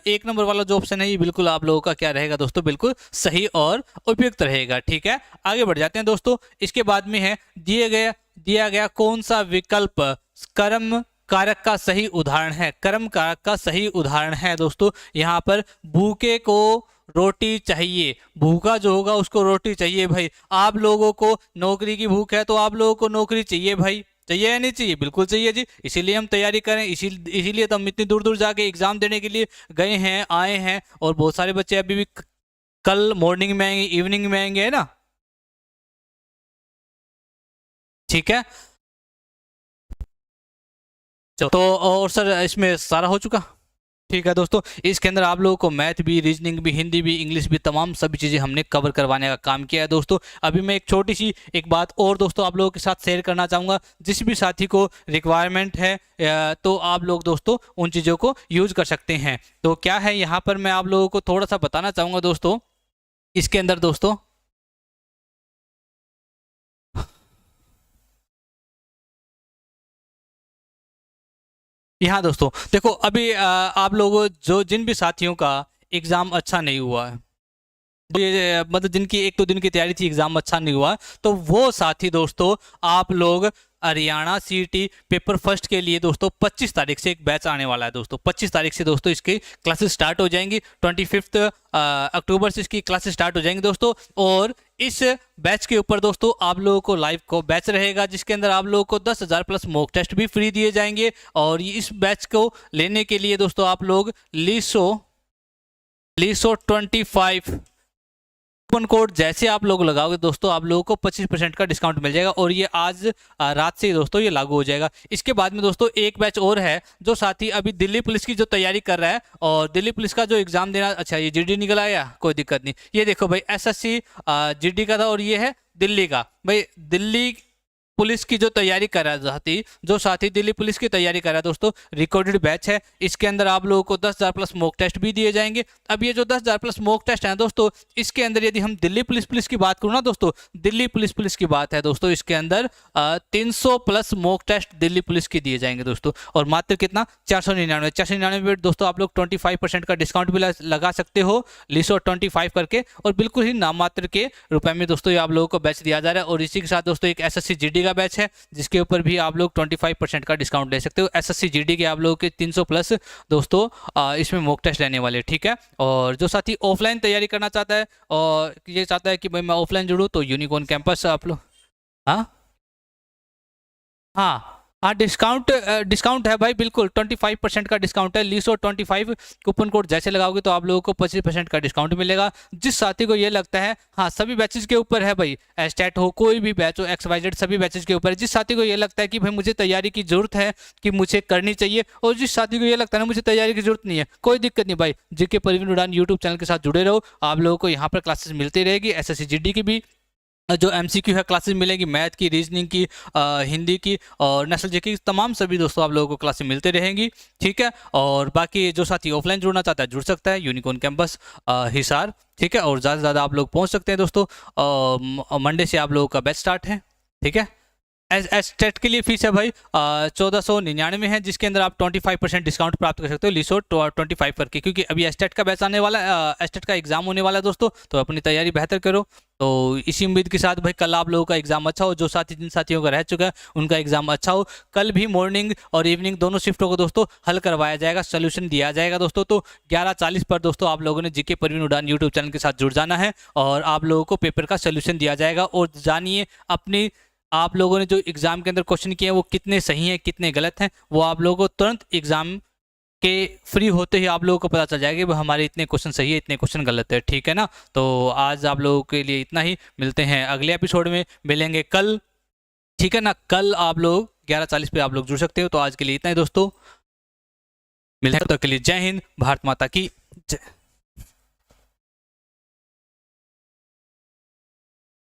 1 नंबर वाला जो ऑप्शन है, ये बिल्कुल आप लोगों का क्या रहेगा दोस्तों, बिल्कुल सही और उपयुक्त रहेगा, ठीक है। आगे बढ़ जाते हैं दोस्तों। इसके बाद में है दिया गया कौन सा विकल्प कर्म कारक का सही उदाहरण है? कर्म कारक का सही उदाहरण है दोस्तों, यहाँ पर भूखे को रोटी चाहिए, भूखा जो होगा उसको रोटी चाहिए भाई। आप लोगों को नौकरी की भूख है तो आप लोगों को नौकरी चाहिए भाई, चाहिए या नहीं चाहिए? बिल्कुल चाहिए जी, इसीलिए हम तैयारी करें, इसीलिए तो हम इतनी दूर दूर जाके एग्जाम देने के लिए गए हैं, आए हैं। और बहुत सारे बच्चे अभी भी कल मॉर्निंग में आएंगे, इवनिंग में आएंगे, है ना, ठीक है। तो और सर इसमें सारा हो चुका, ठीक है दोस्तों। इसके अंदर आप लोगों को मैथ भी, रीजनिंग भी, हिंदी भी, इंग्लिश भी, तमाम सभी चीज़ें हमने कवर करवाने का काम किया है दोस्तों। अभी मैं एक छोटी सी एक बात और दोस्तों आप लोगों के साथ शेयर करना चाहूँगा। जिस भी साथी को रिक्वायरमेंट है तो आप लोग दोस्तों उन चीज़ों को यूज कर सकते हैं। तो क्या है, यहाँ पर मैं आप लोगों को थोड़ा सा बताना चाहूँगा दोस्तों। इसके अंदर दोस्तों यहाँ दोस्तों देखो, अभी आप लोगों जिन भी साथियों का एग्ज़ाम अच्छा नहीं हुआ है, ये मतलब जिनकी 1-2 दिन की तैयारी थी, एग्ज़ाम अच्छा नहीं हुआ, तो वो साथी दोस्तों आप लोग हरियाणा CET पेपर फर्स्ट के लिए दोस्तों 25 तारीख से एक बैच आने वाला है दोस्तों। 25 तारीख से दोस्तों इसकी क्लासेस स्टार्ट हो जाएंगी, 25 अक्टूबर से इसकी क्लासेस स्टार्ट हो जाएंगी दोस्तों। और इस बैच के ऊपर दोस्तों आप लोगों को लाइव को बैच रहेगा, जिसके अंदर आप लोगों को 10,000 प्लस मॉक टेस्ट भी फ्री दिए जाएंगे। और इस बैच को लेने के लिए दोस्तों आप लोग लीसो 25 कूपन कोड जैसे आप लोग लगाओगे दोस्तों, आप लोगों को 25% का डिस्काउंट मिल जाएगा। और ये आज रात से ही दोस्तों ये लागू हो जाएगा। इसके बाद में दोस्तों एक बैच और है, जो साथी अभी दिल्ली पुलिस की जो तैयारी कर रहा है और दिल्ली पुलिस का जो एग्जाम देना, अच्छा ये GD निकल आया, कोई दिक्कत नहीं। ये देखो भाई SSC GD का था और ये है दिल्ली का। भाई दिल्ली पुलिस की जो तैयारी कर रहा है जो साथी दिल्ली पुलिस की तैयारी कर रहा है दोस्तों, रिकॉर्डेड बैच है। इसके अंदर आप लोगों को 10,000 प्लस मॉक टेस्ट भी दिए जाएंगे। अब ये जो 10,000 प्लस मॉक टेस्ट हैं दोस्तों, इसके अंदर यदि हम दिल्ली पुलिस की बात करूँ ना दोस्तों, दिल्ली पुलिस की बात है दोस्तों, इसके अंदर 300 plus mock test Delhi police की दिए जाएंगे दोस्तों। और मात्र कितना, 499 में दोस्तों आप लोग 25% का डिस्काउंट भी लगा सकते हो, लीसो 25 करके, और बिल्कुल ही नाम मात्र के रुपए में दोस्तों ये आप लोगों को बैच दिया जा रहा है। और इसी के साथ दोस्तों एक SSC GD का बैच है, जिसके ऊपर भी आप लोग 25% का डिस्काउंट ले सकते हो। SSC GD के आप लोगों के 300 प्लस दोस्तों इसमें मॉक टेस्ट लेने वाले, ठीक है। और जो साथी ऑफलाइन तैयारी करना चाहता है और ये चाहता है कि भाई मैं ऑफलाइन जुड़ूँ, तो यूनिकॉर्न कैंपस आप लोग, हाँ हाँ डिस्काउंट है भाई, बिल्कुल 25% का डिस्काउंट है। लीसो 25 कूपन कोड जैसे लगाओगे तो आप लोगों को 25% का डिस्काउंट मिलेगा। जिस साथी को ये लगता है, हाँ सभी बैचेज के ऊपर है भाई, एस्टेट हो कोई भी बैच हो, XYZ सभी बैचेज के ऊपर है। जिस साथी को ये लगता है कि भाई मुझे तैयारी की जरूरत है, कि मुझे करनी चाहिए, और जिस साथी को ये लगता है ना मुझे तैयारी की जरूरत नहीं है, कोई दिक्कत नहीं भाई, जीके परवीन उड़ान यूट्यूब चैनल के साथ जुड़े रहो। आप लोगों को यहाँ पर क्लासेस मिलती रहेगी। SSC GD की भी जो MCQ है क्लासेस मिलेगी, मैथ की, रीजनिंग की, हिंदी की और नेशनल जीके की, तमाम सभी दोस्तों आप लोगों को क्लासेस मिलते रहेंगी, ठीक है। और बाकी जो साथी ऑफलाइन जुड़ना चाहता है जुड़ सकता है, यूनिकॉर्न कैंपस हिसार, ठीक है। और ज़्यादा से ज़्यादा आप लोग पहुंच सकते हैं दोस्तों। मंडे से आप लोगों का बैच स्टार्ट है, ठीक है। एस्टेट के लिए फीस है भाई 1499 है, जिसके अंदर आप 25% डिस्काउंट प्राप्त कर सकते हो लीसो 25 करके, क्योंकि अभी एस्टेट का बैच आने वाला है, एस्टेट का एग्जाम होने वाला है दोस्तों, तो अपनी तैयारी बेहतर करो। तो इसी उम्मीद के साथ भाई कल आप लोगों का एग्जाम अच्छा हो, जो साथी जिन साथियों का रह चुका है उनका एग्जाम अच्छा हो। कल भी मॉर्निंग और इवनिंग दोनों शिफ्टों को दोस्तों हल करवाया जाएगा, सोल्यूशन दिया जाएगा दोस्तों। तो 11:40 पर दोस्तों आप लोगों ने जीके परवीन उड़ान यूट्यूब चैनल के साथ जुड़ जाना है, और आप लोगों को पेपर का सोल्यूशन दिया जाएगा। और जानिए अपनी, आप लोगों ने जो एग्जाम के अंदर क्वेश्चन किए हैं वो कितने सही हैं कितने गलत हैं, वो आप लोगों को तुरंत एग्जाम के फ्री होते ही आप लोगों को पता चल जाएगा कि हमारे इतने क्वेश्चन सही है इतने क्वेश्चन गलत है, ठीक है ना। तो आज आप लोगों के लिए इतना ही, मिलते हैं अगले एपिसोड में, मिलेंगे कल, ठीक है ना। कल आप लोग 11:40 पे आप लोग जुड़ सकते हो। तो आज के लिए इतना ही दोस्तों, मिलते हैं, तब तक के लिए जय हिंद, भारत माता की जय।